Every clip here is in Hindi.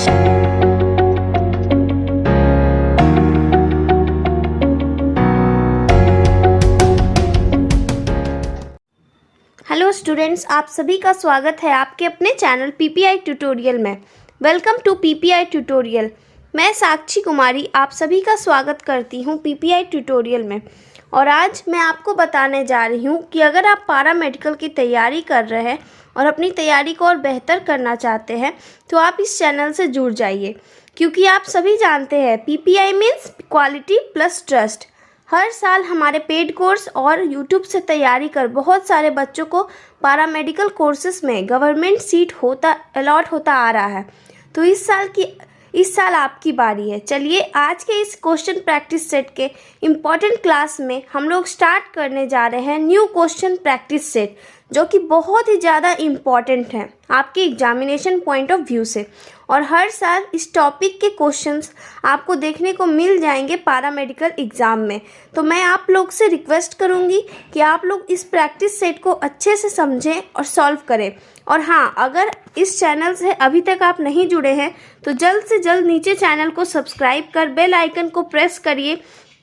हेलो स्टूडेंट्स, आप सभी का स्वागत है आपके अपने चैनल पीपीआई ट्यूटोरियल में। Welcome to PPI tutorial. मैं साक्षी कुमारी आप सभी का स्वागत करती हूं पीपीआई ट्यूटोरियल में। और आज मैं आपको बताने जा रही हूं कि अगर आप पारा मेडिकल की तैयारी कर रहे हैं और अपनी तैयारी को और बेहतर करना चाहते हैं तो आप इस चैनल से जुड़ जाइए, क्योंकि आप सभी जानते हैं PPI means quality plus trust. हर साल हमारे पेड कोर्स और यूट्यूब से तैयारी कर बहुत सारे बच्चों को पारामेडिकल कोर्सेज में गवर्नमेंट सीट अलॉट होता आ रहा है। तो इस साल आपकी बारी है। चलिए आज के इस क्वेश्चन प्रैक्टिस सेट के इम्पॉर्टेंट क्लास में हम लोग स्टार्ट करने जा रहे हैं न्यू क्वेश्चन प्रैक्टिस सेट, जो कि बहुत ही ज़्यादा इम्पॉर्टेंट है आपके एग्जामिनेशन पॉइंट ऑफ व्यू से। और हर साल इस टॉपिक के क्वेश्चंस आपको देखने को मिल जाएंगे पारामेडिकल एग्ज़ाम में। तो मैं आप लोग से रिक्वेस्ट करूंगी कि आप लोग इस प्रैक्टिस सेट को अच्छे से समझें और सॉल्व करें। और हाँ, अगर इस चैनल से अभी तक आप नहीं जुड़े हैं तो जल्द से जल्द नीचे चैनल को सब्सक्राइब कर बेल आइकन को प्रेस करिए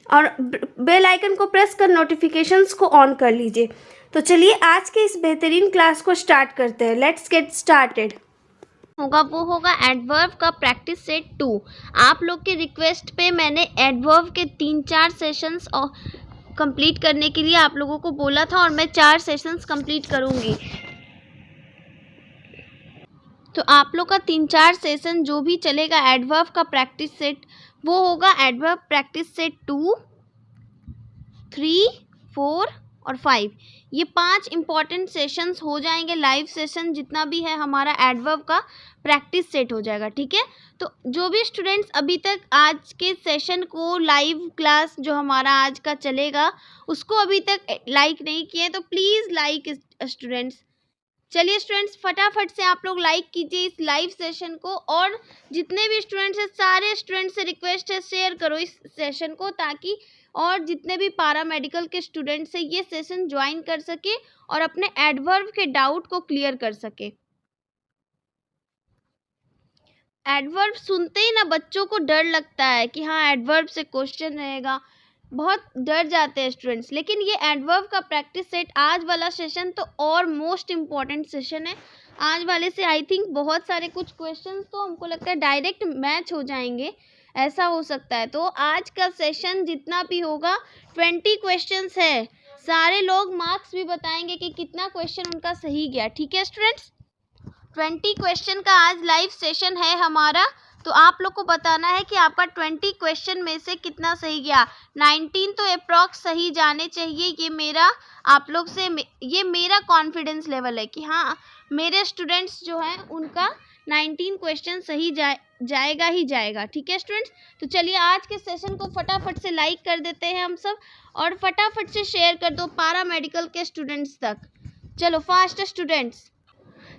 और बेल आइकन को प्रेस कर नोटिफिकेशंस को ऑन कर लीजिए। तो चलिए आज के इस बेहतरीन क्लास को स्टार्ट करते हैं। Let's get started. वो होगा एडवर्ब का प्रैक्टिस सेट 2। आप लोग के रिक्वेस्ट पे मैंने एडवर्ब के 3-4 सेशंस कंप्लीट करने के लिए आप लोगों को बोला था और मैं 4 सेशंस कंप्लीट करूँगी। तो आप लोग का 3-4 सेशन जो भी चलेगा एडवर्ब का प्रैक्टिस सेट, वो होगा एडवर्ब प्रैक्टिस सेट 2, 3, 4 और 5। ये 5 इंपॉर्टेंट सेशंस हो जाएंगे। लाइव सेशन जितना भी है हमारा एडवर्ब का प्रैक्टिस सेट हो जाएगा, ठीक है। तो जो भी स्टूडेंट्स अभी तक आज के सेशन को लाइव क्लास जो हमारा आज का चलेगा उसको अभी तक लाइक नहीं किए तो प्लीज़ लाइक स्टूडेंट्स। चलिए स्टूडेंट्स फटाफट से आप लोग लाइक कीजिए इस लाइव सेशन को। और जितने भी स्टूडेंट्स हैं सारे स्टूडेंट्स से रिक्वेस्ट है शेयर करो इस सेशन को, ताकि और जितने भी पारा मेडिकल के स्टूडेंट्स हैं ये सेशन ज्वाइन कर सके और अपने एडवर्ब के डाउट को क्लियर कर सके। एडवर्ब सुनते ही ना बच्चों को डर लगता है कि हाँ एडवर्ब से क्वेश्चन रहेगा, बहुत डर जाते हैं स्टूडेंट्स। लेकिन ये एडवर्ब का प्रैक्टिस सेट आज वाला सेशन तो और मोस्ट इम्पॉर्टेंट सेशन है। आज वाले से आई थिंक बहुत सारे कुछ क्वेश्चंस तो हमको लगता है डायरेक्ट मैच हो जाएंगे, ऐसा हो सकता है। तो आज का सेशन जितना भी होगा 20 क्वेश्चंस है। सारे लोग मार्क्स भी बताएंगे कि कितना क्वेश्चन उनका सही गया, ठीक है स्टूडेंट्स। 20 क्वेश्चन का आज लाइव सेशन है हमारा। तो आप लोग को बताना है कि आपका 20 क्वेश्चन में से कितना सही गया। 19 तो अप्रॉक्स सही जाने चाहिए। ये मेरा आप लोग से ये मेरा कॉन्फिडेंस लेवल है कि हाँ मेरे स्टूडेंट्स जो हैं उनका 19 क्वेश्चन सही जाएगा ही जाएगा, ठीक है स्टूडेंट्स। तो चलिए आज के सेशन को फटाफट से लाइक कर देते हैं हम सब और फटाफट से शेयर कर दो पारा मेडिकल के स्टूडेंट्स तक। चलो फास्ट स्टूडेंट्स,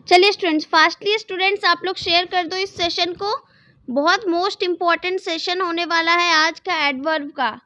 चलिए स्टूडेंट्स फास्टली स्टूडेंट्स आप लोग शेयर कर दो इस सेशन को। बहुत मोस्ट इम्पॉर्टेंट सेशन होने वाला है आज का एडवर्ब का।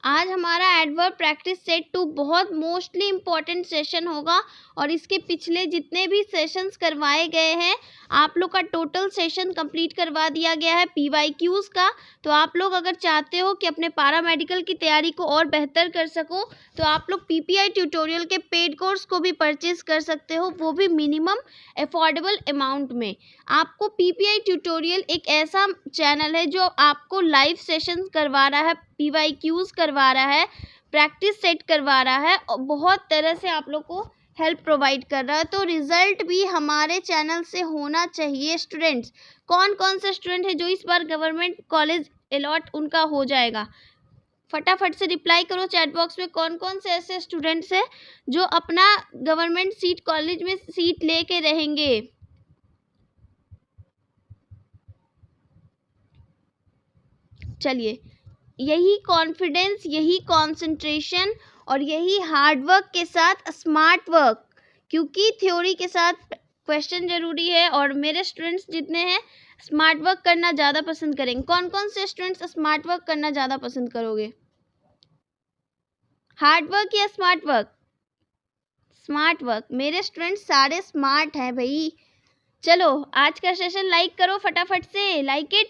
आज हमारा एडवर्ब प्रैक्टिस सेट 2 बहुत मोस्टली इम्पॉर्टेंट सेशन होगा। और इसके पिछले जितने भी सेशंस करवाए गए हैं आप लोग का टोटल सेशन कंप्लीट करवा दिया गया है PYQs का। तो आप लोग अगर चाहते हो कि अपने पारा मेडिकल की तैयारी को और बेहतर कर सको तो आप लोग PPI ट्यूटोरियल के पेड कोर्स को भी परचेज कर सकते हो, वो भी मिनिमम अफोर्डेबल अमाउंट में। आपको PPI ट्यूटोरियल एक ऐसा चैनल है जो आपको लाइव सेशन करवा रहा है, PYQs करवा रहा है, प्रैक्टिस सेट करवा रहा है और बहुत तरह से आप लोग को हेल्प प्रोवाइड कर रहा है। तो रिजल्ट भी हमारे चैनल से होना चाहिए स्टूडेंट्स। कौन कौन से स्टूडेंट है जो इस बार गवर्नमेंट कॉलेज अलॉट उनका हो जाएगा, फटाफट से रिप्लाई करो चैट बॉक्स में। कौन कौन से ऐसे स्टूडेंट्स हैं जो अपना गवर्नमेंट सीट कॉलेज में सीट लेके रहेंगे। चलिए यही कॉन्फिडेंस, यही कंसंट्रेशन और यही हार्डवर्क के साथ स्मार्ट वर्क, क्योंकि थ्योरी के साथ क्वेश्चन ज़रूरी है और मेरे स्टूडेंट्स जितने हैं स्मार्ट वर्क करना ज़्यादा पसंद करेंगे। कौन कौन से स्टूडेंट्स स्मार्ट वर्क करना ज़्यादा पसंद करोगे, हार्ड वर्क या स्मार्ट वर्क? Smart work. मेरे स्टूडेंट्स सारे स्मार्ट हैं भाई, चलो आज का सेशन लाइक करो फटाफट से, लाइक इट।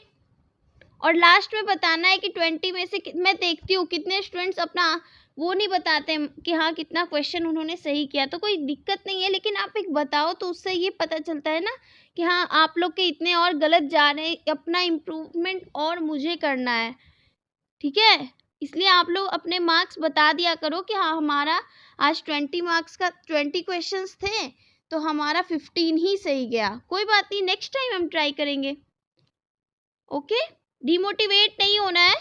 और लास्ट में बताना है कि 20 में से मैं देखती हूँ कितने स्टूडेंट्स अपना वो नहीं बताते कि हाँ कितना क्वेश्चन उन्होंने सही किया। तो कोई दिक्कत नहीं है, लेकिन आप एक बताओ तो उससे ये पता चलता है ना कि हाँ आप लोग के इतने और गलत जा रहे हैं, अपना इम्प्रूवमेंट और मुझे करना है, ठीक है। इसलिए आप लोग अपने मार्क्स बता दिया करो कि हाँ हमारा आज 20 मार्क्स का 20 क्वेश्चंस थे तो हमारा 15 ही सही गया। कोई बात नहीं, नेक्स्ट टाइम हम ट्राई करेंगे। ओके, डिमोटिवेट नहीं होना है,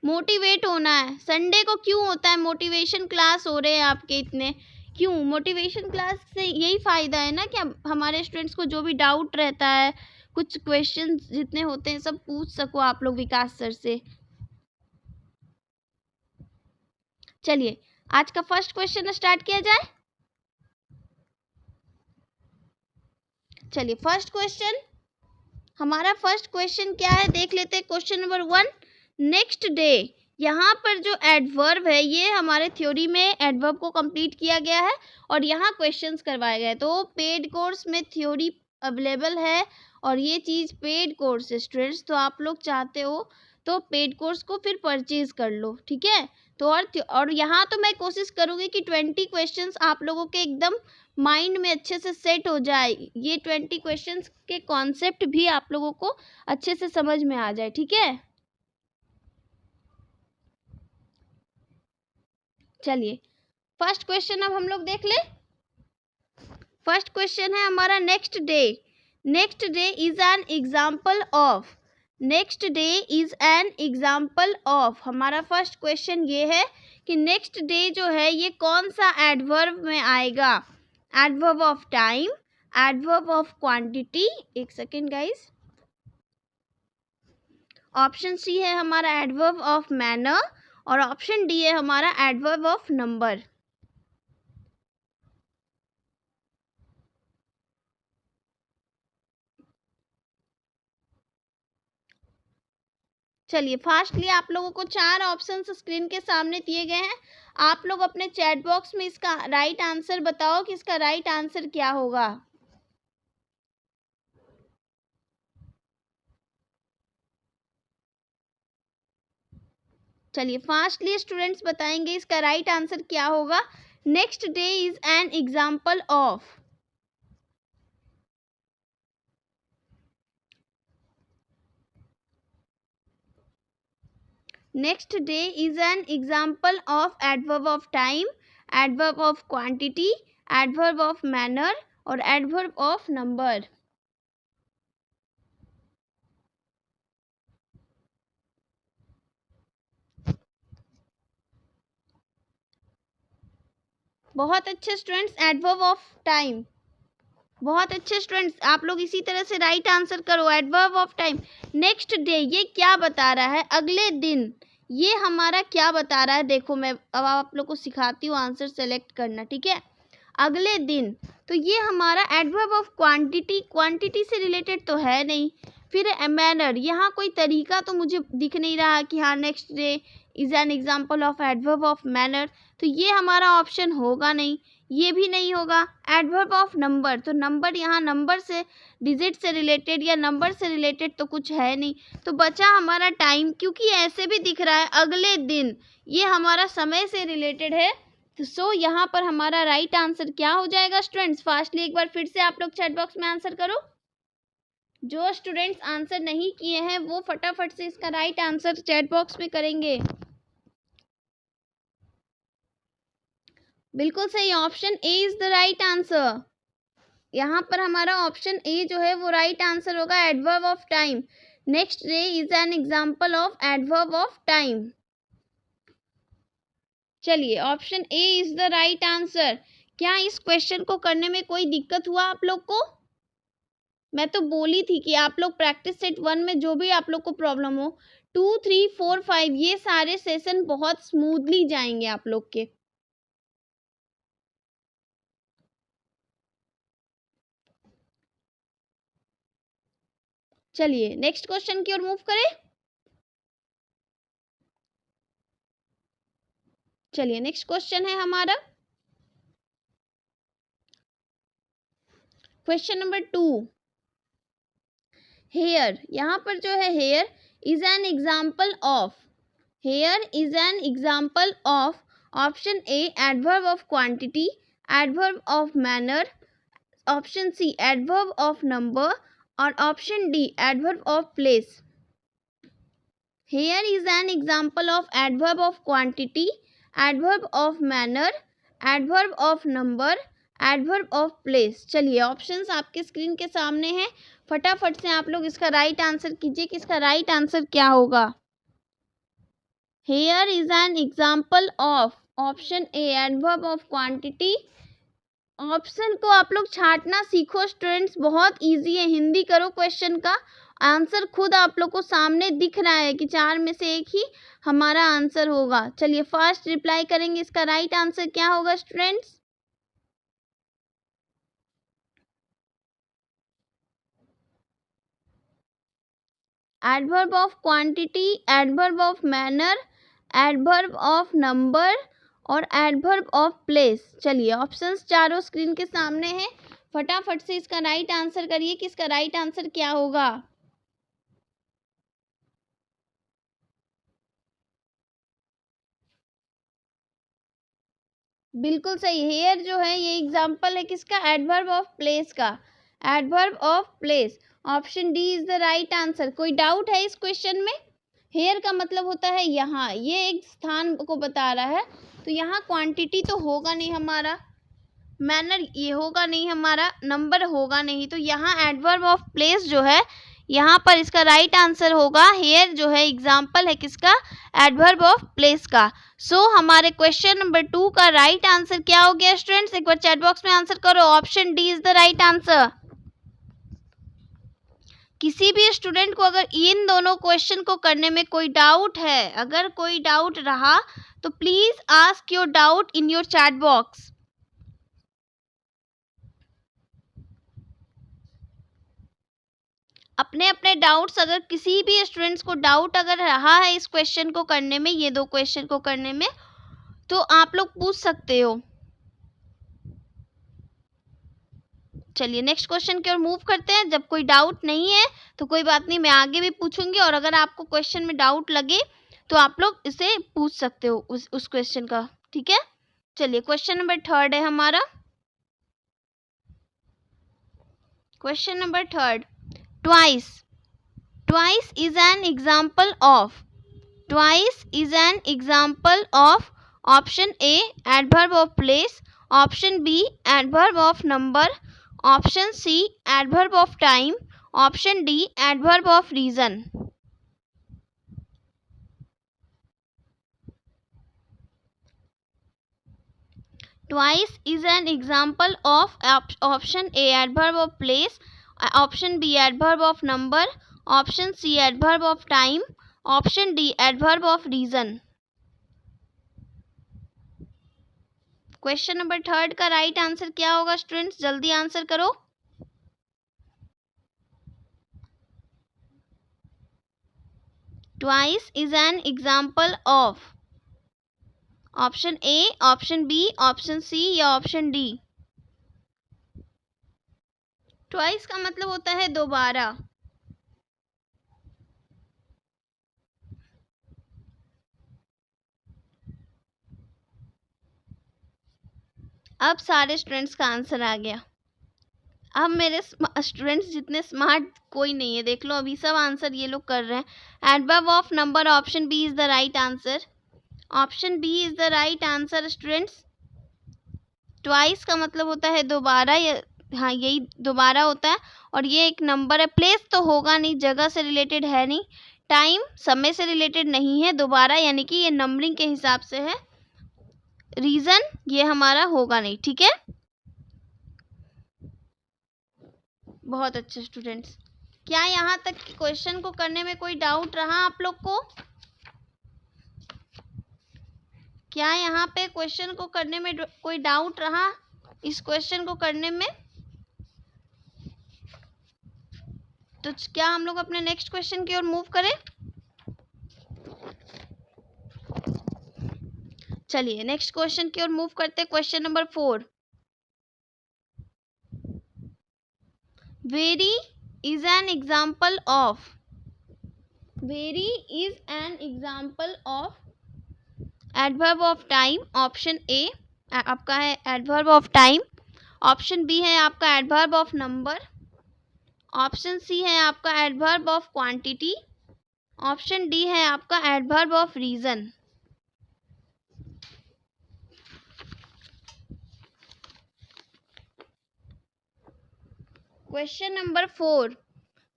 मोटिवेट होना है। संडे को क्यों होता है मोटिवेशन क्लास हो रहे हैं आपके इतने, क्यों? मोटिवेशन क्लास से यही फ़ायदा है ना कि हमारे स्टूडेंट्स को जो भी डाउट रहता है, कुछ क्वेश्चन जितने होते हैं सब पूछ सको आप लोग विकास सर से। चलिए आज का फर्स्ट क्वेश्चन स्टार्ट किया जाए। चलिए हमारा फर्स्ट क्वेश्चन क्या है देख लेते हैं। Question number 1, next day. यहाँ पर जो एडवर्ब है ये हमारे थ्योरी में एडवर्ब को कंप्लीट किया गया है और यहाँ क्वेश्चंस करवाए गए। तो पेड कोर्स में थ्योरी अवेलेबल है और ये चीज़ पेड कोर्स है स्टूडेंट्स, तो आप लोग चाहते हो तो पेड कोर्स को फिर परचेज कर लो, ठीक है। तो और यहाँ तो मैं कोशिश करूँगी कि 20 क्वेश्चंस आप लोगों के एकदम माइंड में अच्छे से सेट हो जाए, ये 20 क्वेश्चंस के कॉन्सेप्ट भी आप लोगों को अच्छे से समझ में आ जाए, ठीक है। चलिए फर्स्ट क्वेश्चन अब हम लोग देख ले। फर्स्ट क्वेश्चन है हमारा next day. Next day is an example of, next day is an example of. हमारा फर्स्ट क्वेश्चन ये है कि नेक्स्ट डे जो है ये कौन सा एडवर्ब में आएगा। Adverb of time, adverb of quantity, एक सेकेंड गाइस। ऑप्शन सी है हमारा एडवर्ब ऑफ मैनर और ऑप्शन डी है हमारा एडवर्ब ऑफ नंबर। चलिए फास्टली आप लोगों को 4 ऑप्शंस स्क्रीन के सामने दिए गए हैं। आप लोग अपने चैट बॉक्स में इसका राइट आंसर बताओ कि इसका राइट आंसर क्या होगा। चलिए फास्टली स्टूडेंट्स बताएंगे इसका राइट आंसर क्या होगा। Next day is an example of, next day is an example of adverb of time, adverb of quantity, adverb of manner और एडवर्ब ऑफ नंबर। बहुत अच्छे स्टूडेंट्स, एडवर्ब ऑफ टाइम। बहुत अच्छे स्टूडेंट्स, आप लोग इसी तरह से राइट आंसर करो। Adverb of time, next day, ये क्या बता रहा है? अगले दिन। ये हमारा क्या बता रहा है? देखो मैं अब आप लोग को सिखाती हूँ आंसर सेलेक्ट करना, ठीक है। अगले दिन, तो ये हमारा एडवर्ब ऑफ क्वांटिटी, क्वांटिटी से रिलेटेड तो है नहीं। फिर मैनर, यहाँ कोई तरीका तो मुझे दिख नहीं रहा कि हाँ next day is an example of adverb of manner, तो ये हमारा ऑप्शन होगा नहीं, ये भी नहीं होगा। एडवर्ब ऑफ नंबर, तो नंबर, यहाँ नंबर से डिजिट से रिलेटेड या नंबर से रिलेटेड तो कुछ है नहीं। तो बचा हमारा टाइम, क्योंकि ऐसे भी दिख रहा है अगले दिन, ये हमारा समय से रिलेटेड है। तो सो यहाँ पर हमारा राइट आंसर क्या हो जाएगा स्टूडेंट्स? फास्टली एक बार फिर से आप लोग चैट बॉक्स में आंसर करो। जो स्टूडेंट्स आंसर नहीं किए हैं वो फटाफट से इसका राइट आंसर चैट बॉक्स में करेंगे। बिल्कुल सही, option A is the right answer. यहाँ पर हमारा ऑप्शन ए जो है वो राइट आंसर होगा, adverb of time. Next day is an example of adverb of time. चलिए option A is the right answer. क्या इस क्वेश्चन को करने में कोई दिक्कत हुआ आप लोग को? मैं तो बोली थी कि आप लोग प्रैक्टिस सेट 1 में जो भी आप लोग को प्रॉब्लम हो, 2, 3, 4, 5 ये सारे सेशन बहुत स्मूथली जाएंगे आप लोग के। चलिए नेक्स्ट क्वेश्चन की ओर मूव करें। चलिए नेक्स्ट क्वेश्चन है हमारा क्वेश्चन नंबर 2। हेयर, यहाँ पर जो है here is an example of, here is an example of option A adverb of quantity, adverb of manner, option C adverb of number और option D adverb of place. Here is an example of adverb of quantity, adverb of manner, adverb of number, adverb of place. चलिए ऑप्शंस आपके स्क्रीन के सामने हैं, फटाफट से आप लोग इसका राइट आंसर कीजिए कि इसका राइट आंसर क्या होगा। Hair is an example of, option A adverb of quantity. Option को आप लोग छांटना सीखो स्टूडेंट्स, बहुत इजी है। हिंदी करो, क्वेश्चन का आंसर खुद आप लोग को सामने दिख रहा है कि 4 में से एक ही हमारा आंसर होगा। चलिए फास्ट रिप्लाई करेंगे, इसका राइट आंसर क्या होगा students. Adverb of quantity, adverb of manner, adverb of number और एडवर्ब ऑफ प्लेस। चलिए ऑप्शंस चारों स्क्रीन के सामने हैं, फटाफट से इसका राइट आंसर करिए कि इसका राइट आंसर क्या होगा। बिल्कुल सही, हेयर जो है ये एग्जाम्पल है किसका, एडवर्ब ऑफ प्लेस का, adverb of place. Option D is the right answer. कोई डाउट है इस क्वेश्चन में? हेयर का मतलब होता है यहाँ, ये एक स्थान को बता रहा है, तो यहाँ क्वांटिटी तो होगा नहीं हमारा, मैनर ये होगा नहीं हमारा, नंबर होगा नहीं, तो यहाँ एडवर्ब ऑफ प्लेस जो है यहाँ पर इसका राइट आंसर होगा। हेयर जो है एग्जाम्पल है किसका, एडवर्ब ऑफ प्लेस का। सो हमारे क्वेश्चन नंबर 2 का राइट आंसर क्या हो गया स्टूडेंट्स, एक बार चैट बॉक्स में आंसर करो। Option D is the right answer. किसी भी स्टूडेंट को अगर इन दोनों क्वेश्चन को करने में कोई डाउट है, अगर कोई डाउट रहा तो please ask your doubt in your chat box. अपने अपने डाउट्स, अगर किसी भी स्टूडेंट्स को डाउट अगर रहा है इस क्वेश्चन को करने में, ये 2 क्वेश्चन को करने में, तो आप लोग पूछ सकते हो। चलिए नेक्स्ट क्वेश्चन की ओर मूव करते हैं। जब कोई डाउट नहीं है तो कोई बात नहीं, मैं आगे भी पूछूंगी, और अगर आपको क्वेश्चन में डाउट लगे तो आप लोग इसे पूछ सकते हो उस क्वेश्चन का, ठीक है। चलिए क्वेश्चन नंबर 3 है हमारा। Question number 3, twice. Twice is an example of, twice is an example of option A adverb of place, option B adverb of number, option C adverb of time, option D adverb of reason. Twice is an example of option A adverb of place, option B adverb of number, option C adverb of time, option D adverb of reason। Question number 3 का राइट आंसर क्या होगा स्टूडेंट्स, जल्दी आंसर करो। Twice is an example of option A, option B, option C या ऑप्शन डी। ट्वाइस का मतलब होता है दोबारा। अब सारे स्टूडेंट्स का आंसर आ गया। अब मेरे स्टूडेंट्स जितने स्मार्ट कोई नहीं है, देख लो अभी सब आंसर ये लोग कर रहे हैं। Adverb of number, option B is the right answer, option B is the right answer students. Twice का मतलब होता है दोबारा, हाँ यही दोबारा होता है, और ये एक नंबर है। प्लेस तो होगा नहीं, जगह से रिलेटेड है नहीं, टाइम समय से रिलेटेड नहीं है, दोबारा यानी कि ये नंबरिंग के हिसाब से है। रीजन ये हमारा होगा नहीं, ठीक है। बहुत अच्छे स्टूडेंट्स, क्या यहाँ तक क्वेश्चन को करने में कोई डाउट रहा आप लोग को? क्या यहाँ पे क्वेश्चन को करने में कोई डाउट रहा, इस क्वेश्चन को करने में? तो क्या हम लोग अपने नेक्स्ट क्वेश्चन की ओर मूव करें? चलिए नेक्स्ट क्वेश्चन की ओर मूव करते हैं। Question number 4, very is an example of, very is an example of adverb of time. Option A आपका है adverb of time, option B है आपका adverb of number, option C है आपका adverb of quantity, option D है आपका adverb of reason. Question number 4.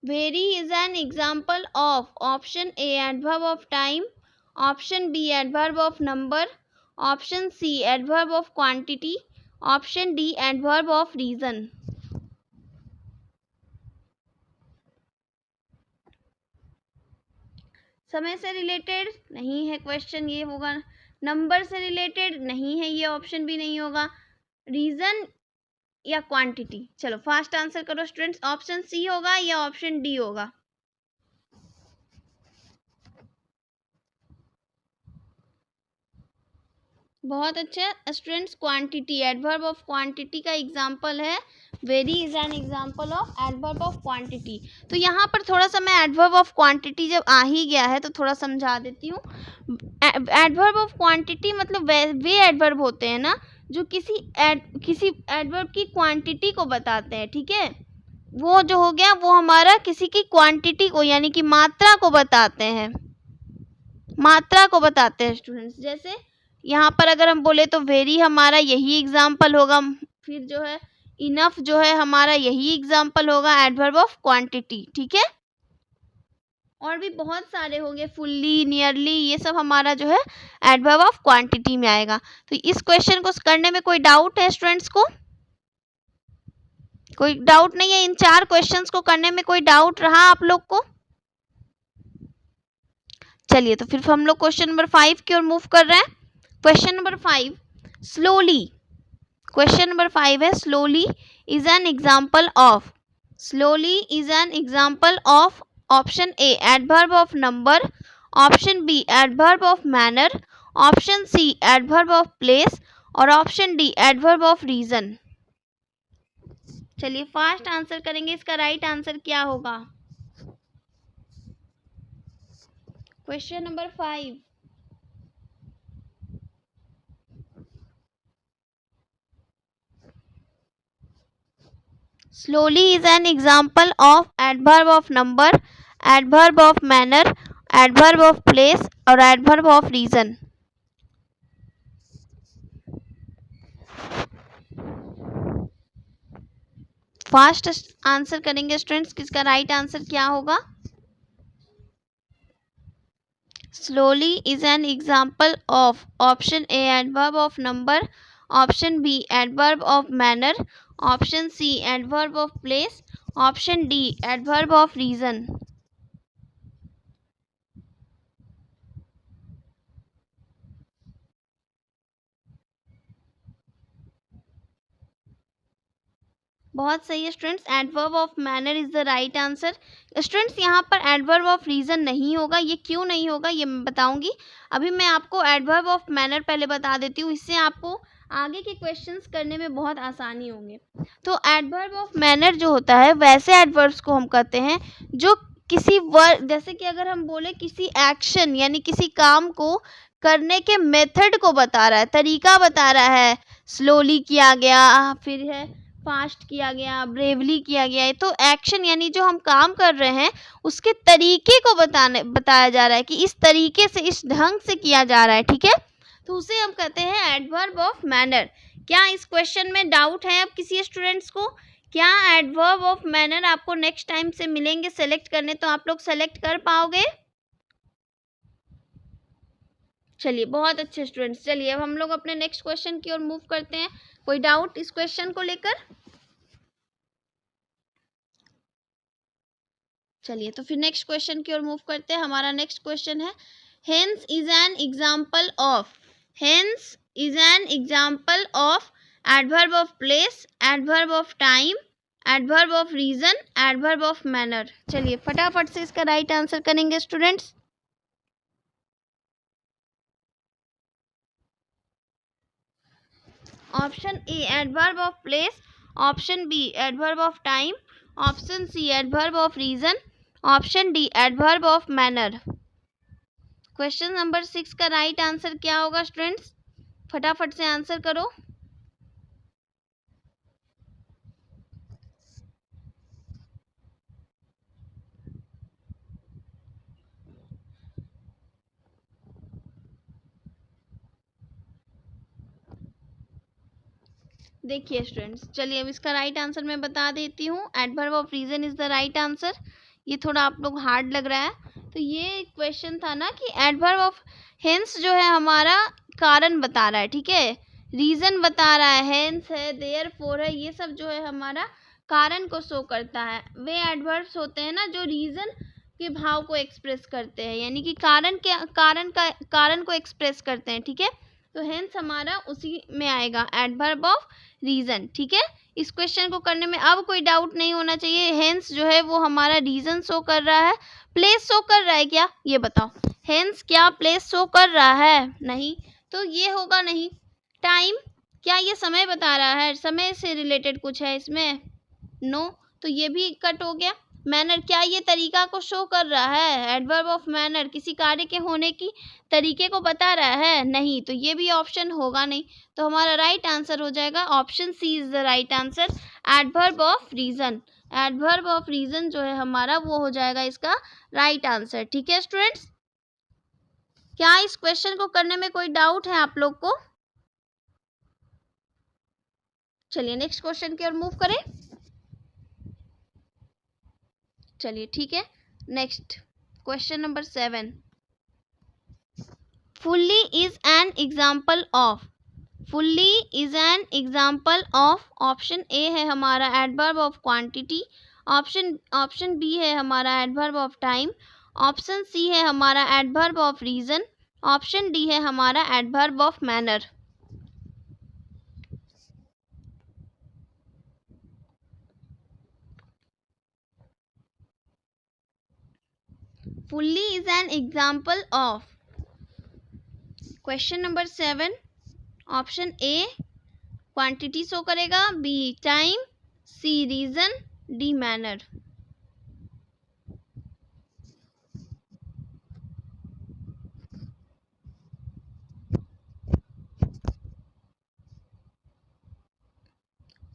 Very is an example of, option A adverb of time, option B adverb of number, option C adverb of quantity, option D adverb of reason. समय से रिलेटेड नहीं है क्वेश्चन, ये होगा. नंबर से रिलेटेड नहीं है, ये ऑप्शन भी नहीं होगा. रीजन या क्वांटिटी. चलो फास्ट आंसर करो स्टूडेंट्स. ऑप्शन सी होगा या ऑप्शन डी होगा? बहुत अच्छा students. Quantity, adverb of quantity का एग्जांपल है very is an example of adverb of quantity. तो यहाँ पर थोड़ा सा मैं एडवर्ब ऑफ क्वांटिटी जब आ ही गया है तो थोड़ा समझा देती हूँ. एडवर्ब ऑफ क्वांटिटी मतलब वे एडवर्ब होते हैं ना जो किसी एडवर्ब की क्वांटिटी को बताते हैं. ठीक है, वो जो हो गया वो हमारा किसी की क्वांटिटी को यानी कि मात्रा को बताते हैं. मात्रा को बताते हैं स्टूडेंट्स. जैसे यहाँ पर अगर हम बोले तो वेरी हमारा यही एग्जाम्पल होगा. फिर जो है इनफ जो है हमारा यही एग्जाम्पल होगा एडवर्ब ऑफ क्वांटिटी. ठीक है, और भी बहुत सारे होंगे. फुल्ली, नियरली, ये सब हमारा जो है एडवर्ब ऑफ क्वांटिटी में आएगा. तो इस क्वेश्चन को करने में कोई डाउट है स्टूडेंट्स को? कोई डाउट नहीं है? इन 4 क्वेश्चंस को करने में कोई डाउट रहा आप लोग को? चलिए तो फिर हम लोग क्वेश्चन नंबर 5 की ओर मूव कर रहे हैं. Question number 5, slowly. Question number 5 है slowly is an example of. Slowly is an example of option A adverb of number, option B adverb of manner, option C adverb of place और option D adverb of reason. चलिए फास्ट आंसर करेंगे. इसका राइट आंसर क्या होगा? Question number 5, slowly is an example of adverb of number, adverb of manner, adverb of place और adverb of reason. Fast answer करेंगे स्टूडेंट्स. किसका राइट आंसर क्या होगा? slowly is an example of option A adverb of number, option B adverb of manner, option C adverb of place, option D adverb of reason. बहुत सही है students. Adverb of manner is the right answer. Students यहाँ पर एडवर्ब ऑफ रीजन नहीं होगा. ये क्यों नहीं होगा ये मैं बताऊंगी. अभी मैं आपको एडवर्ब ऑफ मैनर पहले बता देती हूँ, इससे आपको आगे के क्वेश्चंस करने में बहुत आसानी होंगे. तो एडवर्ब ऑफ मैनर जो होता है वैसे एडवर्ब्स को हम कहते हैं जो किसी वर्ड, जैसे कि अगर हम बोले किसी एक्शन यानी किसी काम को करने के मेथड को बता रहा है, तरीका बता रहा है. स्लोली किया गया, फिर है फास्ट किया गया, ब्रेवली किया गया है. तो एक्शन यानी जो हम काम कर रहे हैं उसके तरीके को बताया जा रहा है कि इस तरीके से, इस ढंग से किया जा रहा है. ठीक है, तो उसे हम कहते हैं एडवर्ब ऑफ मैनर. क्या इस क्वेश्चन में डाउट है अब किसी स्टूडेंट्स को? क्या एडवर्ब ऑफ मैनर आपको नेक्स्ट टाइम से मिलेंगे सेलेक्ट करने, तो आप लोग सेलेक्ट कर पाओगे? चलिए बहुत अच्छे स्टूडेंट्स. चलिए अब हम लोग अपने नेक्स्ट क्वेश्चन की ओर मूव करते हैं. कोई डाउट इस क्वेश्चन को लेकर? चलिए तो फिर नेक्स्ट क्वेश्चन की ओर मूव करते हैं. हमारा नेक्स्ट क्वेश्चन है hence is an example of. Hence is an example of adverb of place, adverb of time, adverb of reason, adverb of manner. चलिए फटाफट से इसका राइट आंसर करेंगे students. Option A adverb of place, option B adverb of time, option C adverb of reason, option D adverb of manner. Question number 6 का राइट आंसर क्या होगा स्टूडेंट्स? फटाफट से आंसर करो। देखिए स्टूडेंट्स, चलिए अब इसका राइट आंसर मैं बता देती हूँ। Adverb of reason is the right answer. ये थोड़ा आप लोग हार्ड लग रहा है। तो ये क्वेश्चन था ना कि एडवर्ब ऑफ हेंस जो है हमारा कारण बता रहा है, ठीक है, रीजन बता रहा है, हेंस है, देयरफॉर है, ये सब जो है हमारा कारण को शो करता है। वे एडवर्ब्स होते हैं ना जो रीजन के भाव को एक्सप्रेस करते हैं, यानी कि कारण को एक्सप्रेस करते हैं, ठीक है। तो हेंस हमारा उसी में आएगा, एडवर्ब ऑफ रीजन, ठीक है। इस क्वेश्चन को करने में अब कोई डाउट नहीं होना चाहिए। हेंस जो है वो हमारा रीजन शो कर रहा है, प्लेस शो कर रहा है क्या, ये बताओ। हेंस क्या प्लेस शो कर रहा है? नहीं, तो ये होगा नहीं। टाइम, क्या ये समय बता रहा है, समय से रिलेटेड कुछ है इसमें? नो, तो ये भी कट हो गया। मैनर, क्या ये तरीका को शो कर रहा है? एडवर्ब ऑफ मैनर किसी कार्य के होने की तरीके को बता रहा है? नहीं, तो ये भी ऑप्शन होगा नहीं। तो हमारा राइट आंसर हो जाएगा option C is the right answer, adverb of reason. Adverb of reason जो है हमारा वो हो जाएगा इसका राइट आंसर, ठीक है स्टूडेंट्स। क्या इस क्वेश्चन को करने में कोई डाउट है आप लोग को? चलिए नेक्स्ट क्वेश्चन की ओर मूव करें। चलिए ठीक है, next question number 7। Fully is an example of, fully is an example of, option A है हमारा adverb of quantity, option B है हमारा adverb of time, option C है हमारा adverb of reason, option D है हमारा adverb of manner. Fully is an example of, question number 7, option A quantity show करेगा, B time, C reason, D manner.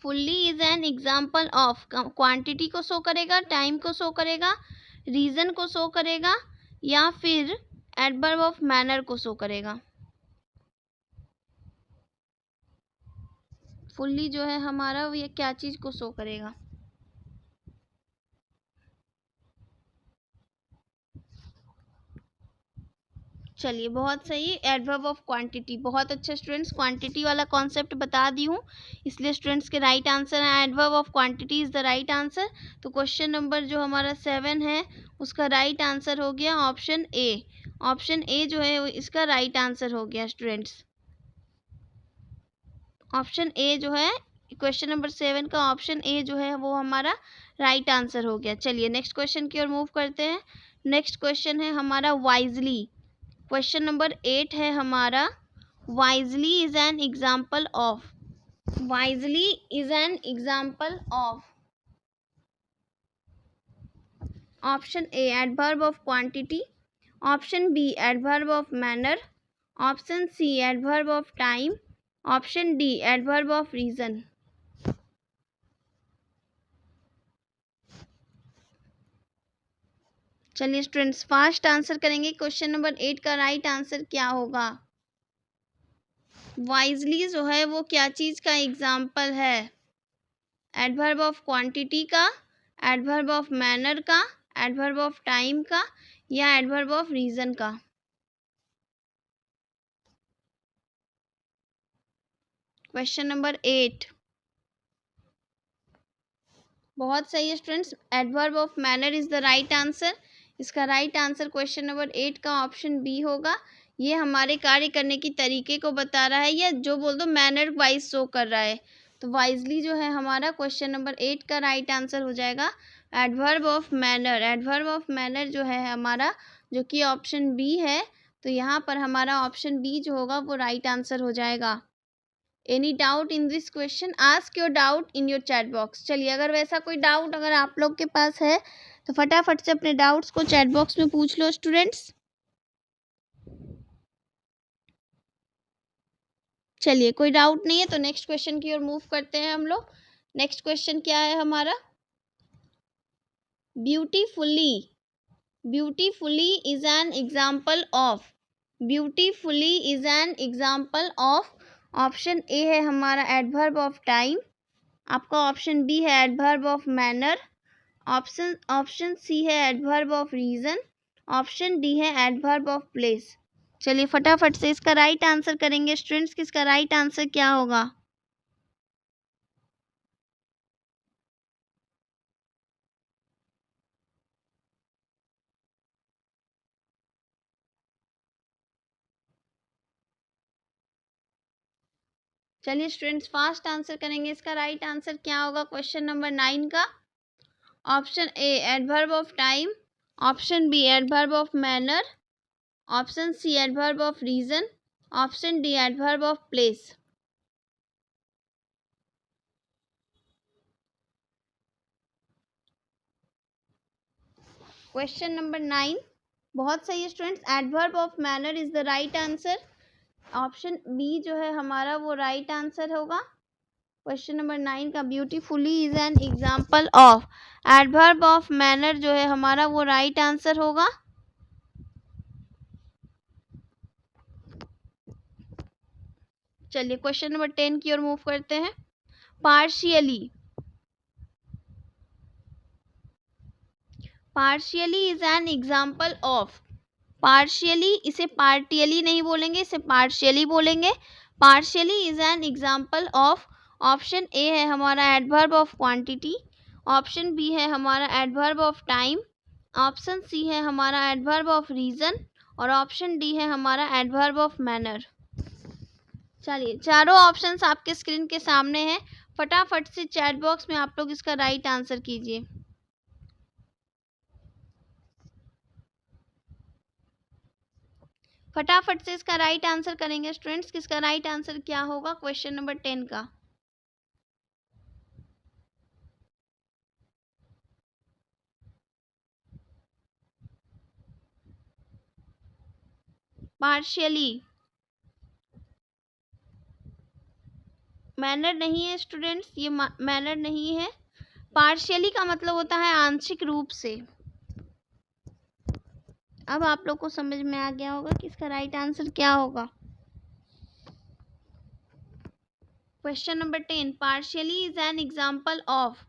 Fully is an example of, quantity को शो करेगा, टाइम को शो करेगा, रीजन को शो करेगा, या फिर एडवर्ब ऑफ मैनर को शो करेगा। फुल्ली जो है हमारा ये क्या चीज को शो करेगा? चलिए बहुत सही, एडवर्ब ऑफ क्वांटिटी। बहुत अच्छा स्टूडेंट्स, क्वांटिटी वाला कॉन्सेप्ट बता दी हूँ, इसलिए स्टूडेंट्स के राइट आंसर है adverb of quantity is the right answer. तो क्वेश्चन नंबर जो हमारा 7 है उसका राइट आंसर हो गया ऑप्शन ए। ऑप्शन ए जो है इसका राइट आंसर हो गया स्टूडेंट्स। ऑप्शन ए जो है क्वेश्चन नंबर 7 का ऑप्शन ए जो है वो हमारा राइट आंसर हो गया। चलिए नेक्स्ट क्वेश्चन की ओर मूव करते हैं। नेक्स्ट क्वेश्चन है हमारा वाइजली। क्वेश्चन नंबर 8 है हमारा, wisely is an example of, wisely is an example of, option A adverb of quantity, option B adverb of manner, option C adverb of time, option D adverb of reason. चलिए स्टूडेंट्स फास्ट आंसर करेंगे। क्वेश्चन नंबर 8 का राइट आंसर क्या होगा? वाइजली जो है वो क्या चीज का एग्जाम्पल है? एडवर्ब ऑफ क्वांटिटी का, एडवर्ब ऑफ मैनर का, एडवर्ब ऑफ टाइम का, या एडवर्ब ऑफ रीजन का? Question number 8। बहुत सही है students, adverb of manner is the right answer. इसका राइट आंसर क्वेश्चन नंबर 8 का ऑप्शन बी होगा। ये हमारे कार्य करने की तरीके को बता रहा है, या जो बोल दो मैनर वाइज शो कर रहा है। तो वाइजली जो है हमारा क्वेश्चन नंबर 8 का राइट आंसर हो जाएगा adverb of manner. Adverb of manner जो है हमारा, जो कि ऑप्शन बी है, तो यहाँ पर हमारा ऑप्शन बी जो होगा वो राइट आंसर हो जाएगा। Any doubt in this question? Ask your doubt in your chat box. चलिए, अगर वैसा कोई डाउट अगर आप लोग के पास है तो फटाफट से अपने डाउट्स को चैट बॉक्स में पूछ लो स्टूडेंट्स. चलिए, कोई डाउट नहीं है तो नेक्स्ट क्वेश्चन की ओर मूव करते हैं हम लोग. नेक्स्ट क्वेश्चन क्या है हमारा? Beautifully. Beautifully is an example of. Beautifully is an example of. Option A है हमारा एडवर्ब ऑफ टाइम. आपका ऑप्शन बी है adverb of manner. Option C है adverb of reason. Option D है एडवर्ब ऑफ प्लेस. चलिए फटाफट से इसका राइट आंसर करेंगे स्टूडेंट्स. किसका राइट आंसर क्या होगा? चलिए स्टूडेंट्स फास्ट आंसर करेंगे. इसका राइट आंसर क्या होगा क्वेश्चन नंबर 9 का? Option A adverb of time. Option B adverb of manner. Option C adverb of reason. Option D adverb of place. Question number 9 बहुत सही है students. Adverb of manner is the right answer. Option B जो है हमारा वो राइट आंसर होगा. क्वेश्चन नंबर 9 का beautifully is an example of. Adverb of manner जो है हमारा वो राइट आंसर होगा. चलिए क्वेश्चन नंबर 10 की ओर मूव करते हैं. Partially. Partially is an example of. Partially, इसे पार्टियली नहीं बोलेंगे, इसे पार्शियली बोलेंगे. Partially is an example of. Option A है हमारा adverb of quantity. Option B है हमारा adverb of time. Option C है हमारा एडवर्ब ऑफ रीजन. और ऑप्शन डी है हमारा एडवर्ब ऑफ मैनर. चलिए चारों ऑप्शंस आपके स्क्रीन के सामने हैं. फटाफट से चैट बॉक्स में आप लोग इसका राइट आंसर कीजिए. फटाफट से इसका राइट आंसर करेंगे स्टूडेंट्स. किसका राइट आंसर क्या होगा क्वेश्चन नंबर 10 का? पार्शियली. मैनर नहीं है स्टूडेंट्स, ये मैनर नहीं है. पार्शियली का मतलब होता है आंशिक रूप से. अब आप लोग को समझ में आ गया होगा कि इसका राइट आंसर क्या होगा. Question number 10 partially is an example of.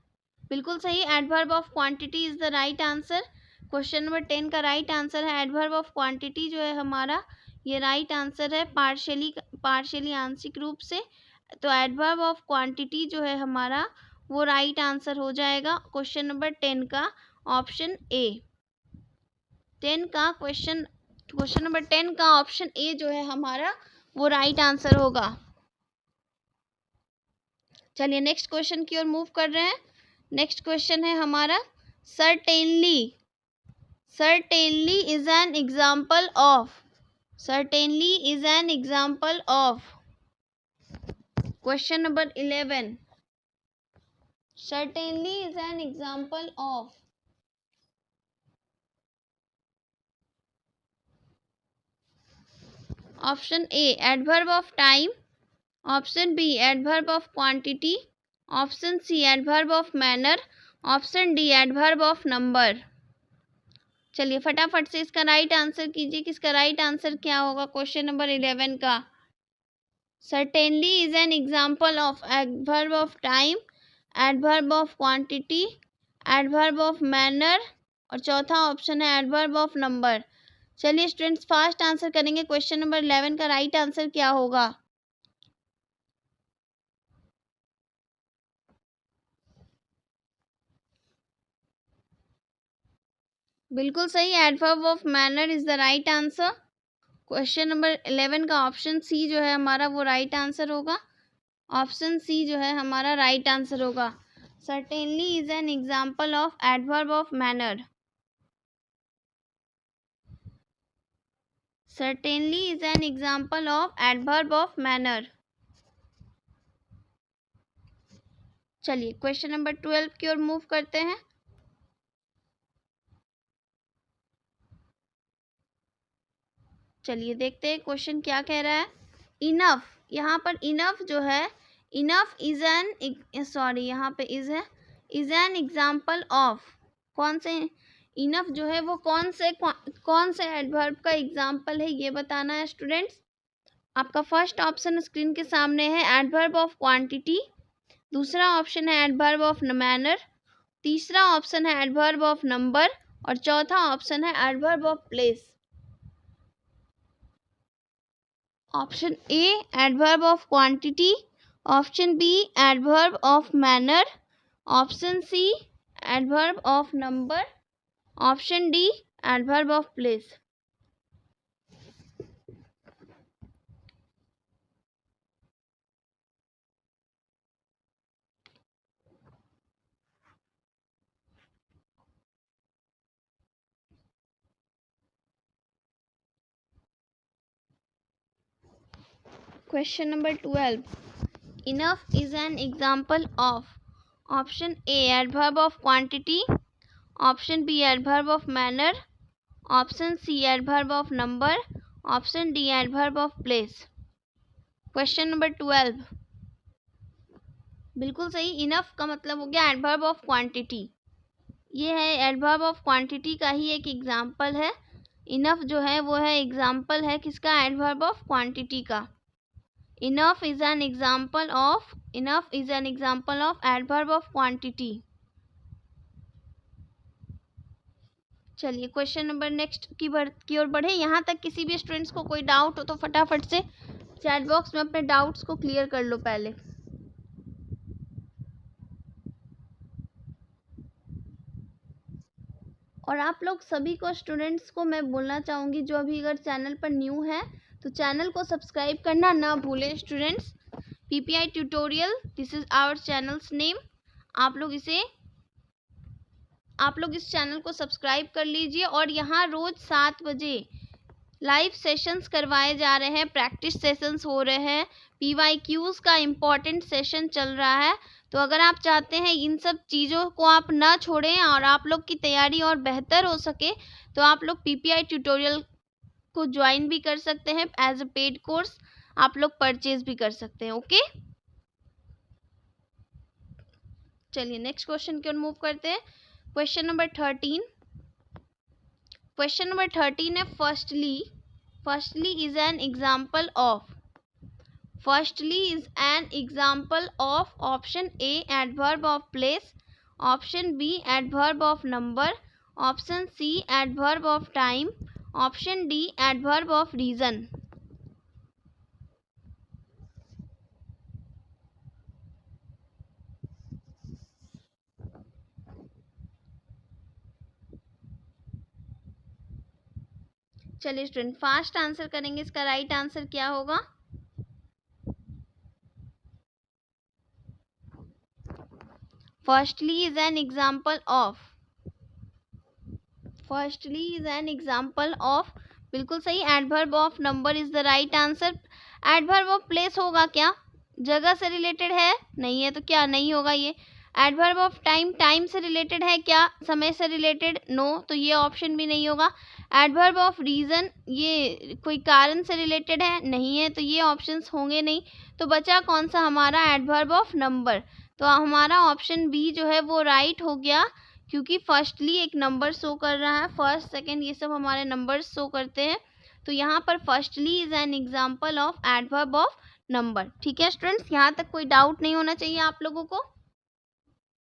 बिल्कुल सही, adverb of quantity is the right answer. Question number 10 का राइट आंसर है एडवर्ब ऑफ क्वांटिटी जो है हमारा ये राइट आंसर है. पार्शियली आंशिक रूप से. तो एडवर्ब ऑफ क्वांटिटी जो है हमारा वो राइट आंसर हो जाएगा क्वेश्चन नंबर 10 का ऑप्शन ए. 10 का क्वेश्चन नंबर 10 का ऑप्शन ए जो है हमारा वो राइट आंसर होगा. चलिए नेक्स्ट क्वेश्चन की ओर मूव कर रहे हैं. नेक्स्ट क्वेश्चन है हमारा certainly. Certainly is an example of. Certainly is an example of. Question number 11 certainly is an example of. Option A adverb of time. Option B adverb of quantity. Option C adverb of manner. Option D adverb of number. चलिए फटाफट से इसका राइट आंसर कीजिए. किसका राइट आंसर क्या होगा क्वेश्चन नंबर 11 का? Certainly is an example of adverb of time, adverb of quantity, adverb of manner और चौथा ऑप्शन है एडवर्ब ऑफ नंबर. चलिए स्टूडेंट्स फास्ट आंसर करेंगे. क्वेश्चन नंबर 11 का राइट आंसर क्या होगा? बिल्कुल सही, adverb of manner is the right answer. Question number 11 का ऑप्शन सी जो है हमारा वो राइट आंसर होगा. ऑप्शन सी जो है हमारा राइट आंसर होगा. Certainly is an example of adverb of manner. Certainly is an example of adverb of manner. चलिए क्वेश्चन नंबर 12 की ओर मूव करते हैं। चलिए देखते हैं क्वेश्चन क्या कह रहा है। इनफ, यहाँ पर इनफ जो है, इनफ इज एन सॉरी यहाँ पे इज एन एग्जाम्पल ऑफ, कौन से इनफ जो है वो कौन से एडवर्ब का एग्जाम्पल है ये बताना है स्टूडेंट्स। आपका फर्स्ट ऑप्शन स्क्रीन के सामने है, एडवर्ब ऑफ क्वांटिटी। दूसरा ऑप्शन है एडवर्ब ऑफ मैनर। तीसरा ऑप्शन है एडवर्ब ऑफ नंबर। और चौथा ऑप्शन है adverb of place. Option A adverb of quantity, option B adverb of manner, option C adverb of number, option D adverb of place. Question number 12. Enough is an example of option A adverb of quantity, option B adverb of manner, option C adverb of number, option D adverb of place. Question number 12. बिल्कुल सही, इनफ का मतलब हो गया एडवर्ब ऑफ क्वांटिटी। ये है एडवर्ब ऑफ क्वांटिटी का ही एक एग्जाम्पल है। इनफ जो है वो है एग्जाम्पल है किसका, एडवर्ब ऑफ क्वांटिटी का। Enough is an example of adverb of quantity. चलिए क्वेश्चन नंबर नेक्स्ट की ओर बढ़े। यहाँ तक किसी भी स्टूडेंट्स को कोई डाउट हो तो फटाफट से चैट बॉक्स में अपने डाउट्स को क्लियर कर लो पहले। और आप लोग सभी को स्टूडेंट्स को मैं बोलना चाहूँगी, जो अभी अगर चैनल पर न्यू है तो चैनल को सब्सक्राइब करना ना भूलें students. PPI tutorial, this is our channel's name. आप लोग इस चैनल को सब्सक्राइब कर लीजिए। और यहाँ रोज़ 7 बजे लाइव सेशंस करवाए जा रहे हैं, प्रैक्टिस सेशंस हो रहे हैं, पीवाईक्यूज़ का इम्पॉर्टेंट सेशन चल रहा है। तो अगर आप चाहते हैं इन सब चीज़ों को आप ना छोड़ें और आप लोग की तैयारी और बेहतर हो सके, तो आप लोग पीपीआई ट्यूटोरियल को ज्वाइन भी कर सकते हैं एज अ पेड कोर्स। आप लोग परचेज भी कर सकते हैं। ओके, चलिए नेक्स्ट क्वेश्चन की ओर मूव करते हैं। क्वेश्चन नंबर 13 है firstly is an example of option A adverb of place, option B adverb of number, option C adverb of time, option D adverb of reason. चलिए स्टूडेंट फास्ट आंसर करेंगे, इसका राइट आंसर क्या होगा। Firstly is an example of, बिल्कुल सही। Adverb of number is the right answer. Adverb of place होगा क्या, जगह से रिलेटेड है, नहीं है तो क्या नहीं होगा ये। एडवर्ब ऑफ टाइम से रिलेटेड है क्या, समय से रिलेटेड, नो, तो ये ऑप्शन भी नहीं होगा। एडवर्ब ऑफ रीज़न, ये कोई कारण से रिलेटेड है, नहीं है, तो ये ऑप्शंस होंगे नहीं। तो बचा कौन सा हमारा, एडवर्ब ऑफ नंबर। तो हमारा ऑप्शन बी जो है वो राइट हो गया, क्योंकि फर्स्टली एक नंबर शो कर रहा है, फर्स्ट सेकंड ये सब हमारे नंबर्स शो करते हैं। तो यहाँ पर firstly is an example of adverb of number. ठीक है स्टूडेंट्स, यहाँ तक कोई डाउट नहीं होना चाहिए आप लोगों को।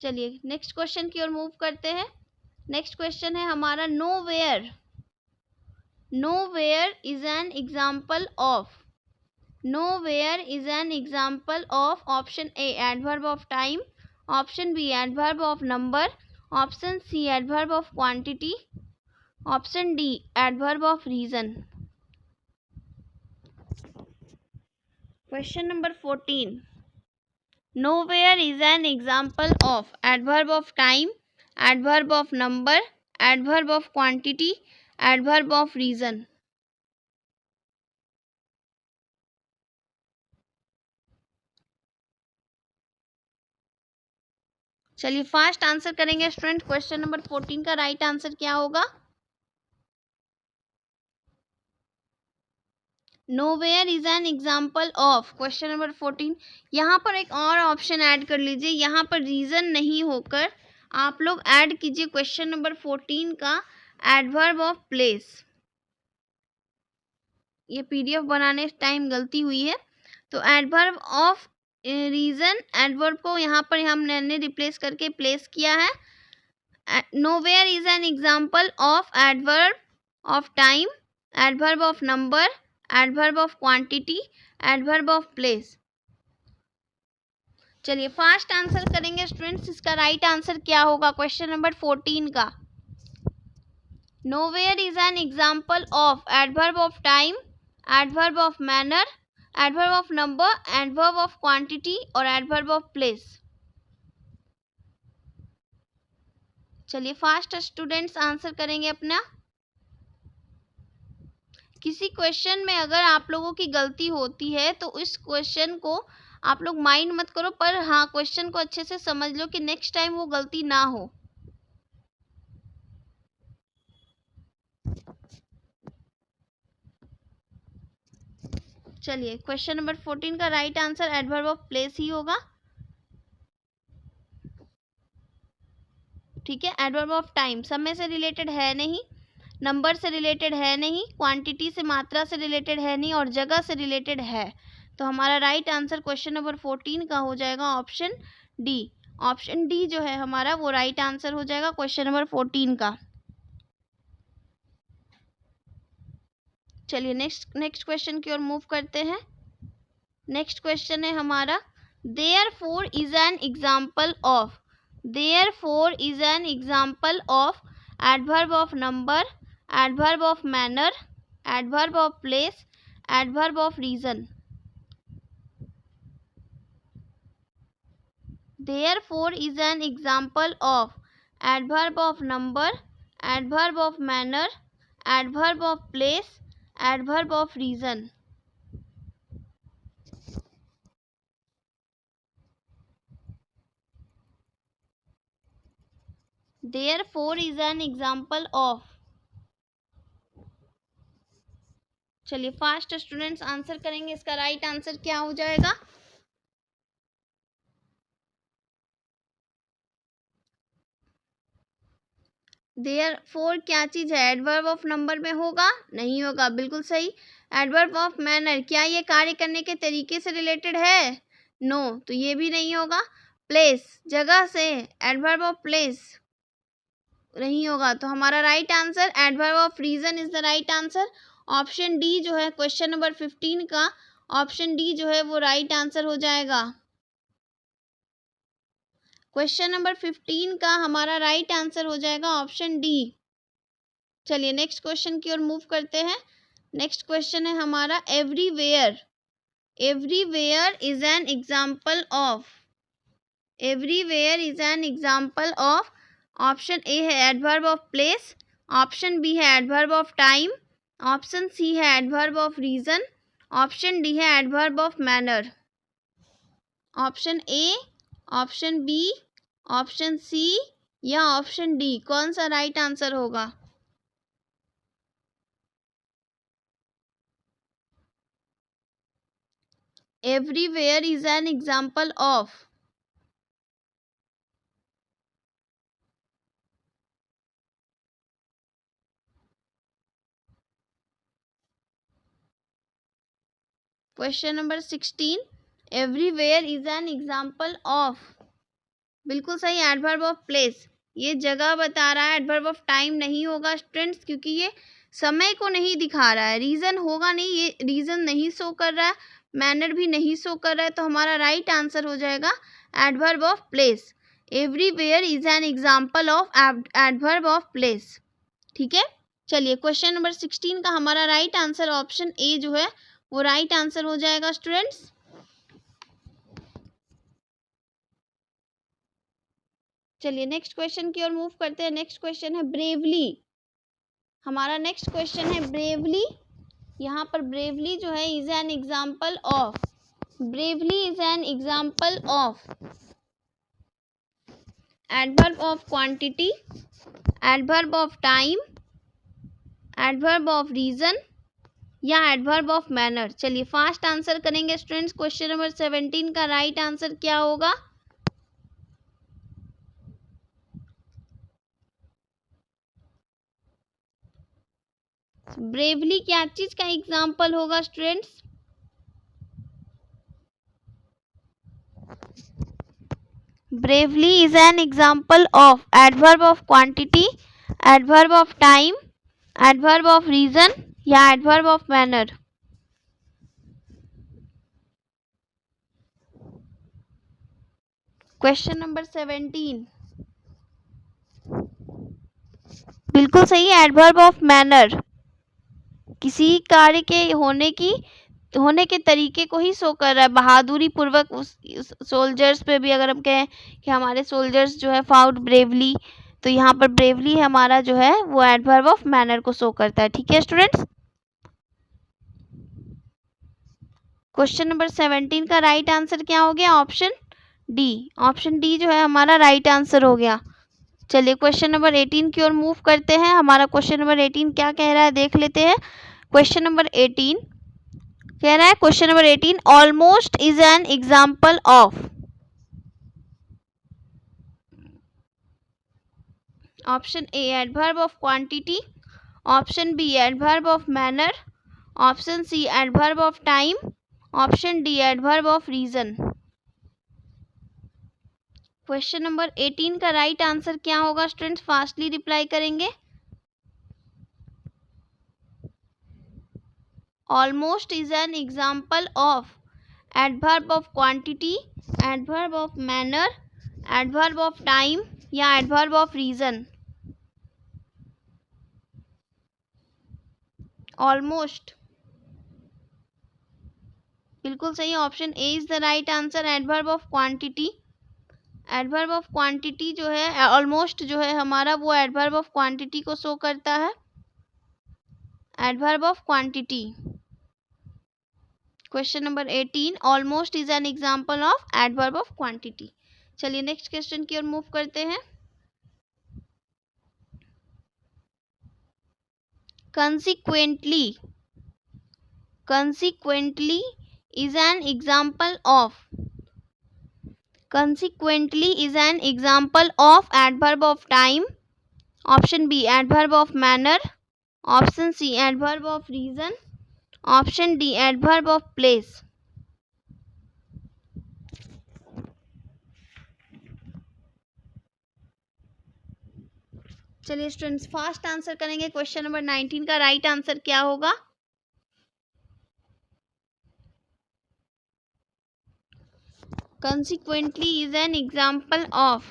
चलिए नेक्स्ट क्वेश्चन की ओर मूव करते हैं। नेक्स्ट क्वेश्चन है हमारा nowhere is an example of option A adverb of time, option B adverb of number, option C adverb of quantity, option D adverb of reason. Question number 14, nowhere is an example of adverb of time, adverb of number, adverb of quantity, adverb of reason. चलिए फास्ट आंसर करेंगे स्टूडेंट। क्वेश्चन नंबर 14 का राइट आंसर क्या होगा? Nowhere is an example of. Question number 14, यहाँ पर एक और ऑप्शन ऐड कर लीजिए। यहाँ पर रीजन नहीं होकर आप लोग ऐड कीजिए क्वेश्चन नंबर 14 का एडवर्ब ऑफ प्लेस। ये पीडीएफ बनाने टाइम गलती हुई है, तो एडवर्ब ऑफ रीजन, एडवर्ब को यहाँ पर हमने रिप्लेस करके प्लेस किया है। Nowhere is an example of adverb of time, adverb of number, adverb of quantity, adverb of place. चलिए फास्ट आंसर करेंगे स्टूडेंट्स। इसका राइट आंसर क्या होगा क्वेश्चन नंबर 14 का? Nowhere is an example of adverb of time, adverb of manner, adverb of number, adverb of quantity और एडवर्ब ऑफ प्लेस। चलिए फास्ट स्टूडेंट्स आंसर करेंगे अपना। किसी क्वेश्चन में अगर आप लोगों की गलती होती है तो इस क्वेश्चन को आप लोग माइंड मत करो, पर हाँ क्वेश्चन को अच्छे से समझ लो कि नेक्स्ट टाइम वो गलती ना हो। चलिए क्वेश्चन नंबर 14 का right answer adverb of place ही होगा। ठीक है, एडवर्ब ऑफ टाइम समय से रिलेटेड है नहीं, नंबर से रिलेटेड है नहीं, क्वांटिटी से मात्रा से रिलेटेड है नहीं और जगह से रिलेटेड है। तो हमारा राइट आंसर क्वेश्चन नंबर 14 का हो जाएगा ऑप्शन डी। ऑप्शन डी जो है हमारा वो राइट आंसर हो जाएगा क्वेश्चन नंबर 14 का। चलिए नेक्स्ट क्वेश्चन की ओर मूव करते हैं। नेक्स्ट क्वेश्चन है हमारा therefore is an example of. Therefore is an example of adverb of number, adverb of manner, adverb of place, adverb of reason. Therefore is an example of adverb of number, adverb of manner, adverb of place, adverb of reason. Therefore is an example of। चलिए फास्ट स्टूडेंट्स आंसर करेंगे। इसका राइट आंसर क्या हो जाएगा? देयरफॉर क्या चीज है? एडवर्ब ऑफ नंबर में होगा? नहीं होगा, बिल्कुल सही। एडवर्ब ऑफ मैनर, क्या ये कार्य करने के तरीके से रिलेटेड है? नो, तो ये भी नहीं होगा। प्लेस, जगह से, एडवर्ब ऑफ प्लेस नहीं होगा। तो हमारा right answer adverb of reason is the right answer. Option D जो है क्वेश्चन नंबर 15 का, ऑप्शन डी जो है वो राइट आंसर हो जाएगा। क्वेश्चन नंबर 15 का हमारा राइट आंसर हो जाएगा ऑप्शन डी। चलिए नेक्स्ट क्वेश्चन की ओर मूव करते हैं। नेक्स्ट क्वेश्चन है हमारा everywhere. Everywhere is an example of. Everywhere is an example of. Option A है adverb of place, option B है adverb of time, option C है adverb of reason, option D है adverb of manner. Option A, option B, option C या ऑप्शन डी, कौन सा राइट आंसर होगा? Everywhere is an example of. Question number 16, everywhere is an example of. बिल्कुल सही, एडवर्ब ऑफ प्लेस। ये जगह बता रहा है, एडवर्ब ऑफ टाइम नहीं होगा स्टूडेंट्स, क्योंकि ये समय को नहीं दिखा रहा है। रीजन होगा नहीं, ये रीजन नहीं शो कर रहा है, मैनर भी नहीं शो कर रहा है। तो हमारा राइट आंसर हो जाएगा adverb of place. Everywhere is an example of adverb of place. ठीक है, चलिए क्वेश्चन नंबर 16 का हमारा राइट आंसर ऑप्शन ए जो है वो राइट आंसर हो जाएगा स्टूडेंट्स। चलिए नेक्स्ट क्वेश्चन की ओर मूव करते हैं। नेक्स्ट क्वेश्चन है ब्रेवली। हमारा नेक्स्ट क्वेश्चन है ब्रेवली। यहाँ पर ब्रेवली जो है is an example of. Bravely is an example of. Adverb of quantity, adverb of time, adverb of reason या एडवर्ब ऑफ मैनर। चलिए फास्ट आंसर करेंगे स्टूडेंट्स। क्वेश्चन नंबर 17 का राइट आंसर क्या होगा? ब्रेवली क्या चीज का एग्जाम्पल होगा students? Bravely is an example of adverb of quantity, adverb of time, adverb of reason या adverb of manner। Question number 17 बिल्कुल सही है, एडवर्ब ऑफ मैनर। किसी कार्य के होने के तरीके को ही शो कर रहा है। बहादुरी पूर्वक उस सोल्जर्स पे भी अगर हम कहें कि हमारे सोल्जर्स जो है फाउट ब्रेवली, तो यहाँ पर ब्रेवली हमारा जो है वो एडवर्ब ऑफ मैनर को शो करता है। ठीक है स्टूडेंट्स। क्वेश्चन नंबर 17 का राइट आंसर क्या हो गया? Option D. ऑप्शन डी जो है हमारा राइट आंसर हो गया। चलिए क्वेश्चन नंबर 18 की ओर मूव करते हैं। हमारा क्वेश्चन नंबर 18 क्या कह रहा है देख लेते हैं। क्वेश्चन नंबर 18 कह रहा है, question number 18 almost is an example of. Option A adverb of quantity, option B adverb of manner, option C adverb of time, option D adverb of reason. Question number 18 का राइट आंसर क्या होगा स्टूडेंट्स? फास्टली रिप्लाई करेंगे। Almost is an example of adverb of quantity, adverb of manner, adverb of time या एडवर्ब ऑफ रीजन। ऑलमोस्ट बिल्कुल सही, option A is the right answer. Adverb of quantity, adverb of quantity जो है ऑलमोस्ट जो है हमारा वो एडवर्ब ऑफ क्वांटिटी को शो करता है। Adverb of quantity. Question number 18 almost is an example of adverb of quantity. चलिए नेक्स्ट क्वेश्चन की ओर मूव करते हैं। Consequently is an example of। Consequently is an example of adverb of time, option B adverb of manner, option C adverb of reason, option D adverb of place। चलिए स्टूडेंट्स फास्ट आंसर करेंगे। क्वेश्चन नंबर 19 का राइट आंसर क्या होगा? Consequently is an example of।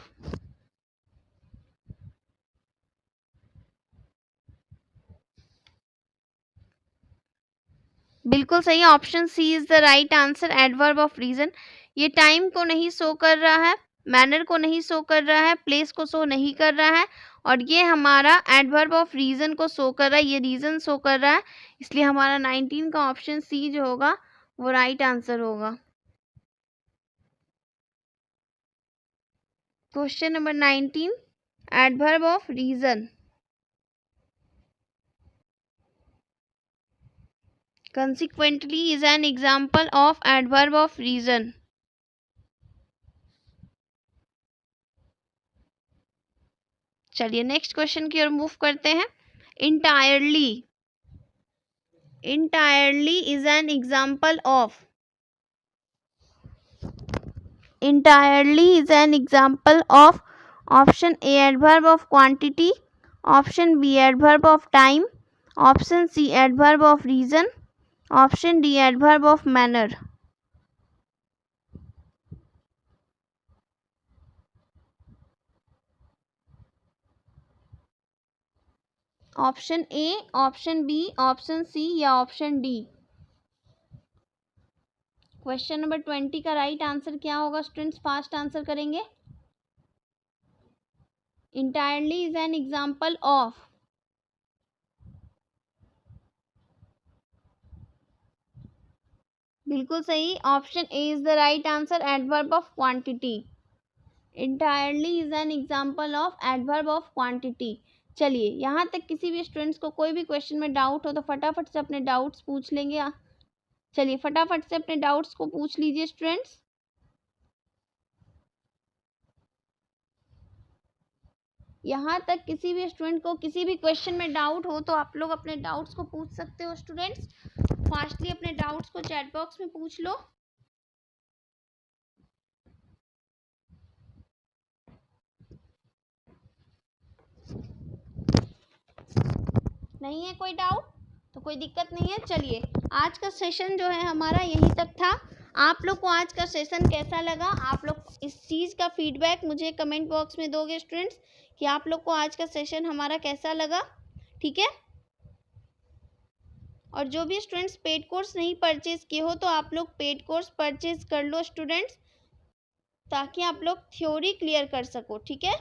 बिल्कुल सही, option C is the right answer adverb of reason. ये टाइम को नहीं शो कर रहा है, मैनर को नहीं शो कर रहा है, प्लेस को शो नहीं कर रहा है, और ये हमारा एडवर्ब ऑफ रीजन को शो कर रहा है, ये रीजन शो कर रहा है। इसलिए हमारा 19 का ऑप्शन सी जो होगा वो राइट आंसर होगा। Question number 19 adverb of reason. Consequently is an example of adverb of reason। चलिए नेक्स्ट क्वेश्चन की ओर मूव करते हैं। entirely is an example of। entirely is an example of option A adverb of quantity, option B adverb of time, option C adverb of reason, option D adverb of manner। Option A, option B, option C या ऑप्शन डी। क्वेश्चन नंबर 20 का राइट आंसर क्या होगा स्टूडेंट्स? फास्ट आंसर करेंगे। entirely is an example of। बिल्कुल सही, option A is the right answer adverb of quantity. entirely is an example of adverb of quantity। चलिए, यहाँ तक किसी भी स्टूडेंट्स को कोई भी क्वेश्चन में डाउट हो तो फटाफट से अपने डाउट्स पूछ लेंगे। चलिए फटाफट से अपने डाउट्स को पूछ लीजिए स्टूडेंट्स। यहाँ तक किसी भी स्टूडेंट को किसी भी क्वेश्चन में डाउट हो तो आप लोग अपने डाउट्स को पूछ सकते हो स्टूडेंट्स। फास्टली अपने डाउट्स को चैट बॉक्स में पूछ लो। नहीं है कोई डाउट तो कोई दिक्कत नहीं है। चलिए, आज का सेशन जो है हमारा यहीं तक था। आप लोग को आज का सेशन कैसा लगा? आप लोग इस चीज़ का फीडबैक मुझे कमेंट बॉक्स में दोगे स्टूडेंट्स कि आप लोग को आज का सेशन हमारा कैसा लगा, ठीक है। और जो भी स्टूडेंट्स पेड कोर्स नहीं परचेज किए हो तो आप लोग पेड कोर्स परचेज कर लो स्टूडेंट्स, ताकि आप लोग थ्योरी क्लियर कर सको, ठीक है।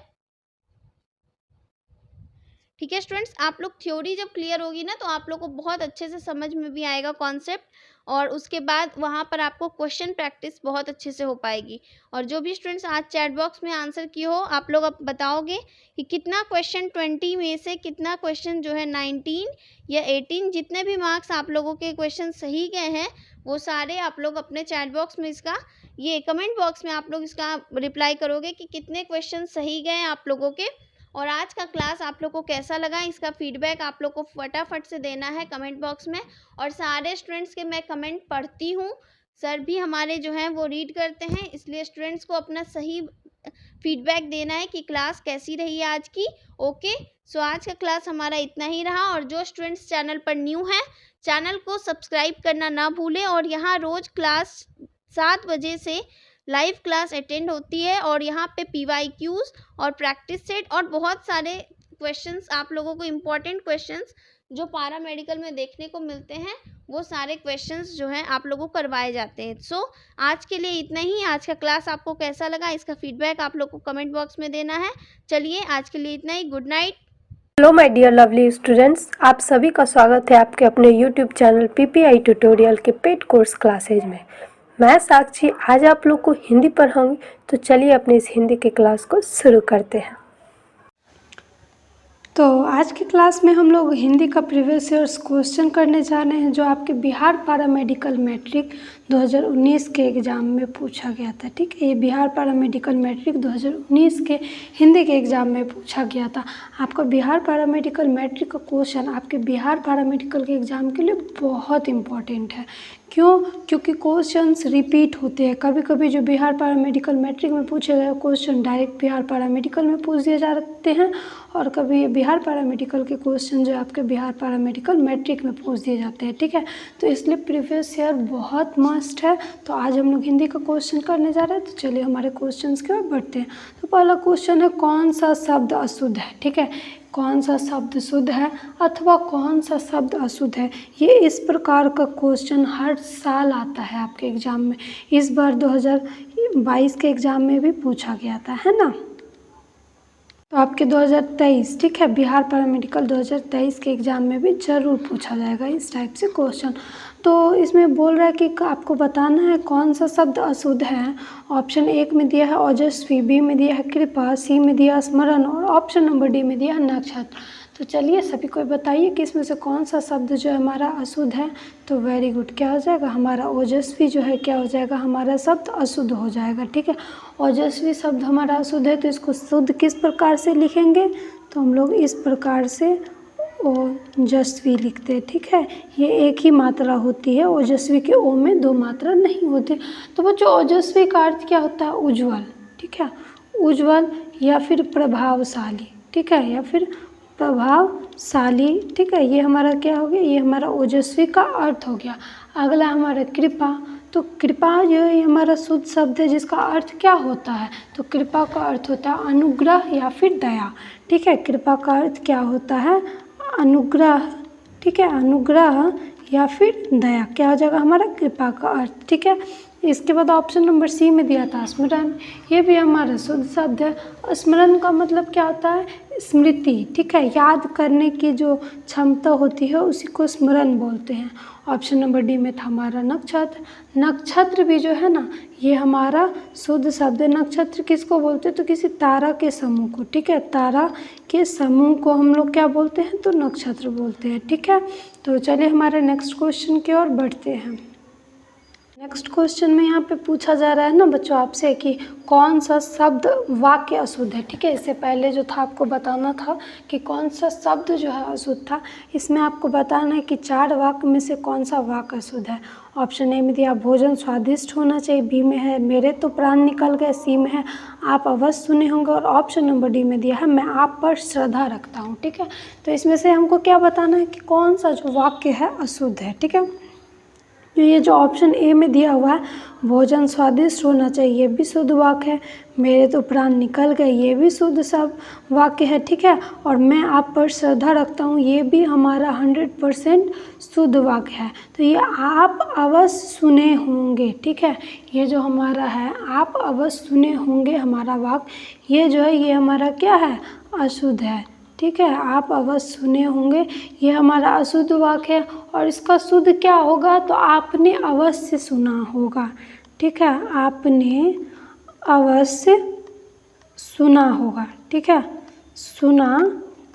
ठीक है स्टूडेंट्स, आप लोग थ्योरी जब क्लियर होगी ना तो आप लोग को बहुत अच्छे से समझ में भी आएगा कॉन्सेप्ट, और उसके बाद वहाँ पर आपको क्वेश्चन प्रैक्टिस बहुत अच्छे से हो पाएगी। और जो भी स्टूडेंट्स आज चैट बॉक्स में आंसर किए हो, आप लोग अब बताओगे कि कितना क्वेश्चन 20 में से कितना क्वेश्चन जो है 19 या 18, जितने भी मार्क्स आप लोगों के क्वेश्चन सही गए हैं वो सारे आप लोग अपने चैट बॉक्स में इसका ये कमेंट बॉक्स में आप लोग इसका रिप्लाई करोगे कि कितने क्वेश्चन सही गए आप लोगों के। और आज का क्लास आप लोग को कैसा लगा, इसका फीडबैक आप लोग को फटाफट से देना है कमेंट बॉक्स में। और सारे स्टूडेंट्स के मैं कमेंट पढ़ती हूँ, सर भी हमारे जो हैं वो रीड करते हैं, इसलिए स्टूडेंट्स को अपना सही फीडबैक देना है कि क्लास कैसी रही है आज की। ओके, सो आज का क्लास हमारा इतना ही रहा। और जो स्टूडेंट्स चैनल पर न्यू हैं, चैनल को सब्सक्राइब करना ना भूलें। और यहाँ रोज़ क्लास 7 बजे से लाइव क्लास अटेंड होती है, और यहाँ पे PYQs और प्रैक्टिस सेट और बहुत सारे क्वेश्चंस आप लोगों को इम्पॉर्टेंट क्वेश्चंस जो पारा मेडिकल में देखने को मिलते हैं, वो सारे क्वेश्चंस जो हैं आप लोगों को करवाए जाते हैं। सो आज के लिए इतना ही। आज का क्लास आपको कैसा लगा, इसका फीडबैक आप लोग को कमेंट बॉक्स में देना है। चलिए आज के लिए इतना ही। Good night. Hello my dear lovely students, आप सभी का स्वागत है आपके अपने यूट्यूब चैनल PPI ट्यूटोरियल के पेड कोर्स क्लासेज में। मैं साक्षी आज आप लोग को हिंदी पढ़ाऊंगी, तो चलिए अपने इस हिंदी के क्लास को शुरू करते हैं। तो आज की क्लास में हम लोग हिंदी का प्रीवियस ईयर्स क्वेश्चन करने जा रहे हैं, जो आपके बिहार पैरामेडिकल मैट्रिक 2019 के एग्ज़ाम में पूछा गया था। ठीक है, ये बिहार पैरामेडिकल मैट्रिक 2019 के हिंदी के एग्ज़ाम में पूछा गया था। आपका बिहार पैरामेडिकल मैट्रिक का क्वेश्चन आपके बिहार पैरामेडिकल के एग्ज़ाम के लिए बहुत इम्पॉर्टेंट है। क्यों? क्योंकि क्वेश्चंस रिपीट होते हैं। कभी कभी जो बिहार पैरामेडिकल मैट्रिक में पूछे गए क्वेश्चन डायरेक्ट बिहार पैरामेडिकल में पूछ दिए जाते हैं, और कभी बिहार पैरामेडिकल के क्वेश्चन जो आपके बिहार पैरामेडिकल मैट्रिक में पूछ दिए जाते हैं। ठीक है, तो इसलिए प्रीवियस ईयर बहुत मस्ट है। तो आज हम लोग हिंदी का क्वेश्चन करने जा रहे हैं, तो चलिए हमारे क्वेश्चंस की ओर बढ़ते हैं। तो पहला क्वेश्चन है, कौन सा शब्द अशुद्ध है? ठीक है, कौन सा शब्द शुद्ध है अथवा कौन सा शब्द अशुद्ध है? ये इस प्रकार का क्वेश्चन हर साल आता है आपके एग्ज़ाम में। इस बार 2022 के एग्ज़ाम में भी पूछा गया था, है ना। तो आपके 2023, ठीक है, बिहार पैरामेडिकल 2023 के एग्ज़ाम में भी ज़रूर पूछा जाएगा इस टाइप से क्वेश्चन। तो इसमें बोल रहा है कि आपको बताना है कौन सा शब्द अशुद्ध है। ऑप्शन 1 में दिया है ओजस्वी, बी में दिया है कृपा, सी में दिया है स्मरण, और ऑप्शन नंबर डी में दिया है नक्षत्र। तो चलिए सभी को बताइए कि इसमें से कौन सा शब्द जो है हमारा अशुद्ध है। तो वेरी गुड, क्या हो जाएगा हमारा ओजस्वी जो है, क्या हो जाएगा हमारा शब्द अशुद्ध हो जाएगा। ठीक है, ओजस्वी शब्द हमारा अशुद्ध है। तो इसको शुद्ध किस प्रकार से लिखेंगे? तो हम लोग इस प्रकार से ओजस्वी लिखते हैं। ठीक है, ये एक ही मात्रा होती है, ओजस्वी के ओ में 2 मात्रा नहीं होती। तो बच्चों ओजस्वी का अर्थ क्या होता है? उज्ज्वल। ठीक है, उज्ज्वल या फिर प्रभावशाली। ठीक है, या फिर प्रभावशाली। ठीक है, ये हमारा क्या हो गया? ये हमारा ओजस्वी का अर्थ हो गया। अगला हमारा कृपा। तो कृपा जो है हमारा शुद्ध शब्द है, जिसका अर्थ क्या होता है? तो कृपा का अर्थ होता है अनुग्रह या फिर दया। ठीक है, कृपा का अर्थ क्या होता है? अनुग्रह। ठीक है, अनुग्रह या फिर दया, क्या हो जाएगा हमारा कृपा का अर्थ। ठीक है, इसके बाद ऑप्शन नंबर सी में दिया था स्मरण, ये भी हमारा शुद्ध शब्द है। स्मरण का मतलब क्या होता है? स्मृति, ठीक है, याद करने की जो क्षमता होती है उसी को स्मरण बोलते हैं। ऑप्शन नंबर डी में था हमारा नक्षत्र। नक्षत्र भी जो है ना, ये हमारा शुद्ध शब्द है। नक्षत्र किसको बोलते हैं? तो किसी तारा के समूह को, ठीक है, तारा के समूह को हम लोग क्या बोलते हैं? तो नक्षत्र बोलते हैं, ठीक है। तो चलिए हमारे नेक्स्ट क्वेश्चन की ओर बढ़ते हैं। नेक्स्ट क्वेश्चन में यहाँ पे पूछा जा रहा है ना बच्चों आपसे कि कौन सा शब्द वाक्य अशुद्ध है, ठीक है। इससे पहले जो था आपको बताना था कि कौन सा शब्द जो है अशुद्ध था। इसमें आपको बताना है कि 4 वाक्य में से कौन सा वाक्य अशुद्ध है। ऑप्शन ए में दिया भोजन स्वादिष्ट होना चाहिए, बी में है मेरे तो प्राण निकल गए, सी में है आप अवश्य सुने होंगे, और ऑप्शन नंबर डी में दिया है मैं आप पर श्रद्धा रखता हूँ, ठीक है। तो इसमें से हमको क्या बताना है कि कौन सा जो वाक्य है अशुद्ध है, ठीक है। ये जो ऑप्शन ए में दिया हुआ है भोजन स्वादिष्ट होना चाहिए, ये भी शुद्ध वाक्य है। मेरे तो प्राण निकल गए, ये भी शुद्ध सब वाक्य है, ठीक है। और मैं आप पर श्रद्धा रखता हूँ, ये भी हमारा 100% शुद्ध वाक्य है। तो ये आप अवश्य सुने होंगे, ठीक है, ये जो हमारा है आप अवश्य सुने होंगे हमारा वाक्य, ये जो है ये हमारा क्या है? अशुद्ध है, ठीक है। आप अवश्य सुने होंगे, ये हमारा अशुद्ध वाक्य है। और इसका शुद्ध क्या होगा? तो आपने अवश्य सुना होगा, ठीक है, आपने अवश्य सुना होगा, ठीक है, सुना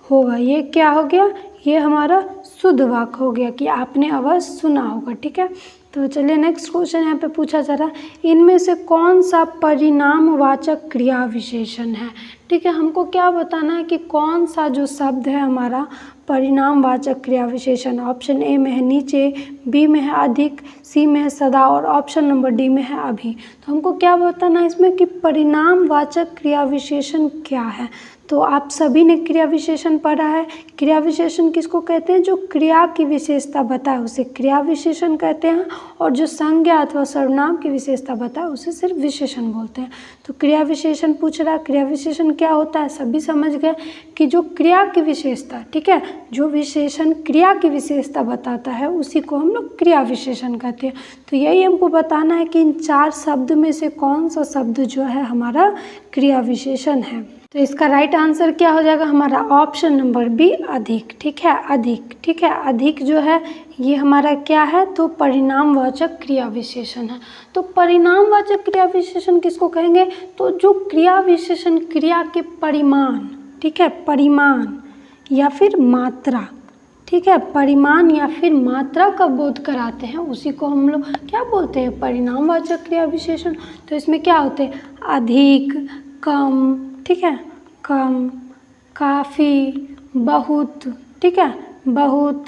होगा। ये क्या हो गया? ये हमारा शुद्ध वाक्य हो गया कि आपने अवश्य सुना होगा, ठीक है। तो चलिए नेक्स्ट क्वेश्चन यहाँ पे पूछा जा रहा है इनमें से कौन सा परिणामवाचक क्रिया विशेषण है, ठीक है। हमको क्या बताना है कि कौन सा जो शब्द है हमारा परिणामवाचक क्रिया विशेषण। ऑप्शन ए में है नीचे, बी में है अधिक, सी में है सदा, और ऑप्शन नंबर डी में है अभी। तो हमको क्या बताना है इसमें कि परिणामवाचक क्रिया विशेषण क्या है। तो आप सभी ने क्रिया विशेषण पढ़ा है। क्रिया विशेषण किसको कहते हैं? जो क्रिया की विशेषता बताए उसे क्रिया विशेषण कहते हैं, और जो संज्ञा अथवा सर्वनाम की विशेषता बताए उसे सिर्फ विशेषण बोलते हैं। तो क्रिया विशेषण पूछ रहा है, क्रिया विशेषण क्या होता है? सभी समझ गए कि जो क्रिया की विशेषता, ठीक है, जो विशेषण क्रिया की विशेषता बताता है उसी को हम लोग क्रिया विशेषण कहते हैं। तो यही हमको बताना है कि इन 4 शब्द में से कौन सा शब्द जो है हमारा क्रिया विशेषण है। तो इसका राइट आंसर क्या हो जाएगा हमारा? ऑप्शन नंबर बी अधिक, ठीक है, अधिक, ठीक है। अधिक जो है ये हमारा क्या है? तो परिणामवाचक क्रिया विशेषण है। तो परिणामवाचक क्रिया विशेषण किसको कहेंगे? तो जो क्रिया विशेषण क्रिया के परिमाण, ठीक है, परिमाण या फिर मात्रा, ठीक है, परिमाण या फिर मात्रा का बोध कराते हैं उसी को हम लोग क्या बोलते हैं? परिणामवाचक क्रिया विशेषण। तो इसमें क्या होते हैं? अधिक, कम, ठीक है, कम, काफ़ी, बहुत, ठीक है, बहुत,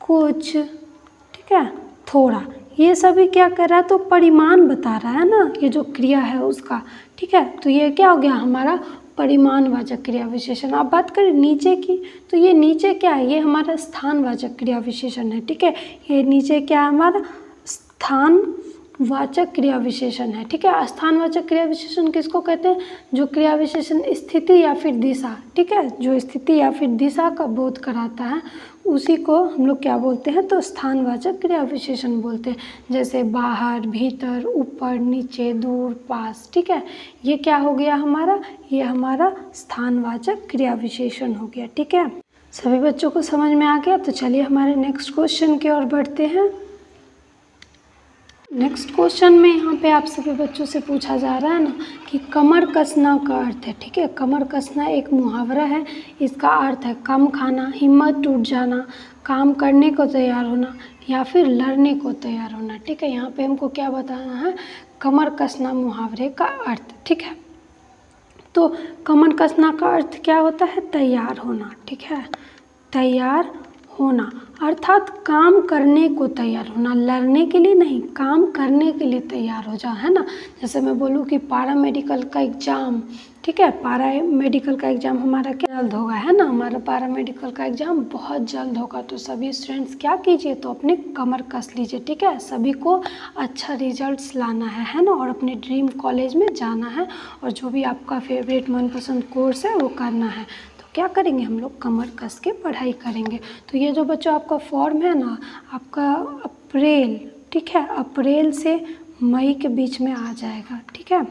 कुछ, ठीक है, थोड़ा, ये सभी क्या कर रहा है? तो परिमाण बता रहा है ना, ये जो क्रिया है उसका, ठीक है। तो ये क्या हो गया हमारा? परिमाणवाचक क्रिया विशेषण। आप बात करें नीचे की, तो ये नीचे क्या है? ये हमारा स्थानवाचक क्रिया विशेषण है, ठीक है। ये नीचे क्या है? हमारा स्थानवाचक क्रिया विशेषण है, ठीक है। स्थानवाचक क्रिया विशेषण किसको कहते हैं? जो क्रिया विशेषण स्थिति या फिर दिशा, ठीक है, जो स्थिति या फिर दिशा का बोध कराता है उसी को हम लोग क्या बोलते हैं? तो स्थानवाचक क्रिया विशेषण बोलते हैं। जैसे बाहर, भीतर, ऊपर, नीचे, दूर, पास, ठीक है, ये क्या हो गया हमारा? ये हमारा स्थानवाचक क्रिया विशेषण हो गया, ठीक है। सभी बच्चों को समझ में आ गया? तो चलिए हमारे नेक्स्ट क्वेश्चन की ओर बढ़ते हैं। नेक्स्ट क्वेश्चन में यहाँ पे आप सभी बच्चों से पूछा जा रहा है ना कि कमर कसना का अर्थ है, ठीक है। कमर कसना एक मुहावरा है, इसका अर्थ है कम खाना, हिम्मत टूट जाना, काम करने को तैयार होना या फिर लड़ने को तैयार होना, ठीक है। यहाँ पे हमको क्या बताना है? कमर कसना मुहावरे का अर्थ, ठीक है। तो कमर कसना का अर्थ क्या होता है? तैयार होना, ठीक है, तैयार होना, अर्थात काम करने को तैयार होना, लड़ने के लिए नहीं, काम करने के लिए तैयार हो जाओ, है ना। जैसे मैं बोलूँ कि पारा मेडिकल का एग्ज़ाम, ठीक है, पारा मेडिकल का एग्ज़ाम हमारा क्या जल्द होगा, है ना, हमारा पारा मेडिकल का एग्ज़ाम बहुत जल्द होगा। तो सभी स्टूडेंट्स क्या कीजिए? तो अपने कमर कस लीजिए, ठीक है। सभी को अच्छा रिजल्ट्स लाना है ना, और अपने ड्रीम कॉलेज में जाना है, और जो भी आपका फेवरेट मनपसंद कोर्स है वो करना है। क्या करेंगे हम लोग? कमर कस के पढ़ाई करेंगे। तो ये जो बच्चों आपका फॉर्म है ना, आपका अप्रैल, ठीक है, अप्रैल से मई के बीच में आ जाएगा, ठीक है।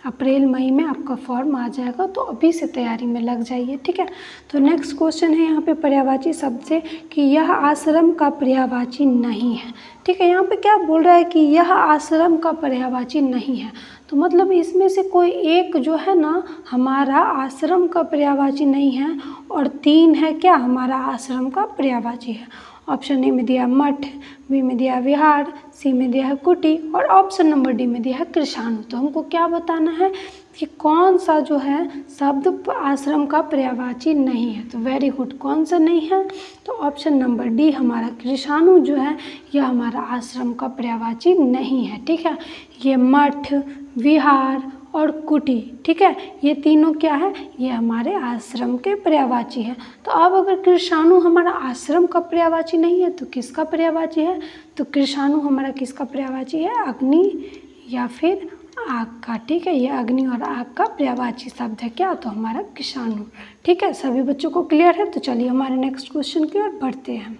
अप्रैल मई में आपका फॉर्म आ जाएगा, तो अभी से तैयारी में लग जाइए, ठीक है। तो नेक्स्ट क्वेश्चन है यहाँ पे पर्यायवाची शब्द से कि यह आश्रम का पर्यायवाची नहीं है, ठीक है। यहाँ पे क्या बोल रहा है कि यह आश्रम का पर्यायवाची नहीं है, तो मतलब इसमें से कोई एक जो है ना हमारा आश्रम का पर्यायवाची नहीं है, और 3 है क्या हमारा आश्रम का पर्यायवाची है। ऑप्शन ए में दिया मठ, बी में दिया विहार, सी में दिया है कुटी, और ऑप्शन नंबर डी में दिया है कृषाणु। तो हमको क्या बताना है कि कौन सा जो है शब्द आश्रम का पर्यायवाची नहीं है। तो वेरी गुड, कौन सा नहीं है, तो ऑप्शन नंबर डी हमारा कृषाणु जो है यह हमारा आश्रम का पर्यायवाची नहीं है, ठीक है। ये मठ, विहार और कुटी, ठीक है, ये तीनों क्या है, ये हमारे आश्रम के पर्यायवाची है। तो अब अगर कृषाणु हमारा आश्रम का पर्यायवाची नहीं है तो किसका पर्यायवाची है, तो कृषाणु हमारा किसका पर्यायवाची है, अग्नि या फिर आग का, ठीक है। ये अग्नि और आग का पर्यायवाची शब्द है क्या, तो हमारा कृषाणु, ठीक है। सभी बच्चों को क्लियर है। तो चलिए हमारे नेक्स्ट क्वेश्चन की ओर बढ़ते हैं।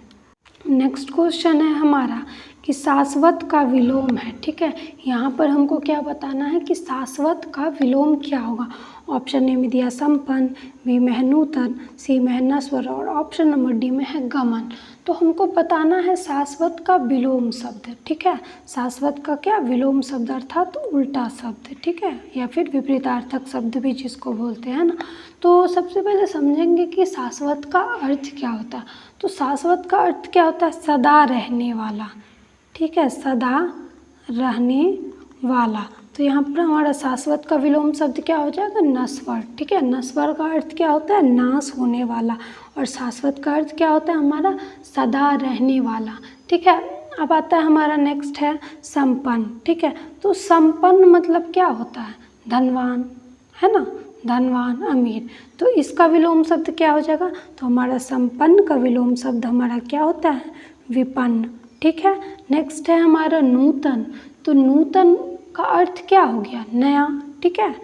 नेक्स्ट क्वेश्चन है हमारा कि शाश्वत का विलोम है, ठीक है। यहाँ पर हमको क्या बताना है कि शाश्वत का विलोम क्या होगा। ऑप्शन ए में दिया संपन्न, बी में है नूतन, सी में है नश्वर, और ऑप्शन नंबर डी में है गमन। तो हमको बताना है शाश्वत का विलोम शब्द, ठीक है। शाश्वत का क्या विलोम शब्द अर्थात उल्टा शब्द, ठीक है, या फिर विपरीतार्थक शब्द भी जिसको बोलते हैं ना। तो सबसे पहले समझेंगे कि शाश्वत का अर्थ क्या होता है। तो शाश्वत का अर्थ क्या होता है, सदा रहने वाला, ठीक है, सदा रहने वाला। तो यहाँ पर हमारा शाश्वत का विलोम शब्द क्या हो जाएगा, नश्वर, ठीक है। नश्वर का अर्थ क्या होता है, नाश होने वाला, और शाश्वत का अर्थ क्या होता है हमारा, सदा रहने वाला, ठीक है। अब आता है हमारा नेक्स्ट है संपन्न, ठीक है। तो संपन्न मतलब क्या होता है, धनवान, है ना, धनवान, अमीर। तो इसका विलोम शब्द क्या हो जाएगा, तो हमारा संपन्न का विलोम शब्द हमारा क्या होता है, विपन्न, ठीक है। नेक्स्ट है हमारा नूतन। तो नूतन का अर्थ क्या हो गया, नया, ठीक है,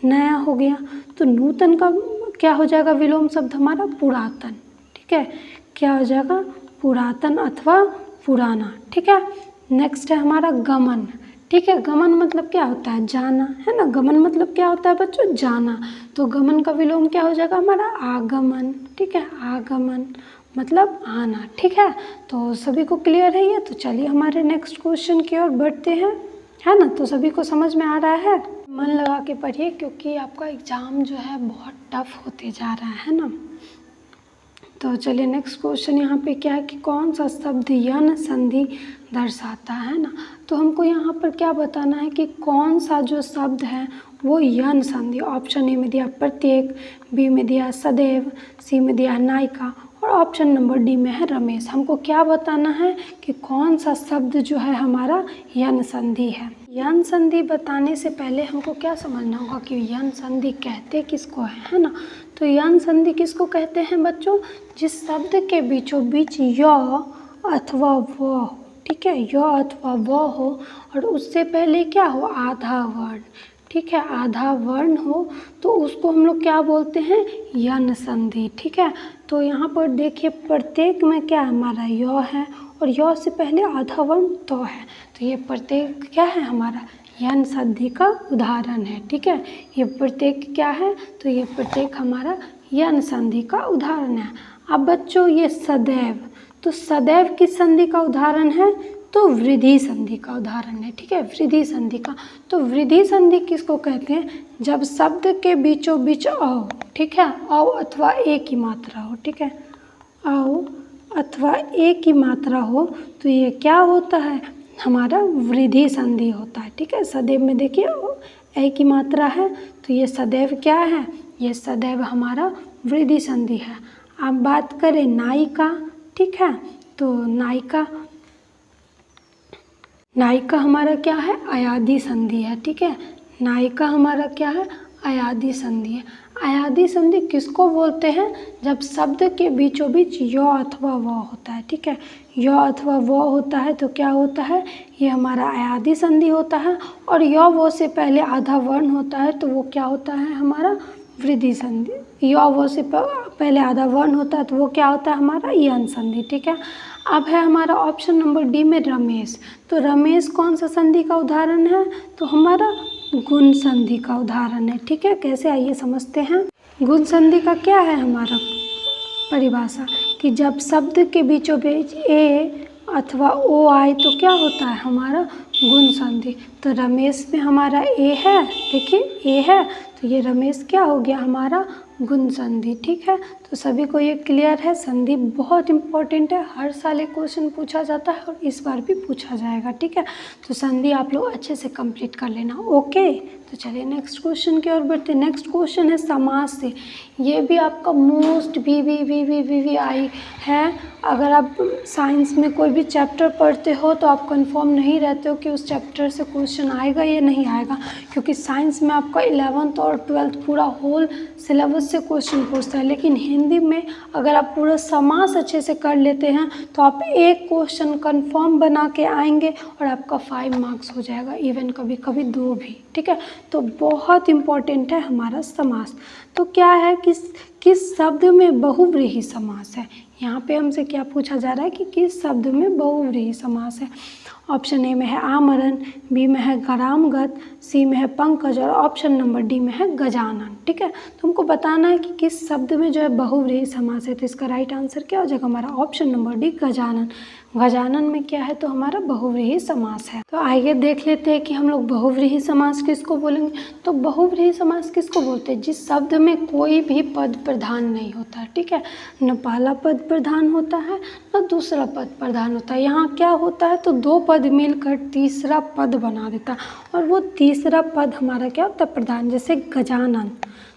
नया हो गया। तो नूतन का क्या हो जाएगा विलोम शब्द हमारा, पुरातन, ठीक है, क्या हो जाएगा, पुरातन अथवा पुराना, ठीक है। नेक्स्ट है हमारा गमन, ठीक है। गमन मतलब क्या होता है, जाना, है ना। गमन मतलब क्या होता है बच्चों, जाना। तो गमन का विलोम क्या हो जाएगा हमारा, आगमन, ठीक है, आगमन मतलब आना, ठीक है। तो सभी को क्लियर है ये। तो चलिए हमारे नेक्स्ट क्वेश्चन की ओर बढ़ते हैं, है ना। तो सभी को समझ में आ रहा है, मन लगा के पढ़िए क्योंकि आपका एग्ज़ाम जो है बहुत टफ होते जा रहा है ना। तो चलिए नेक्स्ट क्वेश्चन यहाँ पे क्या है कि कौन सा शब्द यन संधि दर्शाता है ना। तो हमको यहाँ पर क्या बताना है कि कौन सा जो शब्द है वो यन संधि। ऑप्शन ए में दिया प्रत्येक, बी में दिया सदैव, सी में दिया नायिका, और ऑप्शन नंबर डी में है रमेश। हमको क्या बताना है कि कौन सा शब्द जो है हमारा यन संधि है। यन संधि बताने से पहले हमको क्या समझना होगा कि यन संधि कहते किसको है ना। तो यन संधि किसको कहते हैं बच्चों, जिस शब्द के बीचों बीच य अथवा व हो, ठीक है, य अथवा व हो, और उससे पहले क्या हो, आधा वर्ण, ठीक है, आधा वर्ण हो, तो उसको हम लोग क्या बोलते हैं, यन संधि, ठीक है। तो यहाँ पर देखिए प्रत्येक में क्या हमारा य है, और य से पहले आधा वर्ण तो है, तो ये प्रत्येक क्या है हमारा यन संधि का उदाहरण है, ठीक है। ये प्रत्येक क्या है, तो ये प्रत्येक हमारा यन संधि का उदाहरण है। अब बच्चों ये सदैव, तो सदैव किस संधि का उदाहरण है, तो वृद्धि संधि का उदाहरण है, ठीक है, वृद्धि संधि का। तो वृद्धि संधि किसको कहते हैं, जब शब्द के बीचों बीच औ, ठीक है, औ अथवा ए की मात्रा हो, ठीक है, औ अथवा ए की मात्रा हो, तो ये क्या होता है हमारा वृद्धि संधि होता है, ठीक है। सदैव में देखिए ए की मात्रा है, तो ये सदैव क्या है, ये सदैव हमारा वृद्धि संधि है। अब बात करें नायिका, ठीक है, तो नायिका हमारा क्या है, अयादी संधि है, ठीक है। नायिका हमारा क्या है, अयादी संधि है। अयादी संधि किसको बोलते हैं, जब शब्द के बीचों बीच य अथवा व होता है, ठीक है, य अथवा व होता है तो क्या होता है, ये हमारा अयादी संधि होता है। और य व से पहले आधा वर्ण होता है तो वो क्या होता है हमारा वृद्धि संधि। य वो से पहले आधा वर्ण होता है तो वो क्या होता है हमारा यन संधि। ठीक है, अब है हमारा ऑप्शन नंबर डी में रमेश। तो रमेश कौन सा संधि का उदाहरण है? तो हमारा गुण संधि का उदाहरण है। ठीक है, कैसे आइए समझते हैं। गुण संधि का क्या है हमारा परिभाषा कि जब शब्द के बीचों बीच ए अथवा ओ आए तो क्या होता है हमारा गुण संधि। तो रमेश में हमारा ए है, देखिए ए है, तो ये रमेश क्या हो गया हमारा गुण संधि। ठीक है, तो सभी को ये क्लियर है। संधि बहुत इंपॉर्टेंट है, हर साल एक क्वेश्चन पूछा जाता है और इस बार भी पूछा जाएगा। ठीक है, तो संधि आप लोग अच्छे से कंप्लीट कर लेना। ओके, तो चलिए नेक्स्ट क्वेश्चन की ओर बढ़ते हैं। नेक्स्ट क्वेश्चन है समास से। ये भी आपका मोस्ट वी आई है। अगर आप साइंस में कोई भी चैप्टर पढ़ते हो तो आप कंफर्म नहीं रहते हो कि उस चैप्टर से क्वेश्चन आएगा या नहीं आएगा, क्योंकि साइंस में आपका 11th और 12th पूरा होल सिलेबस से क्वेश्चन पूछता है। लेकिन हिंदी में अगर आप पूरा समास अच्छे से कर लेते हैं तो आप एक क्वेश्चन कंफर्म बना के आएंगे और आपका 5 मार्क्स हो जाएगा, इवन कभी कभी 2 भी। ठीक है, तो बहुत इम्पॉर्टेंट है हमारा समास। तो क्या है किस शब्द में बहुव्रीहि समास है। यहाँ पे हमसे क्या पूछा जा रहा है कि किस शब्द में बहुव्रीहि समास है। ऑप्शन ए में है आमरण, बी में है ग्रामगत, सी में है पंकज और ऑप्शन नंबर डी में है गजानन। ठीक है, तो हमको बताना है कि किस शब्द में जो है बहुव्रीहि समास है। तो इसका राइट आंसर क्या हो जाएगा हमारा option number D Gajanan. Gajanan में क्या है तो हमारा बहुव्रीहि समास है। तो आइए देख लेते हैं कि हम लोग बहुव्रीहि समास किसको बोलेंगे। तो बहुव्रीहि समास किसको बोलते हैं? जिस शब्द में कोई भी पद प्रधान नहीं होता है। ठीक है, न पहला पद प्रधान होता है न दूसरा पद प्रधान होता है। यहाँ क्या होता है तो 2 पद मिलकर तीसरा पद बना देता है और वो तीसरा पद हमारा क्या होता है प्रधान। जैसे गजानन,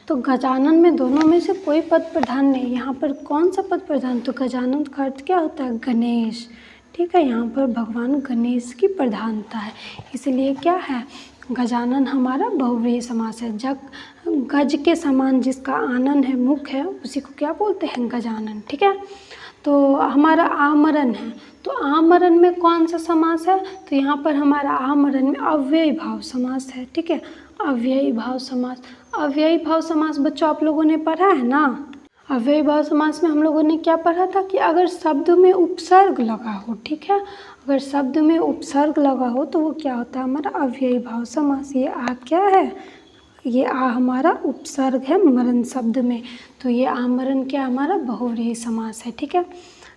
तो गजानन में दोनों में से कोई पद प्रधान नहीं। यहाँ पर कौन सा पद प्रधान? तो गजानन का अर्थ क्या होता है गणेश। ठीक है, यहाँ पर भगवान गणेश की प्रधानता है, इसलिए क्या है गजानन हमारा बहुव्रीहि समास है। जब गज के समान जिसका आनन है मुख है उसी को क्या बोलते हैं गजानन। ठीक है, तो हमारा आमरण है। तो आमरण में कौन सा समास है? तो यहाँ पर हमारा आमरण में अव्ययी भाव समास है। ठीक है, अव्ययी भाव समास। अव्ययी भाव समास बच्चों आप लोगों ने पढ़ा है ना। अव्ययी भाव समास में हम लोगों ने क्या पढ़ा था कि अगर शब्द में उपसर्ग लगा हो। ठीक है, अगर शब्द में उपसर्ग लगा हो तो वो क्या होता है हमारा अव्ययी भाव समास। ये आ क्या है? ये आ हमारा उपसर्ग है मरण शब्द में, तो ये आमरण क्या हमारा बहुव्रीहि समास है। ठीक है,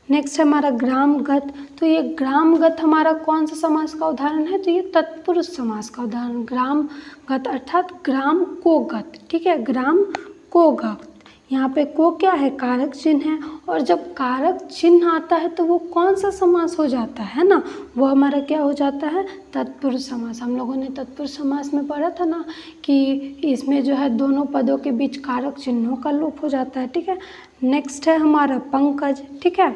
नेक्स्ट है हमारा ग्रामगत। तो ये ग्रामगत हमारा कौन सा समास का उदाहरण है? तो ये तत्पुरुष समास का उदाहरण। ग्रामगत अर्थात ग्राम को गत। ठीक है, ग्राम को गत। यहाँ पे को क्या है? कारक चिन्ह है, और जब कारक चिन्ह आता है तो वो कौन सा समास हो जाता है ना, वो हमारा क्या हो जाता है तत्पुरुष समास। हम लोगों ने तत्पुरुष समास में पढ़ा था ना कि इसमें जो है दोनों पदों के बीच कारक चिन्हों का लोप हो जाता है। ठीक है, नेक्स्ट है हमारा पंकज। ठीक है,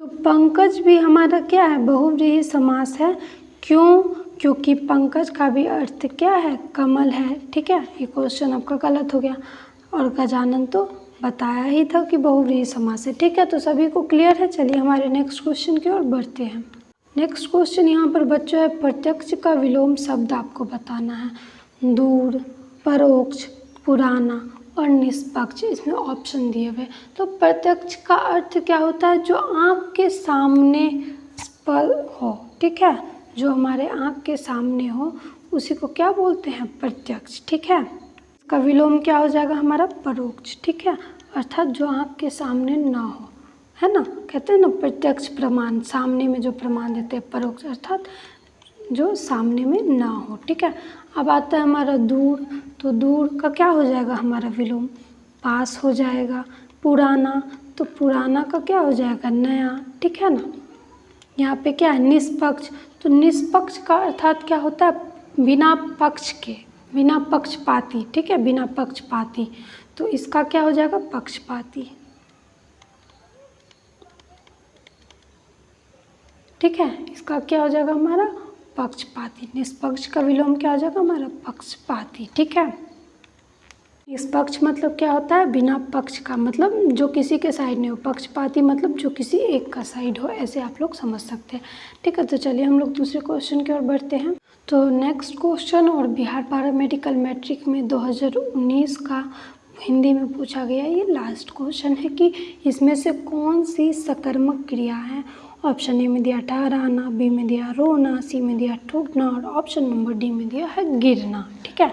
तो पंकज भी हमारा क्या है बहुव्रीहि समास है। क्यों? क्योंकि पंकज का भी अर्थ क्या है कमल है। ठीक है, ये क्वेश्चन आपका गलत हो गया, और गजानन तो बताया ही था कि बहुव्रीहि समास है। ठीक है, तो सभी को क्लियर है। चलिए हमारे नेक्स्ट क्वेश्चन की ओर बढ़ते हैं। नेक्स्ट क्वेश्चन यहाँ पर बच्चों है प्रत्यक्ष का विलोम शब्द आपको बताना है। दूर, परोक्ष, पुराना और निष्पक्ष, इसमें ऑप्शन दिए हुए। तो प्रत्यक्ष का अर्थ क्या होता है? जो आँख के सामने पर हो। ठीक है, जो हमारे आँख के सामने हो उसी को क्या बोलते हैं प्रत्यक्ष। ठीक है, इसका विलोम क्या हो जाएगा हमारा परोक्ष। ठीक है, अर्थात जो आँख के सामने ना हो, है ना, कहते हैं ना प्रत्यक्ष प्रमाण, सामने में जो प्रमाण देते हैं परोक्ष अर्थात जो सामने में ना हो। ठीक है, अब आता है हमारा दूर। तो दूर का क्या हो जाएगा हमारा विलोम पास हो जाएगा। पुराना, तो पुराना का क्या हो जाएगा नया। ठीक है ना, यहाँ पे क्या है निष्पक्ष। तो निष्पक्ष का अर्थात क्या होता है बिना पक्ष के, बिना पक्षपाती। ठीक है, बिना पक्षपाती, तो इसका क्या हो जाएगा पक्षपाती। ठीक है, इसका क्या हो जाएगा हमारा पक्षपाती। निष्पक्ष का विलोम क्या हो जाएगा हमारा पक्षपाती। ठीक है, निष्पक्ष मतलब क्या होता है बिना पक्ष का, मतलब जो किसी के साइड नहीं हो। पक्षपाती मतलब जो किसी एक का साइड हो, ऐसे आप लोग समझ सकते हैं। ठीक है, तो चलिए हम लोग दूसरे क्वेश्चन की ओर बढ़ते हैं। तो नेक्स्ट क्वेश्चन और बिहार पैरामेडिकल मैट्रिक में 2019 का हिंदी में पूछा गया ये लास्ट क्वेश्चन है कि इसमें से कौन सी सकर्मक क्रिया है। ऑप्शन ए में दिया ठहराना, बी में दिया रोना, सी में दिया टूटना और ऑप्शन नंबर डी में दिया है गिरना। ठीक है,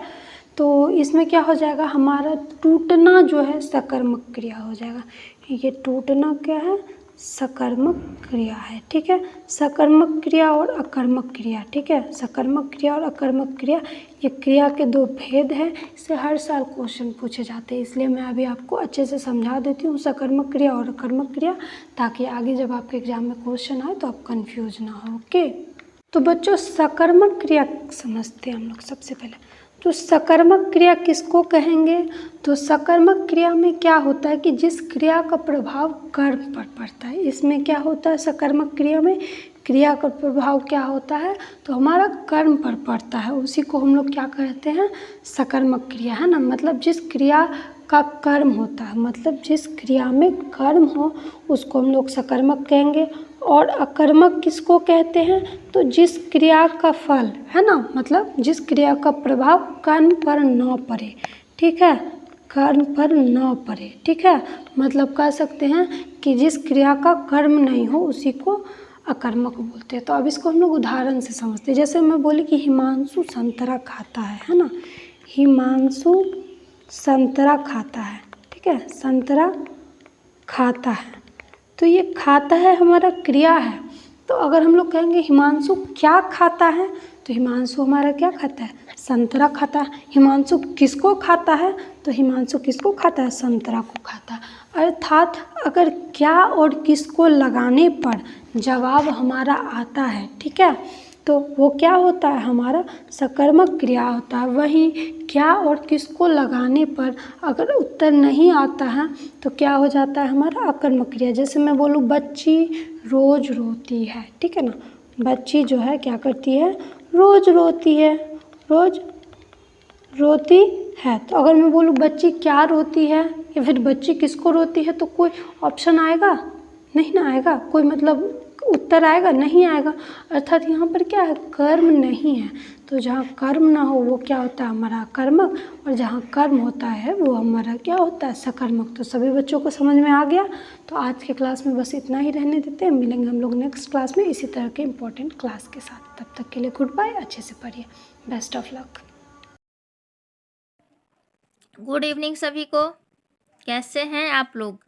तो इसमें क्या हो जाएगा, हमारा टूटना जो है सकर्मक क्रिया हो जाएगा। ये टूटना क्या है, सकर्मक क्रिया है। ठीक है, सकर्मक क्रिया और अकर्मक क्रिया। ठीक है, सकर्मक क्रिया और अकर्मक क्रिया ये क्रिया के दो भेद हैं। इससे हर साल क्वेश्चन पूछे जाते हैं, इसलिए मैं अभी आपको अच्छे से समझा देती हूँ सकर्मक क्रिया और अकर्मक क्रिया, ताकि आगे जब आपके एग्जाम में क्वेश्चन आए तो आप कंफ्यूज ना हो। ओके, तो बच्चों सकर्मक क्रिया समझते हैं हम लोग सबसे पहले। तो सकर्मक क्रिया किसको कहेंगे, तो सकर्मक क्रिया में क्या होता है कि जिस क्रिया का प्रभाव कर्म पर पड़ता है, इसमें क्या होता है सकर्मक क्रिया में, क्रिया का प्रभाव क्या होता है, तो हमारा कर्म पर पड़ता है, उसी को हम लोग क्या कहते हैं, सकर्मक क्रिया, है ना। मतलब जिस क्रिया का कर्म होता है, मतलब जिस क्रिया में कर्म हो उसको हम लोग सकर्मक कहेंगे। और अकर्मक किसको कहते हैं, तो जिस क्रिया का फल, है ना, मतलब जिस क्रिया का प्रभाव कर्म पर न पड़े। ठीक है, कर्म पर न पड़े। ठीक है, मतलब कह सकते हैं कि जिस क्रिया का कर्म नहीं हो उसी को अकर्मक बोलते हैं। तो अब इसको हम लोग उदाहरण से समझते हैं। जैसे मैं बोली कि हिमांशु संतरा खाता है ना, हिमांशु संतरा खाता है। ठीक है, संतरा खाता है, तो ये खाता है हमारा क्रिया है। तो अगर हम लोग कहेंगे हिमांशु क्या खाता है, तो हिमांशु हमारा क्या खाता है, संतरा खाता है। हिमांशु किसको खाता है, तो हिमांशु किसको खाता है, संतरा को खाता है। अर्थात अगर क्या और किसको लगाने पर जवाब हमारा आता है, ठीक है, तो वो क्या होता है, हमारा सकर्मक क्रिया होता है। वहीं क्या और किसको लगाने पर अगर उत्तर नहीं आता है तो क्या हो जाता है, हमारा अकर्मक क्रिया। जैसे मैं बोलूँ बच्ची रोज रोती है, ठीक है ना, बच्ची जो है क्या करती है, रोज रोती है, रोज रोती है। तो अगर मैं बोलूँ बच्ची क्या रोती है या फिर बच्ची किसको रोती है, तो कोई ऑप्शन आएगा नहीं ना, आएगा कोई मतलब उत्तर आएगा नहीं आएगा। अर्थात यहाँ पर क्या है, कर्म नहीं है। तो जहाँ कर्म ना हो वो क्या होता है, हमारा कर्मक, और जहाँ कर्म होता है वो हमारा क्या होता है, सकर्मक। तो सभी बच्चों को समझ में आ गया। तो आज के क्लास में बस इतना ही रहने देते हैं, मिलेंगे हम लोग नेक्स्ट क्लास में इसी तरह के इम्पोर्टेंट क्लास के साथ। तब तक के लिए गुड बाय, अच्छे से पढ़िए, best of luck. Good evening सभी को, कैसे हैं आप लोग।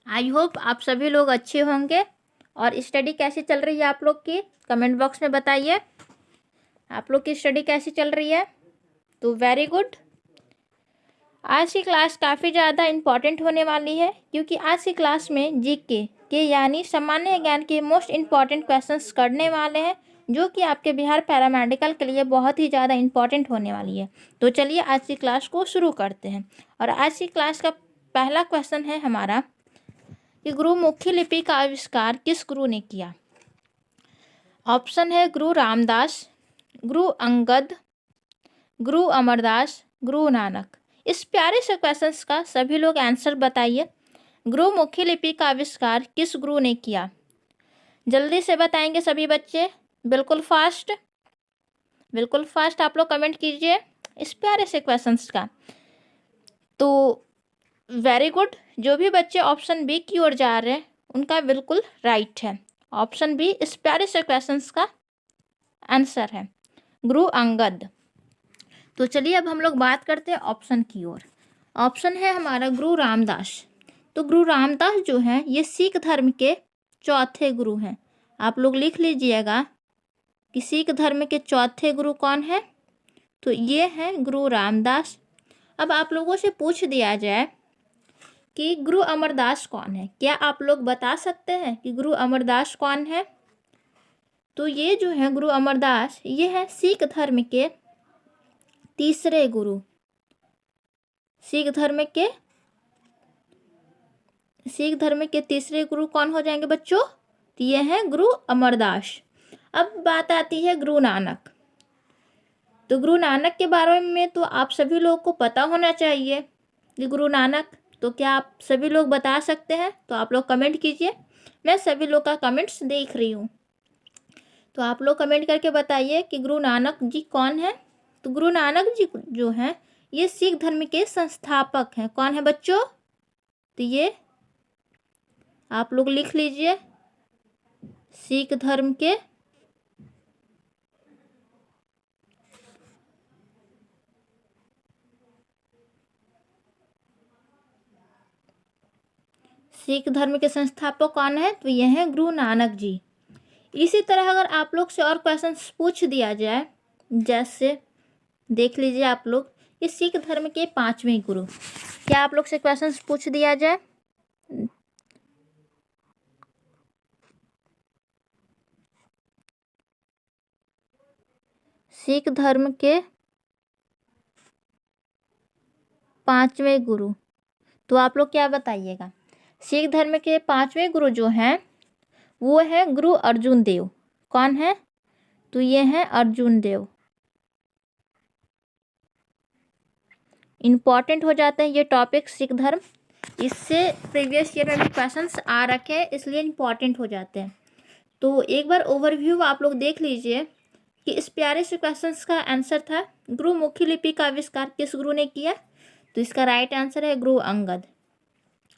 आई होप आप सभी लोग अच्छे होंगे। और स्टडी कैसी चल रही है आप लोग की, कमेंट बॉक्स में बताइए आप लोग की स्टडी कैसी चल रही है। तो वेरी गुड। आज की क्लास काफ़ी ज़्यादा इम्पॉर्टेंट होने वाली है, क्योंकि आज की क्लास में जीके के यानी सामान्य ज्ञान के मोस्ट इम्पॉर्टेंट क्वेश्चंस करने वाले हैं, जो कि आपके बिहार पैरामेडिकल के लिए बहुत ही ज़्यादा इम्पॉर्टेंट होने वाली है। तो चलिए आज की क्लास को शुरू करते हैं। और आज की क्लास का पहला क्वेश्चन है हमारा कि गुरुमुखी लिपि का आविष्कार किस गुरु ने किया। ऑप्शन है गुरु रामदास, गुरु अंगद, गुरु अमरदास, गुरु नानक। इस प्यारे से क्वेश्चंस का सभी लोग आंसर बताइए। गुरुमुखी लिपि का आविष्कार किस गुरु ने किया, जल्दी से बताएंगे सभी बच्चे, बिल्कुल फास्ट, बिल्कुल फास्ट आप लोग कमेंट कीजिए इस प्यारे से क्वेश्चंस का। तो वेरी गुड, जो भी बच्चे ऑप्शन बी की ओर जा रहे हैं उनका बिल्कुल राइट है। ऑप्शन बी इस प्यारे से क्वेश्चंस का आंसर है, गुरु अंगद। तो चलिए अब हम लोग बात करते हैं ऑप्शन की ओर। ऑप्शन है हमारा गुरु रामदास। तो गुरु रामदास जो है ये सिख धर्म के चौथे गुरु हैं। आप लोग लिख लीजिएगा कि सिख धर्म के चौथे गुरु कौन है, तो ये हैं गुरु रामदास। अब आप लोगों से पूछ दिया जाए कि गुरु अमरदास कौन है, क्या आप लोग बता सकते हैं कि गुरु अमरदास कौन है। तो ये जो है गुरु अमरदास ये है सिख धर्म के तीसरे गुरु। सिख धर्म के तीसरे गुरु कौन हो जाएंगे बच्चों, तो ये हैं गुरु अमरदास। अब बात आती है गुरु नानक। तो गुरु नानक के बारे में तो आप सभी लोग को पता होना चाहिए कि गुरु नानक, तो क्या आप सभी लोग बता सकते हैं, तो आप लोग कमेंट कीजिए, मैं सभी लोग का कमेंट्स देख रही हूँ। तो आप लोग कमेंट करके बताइए कि गुरु नानक जी कौन है। तो गुरु नानक जी जो हैं ये सिख धर्म के संस्थापक हैं। कौन है बच्चों? तो ये आप लोग लिख लीजिए, सिख धर्म के संस्थापक कौन है? तो ये हैं गुरु नानक जी। इसी तरह अगर आप लोग से और क्वेश्चंस पूछ दिया जाए, जैसे देख लीजिए आप लोग, ये सिख धर्म के 5वें गुरु, क्या आप लोग से क्वेश्चंस पूछ दिया जाए? सिख धर्म के 5वें गुरु, तो आप लोग क्या बताइएगा? सिख धर्म के 5वें गुरु जो हैं वो है गुरु अर्जुन देव। कौन है? तो ये हैं अर्जुन देव। इम्पॉर्टेंट हो जाते हैं ये टॉपिक सिख धर्म, इससे प्रीवियस ईयर में भी क्वेश्चंस आ रखे हैं, इसलिए इम्पॉर्टेंट हो जाते हैं। तो एक बार ओवरव्यू आप लोग देख लीजिए कि इस प्यारे से क्वेश्चंस का आंसर था गुरुमुखी लिपि का आविष्कार किस गुरु ने किया? तो इसका राइट आंसर है गुरु अंगद।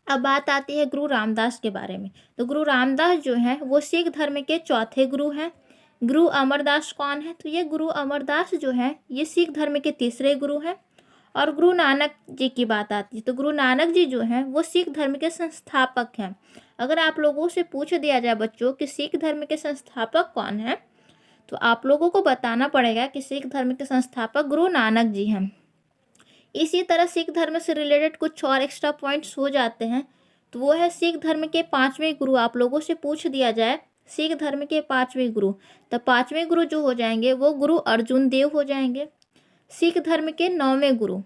अब बात आती है गुरु रामदास के बारे में। तो गुरु रामदास जो हैं वो सिख धर्म के 4थे गुरु हैं। गुरु अमरदास कौन है? तो ये गुरु अमरदास जो है ये सिख धर्म के 3रे गुरु हैं। और गुरु नानक जी की बात आती है तो गुरु नानक जी जो हैं वो सिख धर्म के संस्थापक हैं। अगर आप लोगों से पूछ दिया जाए बच्चों कि सिख धर्म के संस्थापक कौन है, तो आप लोगों को बताना पड़ेगा कि सिख धर्म के संस्थापक गुरु नानक जी हैं। इसी तरह सिख धर्म से रिलेटेड कुछ और एक्स्ट्रा पॉइंट्स हो जाते हैं, तो वो है सिख धर्म के 5वें गुरु। आप लोगों से पूछ दिया जाए सिख धर्म के 5वें गुरु, तो 5वें गुरु जो हो जाएंगे वो गुरु अर्जुन देव हो जाएंगे। सिख धर्म के 9वें गुरु,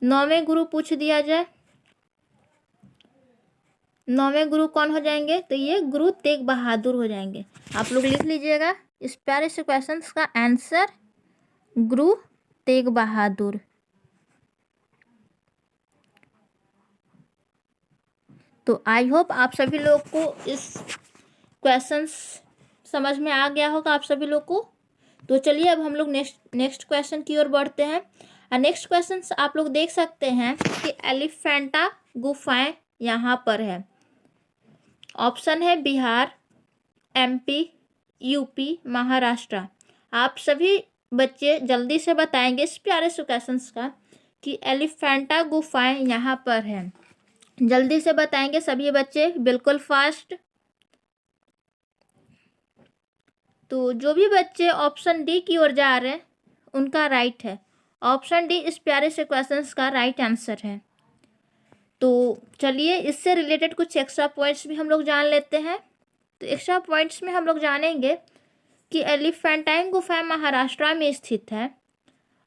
9वें गुरु पूछ दिया जाए, 9वें गुरु कौन हो जाएंगे? तो ये गुरु तेग बहादुर हो जाएंगे। आप लोग लिख लीजिएगा इस प्यारे से क्वेश्चन का आंसर गुरु तेग बहादुर। तो आई होप आप सभी लोग को इस क्वेश्चंस समझ में आ गया होगा आप सभी लोग को। तो चलिए अब हम लोग नेक्स्ट क्वेश्चन की ओर बढ़ते हैं। और नेक्स्ट क्वेश्चन आप लोग देख सकते हैं कि एलिफेंटा गुफाएं यहाँ पर है। ऑप्शन है बिहार, MP, UP, महाराष्ट्र। आप सभी बच्चे जल्दी से बताएंगे इस प्यारे से क्वेश्चन का कि एलिफेंटा गुफाएं यहाँ पर हैं। जल्दी से बताएंगे सभी बच्चे, बिल्कुल फास्ट। तो जो भी बच्चे ऑप्शन डी की ओर जा रहे हैं उनका राइट है। ऑप्शन डी इस प्यारे से क्वेश्चंस का राइट आंसर है। तो चलिए इससे रिलेटेड कुछ एक्स्ट्रा पॉइंट्स भी हम लोग जान लेते हैं। तो एक्स्ट्रा पॉइंट्स में हम लोग जानेंगे कि एलिफेंटाइन गुफा महाराष्ट्र में स्थित है।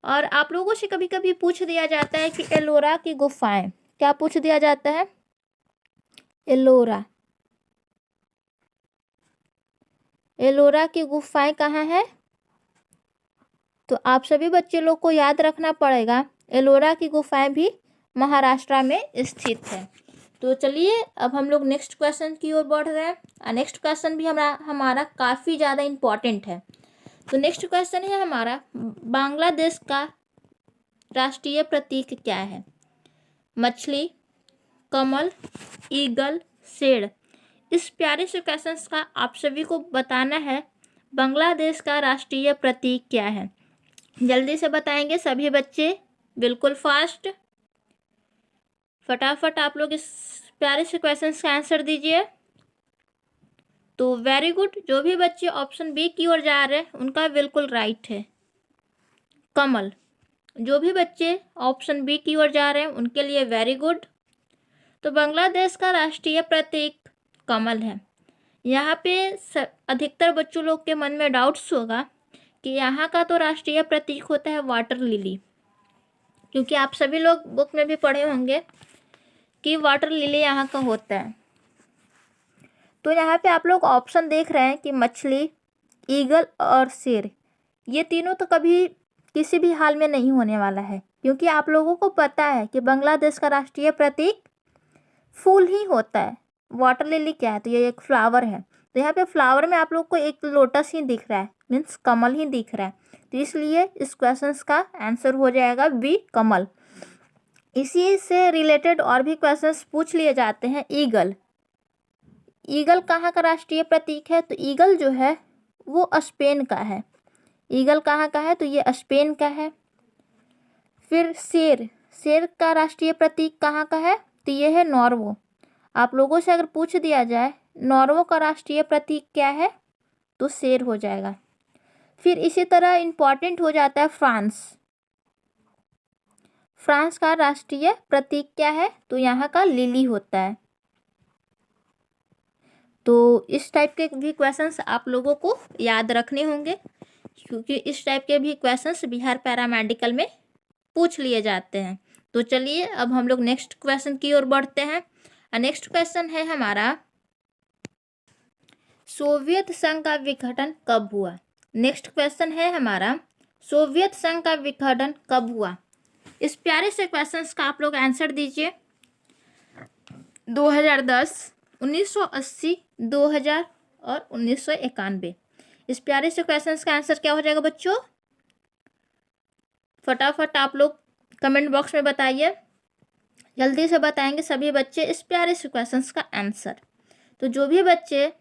और आप लोगों से कभी कभी पूछ दिया जाता है कि एलोरा की गुफाएं, क्या पूछ दिया जाता है? एलोरा की गुफाएं कहाँ है? तो आप सभी बच्चे लोग को याद रखना पड़ेगा एलोरा की गुफाएं भी महाराष्ट्र में स्थित है। तो चलिए अब हम लोग नेक्स्ट क्वेश्चन की ओर बढ़ रहे हैं। और नेक्स्ट क्वेश्चन भी हमारा काफ़ी ज़्यादा इम्पॉर्टेंट है। तो नेक्स्ट क्वेश्चन है हमारा, बांग्लादेश का राष्ट्रीय प्रतीक क्या है? मछली, कमल, ईगल, शेर। इस प्यारे से क्वेश्चन का आप सभी को बताना है बांग्लादेश का राष्ट्रीय प्रतीक क्या है। जल्दी से बताएंगे सभी बच्चे, बिल्कुल फास्ट। फटाफट आप लोग इस प्यारे से क्वेश्चन का आंसर दीजिए। तो वेरी गुड, जो भी बच्चे ऑप्शन बी की ओर जा रहे हैं उनका बिल्कुल राइट है, कमल। जो भी बच्चे ऑप्शन बी की ओर जा रहे हैं उनके लिए वेरी गुड। तो बांग्लादेश का राष्ट्रीय प्रतीक कमल है। यहाँ पे अधिकतर बच्चों लोग के मन में डाउट्स होगा कि यहाँ का तो राष्ट्रीय प्रतीक होता है वाटर लिली, क्योंकि आप सभी लोग बुक में भी पढ़े होंगे कि वाटर लिली यहाँ का होता है। तो यहाँ पे आप लोग ऑप्शन देख रहे हैं कि मछली, ईगल और शेर, ये तीनों तो कभी किसी भी हाल में नहीं होने वाला है, क्योंकि आप लोगों को पता है कि बांग्लादेश का राष्ट्रीय प्रतीक फूल ही होता है। वाटर लिली क्या है? तो ये एक फ्लावर है। तो यहाँ पे फ्लावर में आप लोग को एक लोटस ही दिख रहा है, मीन्स कमल ही दिख रहा है, तो इसलिए इस क्वेश्चन का आंसर हो जाएगा बी, कमल। इसी से रिलेटेड और भी क्वेश्चंस पूछ लिए जाते हैं। ईगल, ईगल कहाँ का राष्ट्रीय प्रतीक है? तो ईगल जो है वो स्पेन का है। ईगल कहाँ का है? तो ये स्पेन का है। फिर शेर, शेर का राष्ट्रीय प्रतीक कहाँ का है? तो ये है नॉर्वे। आप लोगों से अगर पूछ दिया जाए नॉर्वे का राष्ट्रीय प्रतीक क्या है, तो शेर हो जाएगा। फिर इसी तरह इम्पॉर्टेंट हो जाता है फ्रांस। फ्रांस का राष्ट्रीय प्रतीक क्या है? तो यहाँ का लिली होता है। तो इस टाइप के भी क्वेश्चंस आप लोगों को याद रखने होंगे, क्योंकि इस टाइप के भी क्वेश्चंस बिहार पैरामेडिकल में पूछ लिए जाते हैं। तो चलिए अब हम लोग नेक्स्ट क्वेश्चन की ओर बढ़ते हैं। नेक्स्ट क्वेश्चन है हमारा, सोवियत संघ का विघटन कब हुआ? नेक्स्ट क्वेश्चन है हमारा, सोवियत संघ का विघटन कब हुआ? इस प्यारे से क्वेश्चंस का आप लोग आंसर दीजिए। 2010, 1980, 2000 और 1991। इस प्यारे से क्वेश्चंस का आंसर क्या हो जाएगा बच्चों? फटाफट आप लोग कमेंट बॉक्स में बताइए, जल्दी से बताएंगे सभी बच्चे इस प्यारे से क्वेश्चंस का आंसर। तो जो भी बच्चे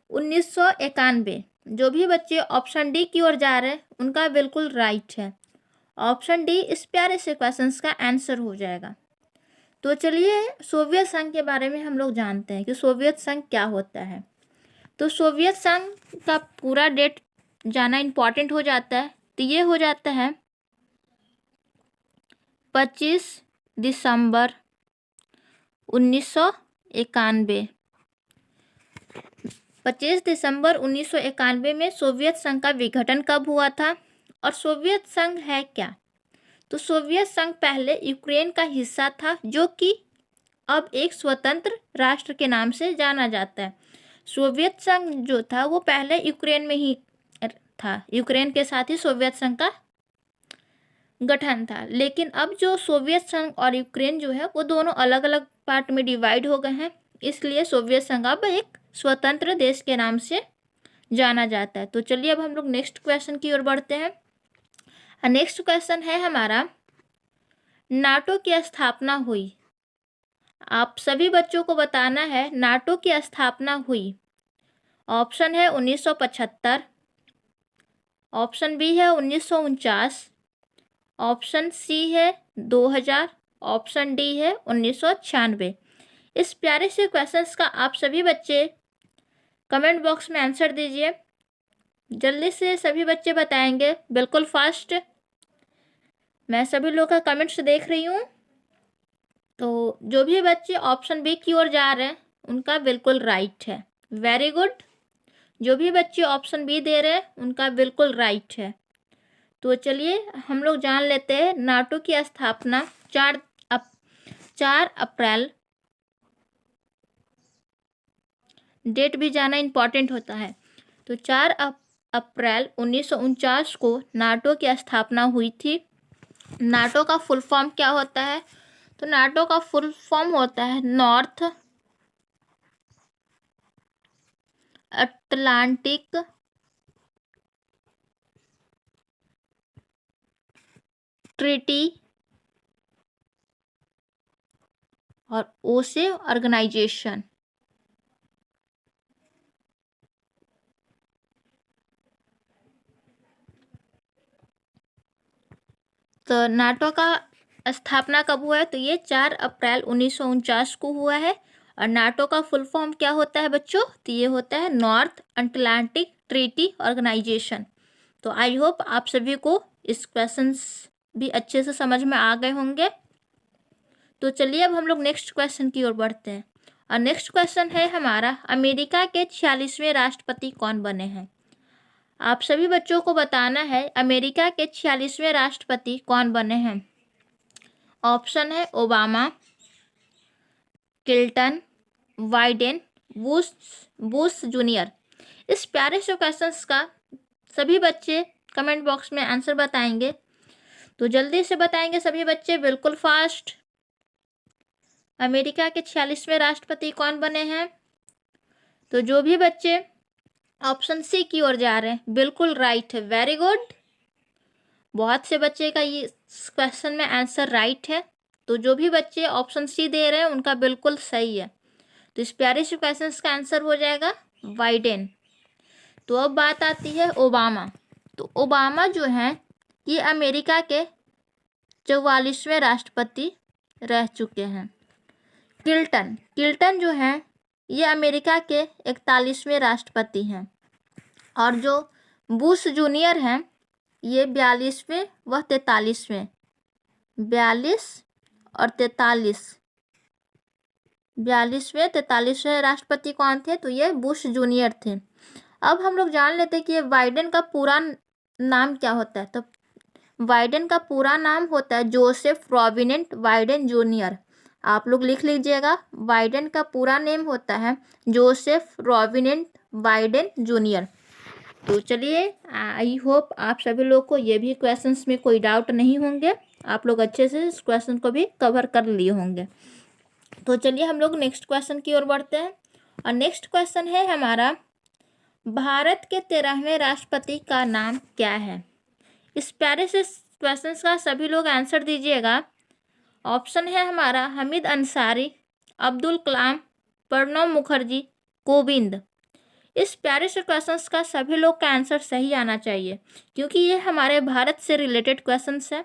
1991, जो भी बच्चे ऑप्शन डी की ओर जा रहे हैं उनका बिल्कुल राइट है। ऑप्शन डी इस प्यारे से क्वेश्चंस का आंसर हो जाएगा। तो चलिए सोवियत संघ के बारे में हम लोग जानते हैं कि सोवियत संघ क्या होता है। तो सोवियत संघ का पूरा डेट जाना इम्पॉर्टेंट हो जाता है। तो ये हो जाता है 25 दिसंबर 1991। 25 दिसंबर 1991 में सोवियत संघ का विघटन कब हुआ था? और सोवियत संघ है क्या? तो सोवियत संघ पहले यूक्रेन का हिस्सा था, जो कि अब एक स्वतंत्र राष्ट्र के नाम से जाना जाता है। सोवियत संघ जो था वो पहले यूक्रेन में ही था, यूक्रेन के साथ ही सोवियत संघ का गठन था। लेकिन अब जो सोवियत संघ और यूक्रेन जो है वो दोनों अलग अलग पार्ट में डिवाइड हो गए हैं, इसलिए सोवियत संघ अब एक स्वतंत्र देश के नाम से जाना जाता है। तो चलिए अब हम लोग नेक्स्ट क्वेश्चन की ओर बढ़ते हैं। नेक्स्ट क्वेश्चन है हमारा, नाटो की स्थापना हुई। आप सभी बच्चों को बताना है नाटो की स्थापना हुई। ऑप्शन है 1975, ऑप्शन बी है 1949, ऑप्शन सी है 2000, ऑप्शन डी है 1996। इस प्यारे से क्वेश्चंस का आप सभी बच्चे कमेंट बॉक्स में आंसर दीजिए, जल्दी से सभी बच्चे बताएंगे, बिल्कुल फास्ट। मैं सभी लोग का कमेंट्स देख रही हूँ। तो जो भी बच्चे ऑप्शन बी की ओर जा रहे हैं उनका बिल्कुल राइट है, वेरी गुड। जो भी बच्चे ऑप्शन बी दे रहे हैं उनका बिल्कुल राइट है। तो चलिए हम लोग जान लेते हैं नाटो की स्थापना 4 अप्रैल, डेट भी जाना इम्पॉर्टेंट होता है। तो 4 अप्रैल 1949 को नाटो की स्थापना हुई थी। नाटो का फुल फॉर्म क्या होता है? तो नाटो का फुल फॉर्म होता है नॉर्थ अटलांटिक ट्रीटी और ओ से ऑर्गेनाइजेशन। तो नाटो का स्थापना कब हुआ है? तो ये 4 अप्रैल 1949 को हुआ है। और नाटो का फुल फॉर्म क्या होता है बच्चों? तो ये होता है नॉर्थ अटलांटिक ट्रीटी ऑर्गेनाइजेशन। तो आई होप आप सभी को इस क्वेश्चंस भी अच्छे से समझ में आ गए होंगे। तो चलिए अब हम लोग नेक्स्ट क्वेश्चन की ओर बढ़ते हैं। और नेक्स्ट क्वेश्चन है हमारा, अमेरिका के 46वें राष्ट्रपति कौन बने हैं? आप सभी बच्चों को बताना है अमेरिका के 46वें राष्ट्रपति कौन बने हैं। ऑप्शन है Obama, Clinton, Biden, Bush junior. इस प्यारे से क्वेश्चंस का सभी बच्चे कमेंट बॉक्स में आंसर बताएंगे, तो जल्दी से बताएंगे सभी बच्चे, बिल्कुल फास्ट। अमेरिका के 46वें राष्ट्रपति कौन बने हैं? तो जो भी बच्चे ऑप्शन सी की ओर जा रहे हैं बिल्कुल राइट है, वेरी गुड। बहुत से बच्चे का ये क्वेश्चन में आंसर राइट है। तो जो भी बच्चे ऑप्शन सी दे रहे हैं उनका बिल्कुल सही है। तो इस प्यारे से क्वेश्चन का आंसर हो जाएगा बाइडेन। तो अब बात आती है ओबामा। तो ओबामा जो हैं ये अमेरिका के 44वें राष्ट्रपति रह चुके हैं। क्लिंटन जो हैं ये अमेरिका के 41वें राष्ट्रपति हैं। और जो बुश जूनियर हैं ये 42वें व 43वें, 42 और 43वें राष्ट्रपति कौन थे? तो ये बुश जूनियर थे। अब हम लोग जान लेते हैं कि ये बाइडेन का पूरा नाम क्या होता है। तो बाइडेन का पूरा नाम होता है जोसेफ रॉबिनेट बाइडेन जूनियर। आप लोग लिख लीजिएगा, बाइडेन का पूरा नेम होता है जोसेफ रॉबिनेट बाइडेन जूनियर। तो चलिए, आई होप आप सभी लोग को ये भी क्वेश्चंस में कोई डाउट नहीं होंगे। आप लोग अच्छे से इस क्वेश्चन को भी कवर कर लिए होंगे। तो चलिए हम लोग नेक्स्ट क्वेश्चन की ओर बढ़ते हैं। और नेक्स्ट क्वेश्चन है हमारा, भारत के 13वें राष्ट्रपति का नाम क्या है? इस प्यारे से क्वेश्चन का सभी लोग आंसर दीजिएगा। ऑप्शन है हमारा हामिद अंसारी, अब्दुल कलाम, प्रणब मुखर्जी, कोविंद। इस प्यारे से क्वेश्चंस का सभी लोग का आंसर सही आना चाहिए क्योंकि ये हमारे भारत से रिलेटेड क्वेश्चंस है।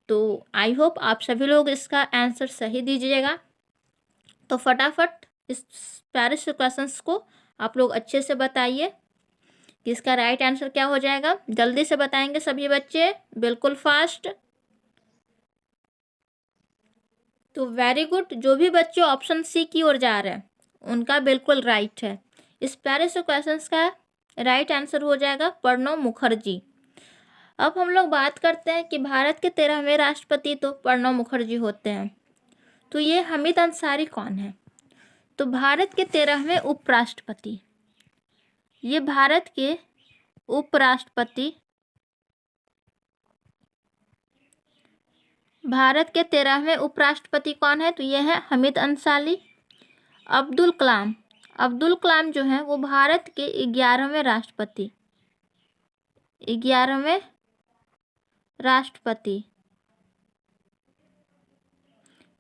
तो आई होप आप सभी लोग इसका आंसर सही दीजिएगा। तो फटाफट इस प्यारे से क्वेश्चंस को आप लोग अच्छे से बताइए कि इसका राइट आंसर क्या हो जाएगा। जल्दी से बताएंगे सभी बच्चे, बिल्कुल फास्ट। तो वेरी गुड, जो भी बच्चे ऑप्शन सी की ओर जा रहे हैं उनका बिल्कुल राइट है। इस प्यारे से क्वेश्चंस का राइट आंसर हो जाएगा प्रणब मुखर्जी। अब हम लोग बात करते हैं कि भारत के 13वें राष्ट्रपति तो प्रणब मुखर्जी होते हैं। तो ये हामिद अंसारी कौन है? तो भारत के 13वें उपराष्ट्रपति, ये भारत के उपराष्ट्रपति, भारत के 13वें उपराष्ट्रपति कौन है? तो ये है हामिद अंसारी। अब्दुल कलाम, अब्दुल कलाम जो हैं वो भारत के 11वें राष्ट्रपति, 11वें राष्ट्रपति,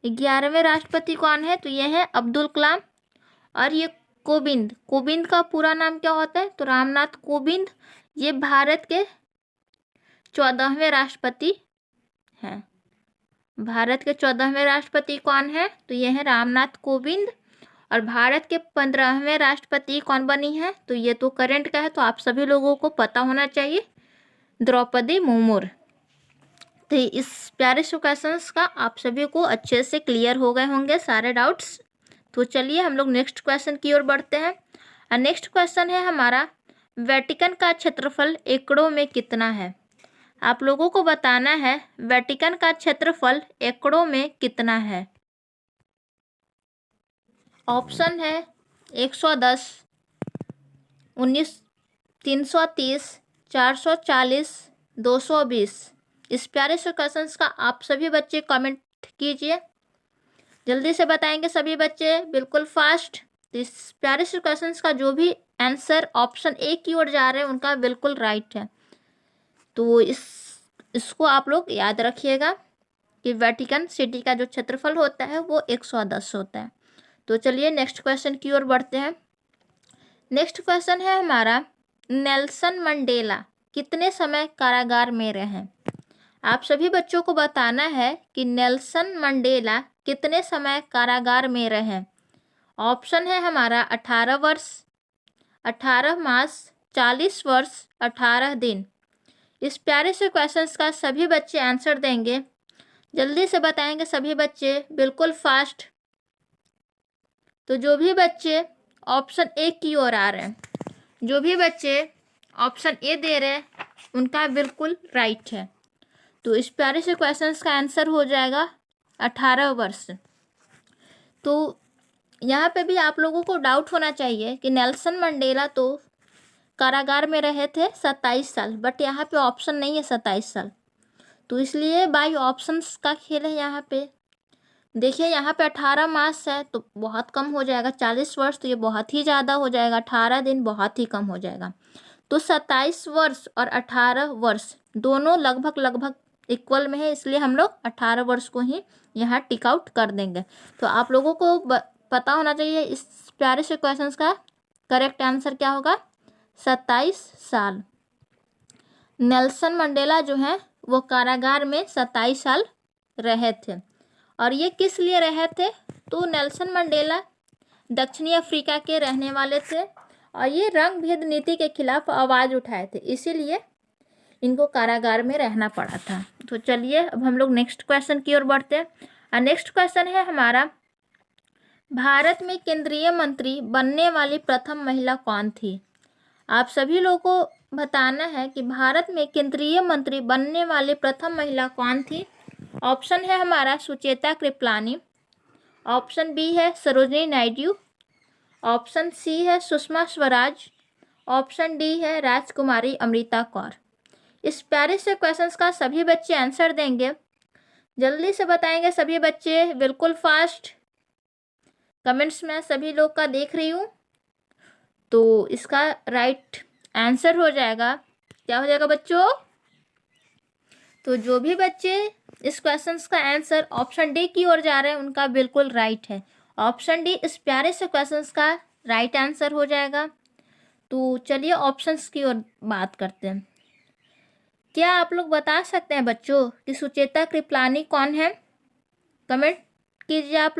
11वें राष्ट्रपति कौन है? तो ये है अब्दुल कलाम। और ये कोविंद, कोविंद का पूरा नाम क्या होता है? तो रामनाथ कोविंद। ये भारत के 14वें राष्ट्रपति हैं। भारत के 14वें राष्ट्रपति कौन है? तो ये है रामनाथ कोविंद। और भारत के 15वें राष्ट्रपति कौन बनी है? तो ये तो करंट का है, तो आप सभी लोगों को पता होना चाहिए, द्रौपदी मुर्मू। तो इस प्यारे से क्वेश्चंस का आप सभी को अच्छे से क्लियर हो गए होंगे सारे डाउट्स। तो चलिए हम लोग नेक्स्ट क्वेश्चन की ओर बढ़ते हैं। और नेक्स्ट क्वेश्चन है हमारा, वेटिकन का क्षेत्रफल एकड़ों में कितना है? आप लोगों को बताना है वेटिकन का क्षेत्रफल एकड़ों में कितना है। ऑप्शन है 110, 19, 330, 440, 220। इस प्यारे से क्वेश्चंस का आप सभी बच्चे कमेंट कीजिए, जल्दी से बताएंगे सभी बच्चे, बिल्कुल फास्ट। तो इस प्यारे से क्वेश्चंस का जो भी आंसर ऑप्शन ए की ओर जा रहे हैं उनका बिल्कुल राइट है। तो इसको आप लोग याद रखिएगा कि वेटिकन सिटी का जो क्षेत्रफल होता है वो 110 होता है। तो चलिए नेक्स्ट क्वेश्चन की ओर बढ़ते हैं। नेक्स्ट क्वेश्चन है हमारा, नेल्सन मंडेला कितने समय कारागार में रहे? आप सभी बच्चों को बताना है कि नेल्सन मंडेला कितने समय कारागार में रहे। ऑप्शन है हमारा 18 वर्ष, 18 मास, 40 वर्ष, 18 दिन। इस प्यारे से क्वेश्चंस का सभी बच्चे आंसर देंगे, जल्दी से बताएंगे सभी बच्चे, बिल्कुल फास्ट। तो जो भी बच्चे ऑप्शन ए की ओर आ रहे हैं, जो भी बच्चे ऑप्शन ए दे रहे हैं उनका बिल्कुल राइट है। तो इस प्यारे से क्वेश्चंस का आंसर हो जाएगा 18 वर्ष। तो यहाँ पे भी आप लोगों को डाउट होना चाहिए कि नेल्सन मंडेला तो कारागार में रहे थे 27 साल, बट यहाँ पे ऑप्शन नहीं है 27 साल, तो इसलिए बाई ऑप्शंस का खेल है यहाँ पे। देखिए यहाँ पे 18 मास है तो बहुत कम हो जाएगा, 40 वर्ष तो ये बहुत ही ज़्यादा हो जाएगा, 18 दिन बहुत ही कम हो जाएगा। तो 27 वर्ष और 18 वर्ष दोनों लगभग लगभग इक्वल में है, इसलिए हम लोग 18 वर्ष को ही यहाँ टिक आउट कर देंगे। तो आप लोगों को पता होना चाहिए इस प्यारे से क्वेश्चंस का करेक्ट आंसर क्या होगा, 27 साल। नेल्सन मंडेला जो है वो कारागार में 27 साल रहे थे। और ये किस लिए रहे थे, तो नेल्सन मंडेला दक्षिणी अफ्रीका के रहने वाले थे और ये रंग भेद नीति के खिलाफ आवाज़ उठाए थे, इसीलिए इनको कारागार में रहना पड़ा था। तो चलिए अब हम लोग नेक्स्ट क्वेश्चन की ओर बढ़ते हैं। और नेक्स्ट क्वेश्चन है हमारा, भारत में केंद्रीय मंत्री बनने वाली प्रथम महिला कौन थी। आप सभी लोगों को बताना है कि भारत में केंद्रीय मंत्री बनने वाली प्रथम महिला कौन थी। ऑप्शन है हमारा सुचेता कृपलानी, ऑप्शन बी है सरोजिनी नायडू, ऑप्शन सी है सुषमा स्वराज, ऑप्शन डी है राजकुमारी अमृता कौर। इस प्यारे से क्वेश्चंस का सभी बच्चे आंसर देंगे, जल्दी से बताएंगे सभी बच्चे, बिल्कुल फास्ट। कमेंट्स में सभी लोग का देख रही हूँ। तो इसका राइट आंसर हो जाएगा, क्या हो जाएगा बच्चों, तो जो भी बच्चे इस क्वेश्चंस का आंसर ऑप्शन डी की ओर जा रहे हैं उनका बिल्कुल राइट है। ऑप्शन डी इस प्यारे से क्वेश्चंस का राइट आंसर हो जाएगा। तो चलिए ऑप्शंस की ओर बात करते हैं। क्या आप लोग बता सकते हैं बच्चों कि सुचेता कृपलानी कौन है, कमेंट कीजिए आप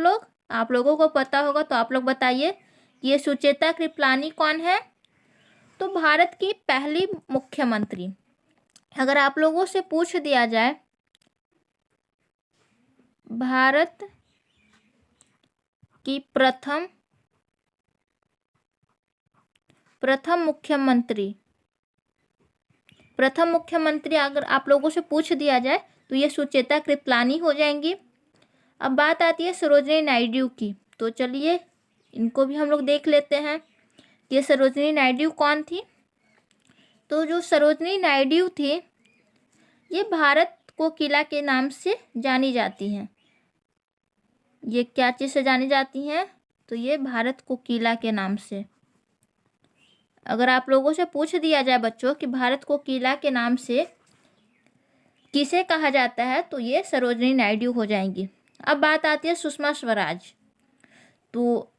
लोगों को पता होगा तो आप लोग बताइए कि ये सुचेता कृपलानी कौन है। तो भारत की पहली मुख्यमंत्री, अगर आप लोगों से पूछ दिया जाए भारत की प्रथम मुख्यमंत्री अगर आप लोगों से पूछ दिया जाए तो ये सुचेता कृपलानी हो जाएंगी। अब बात आती है सरोजिनी नायडू की, तो चलिए इनको भी हम लोग देख लेते हैं कि ये सरोजिनी नायडू कौन थी। तो जो सरोजिनी नायडू थी ये भारत को किला के नाम से जानी जाती हैं। ये क्या चीज़ से जानी जाती हैं, तो ये भारत को किला के नाम से। अगर आप लोगों से पूछ दिया जाए बच्चों कि भारत को किला के नाम से किसे कहा जाता है तो ये सरोजिनी नायडू हो जाएंगी। अब बात आती है सुषमा स्वराज, तो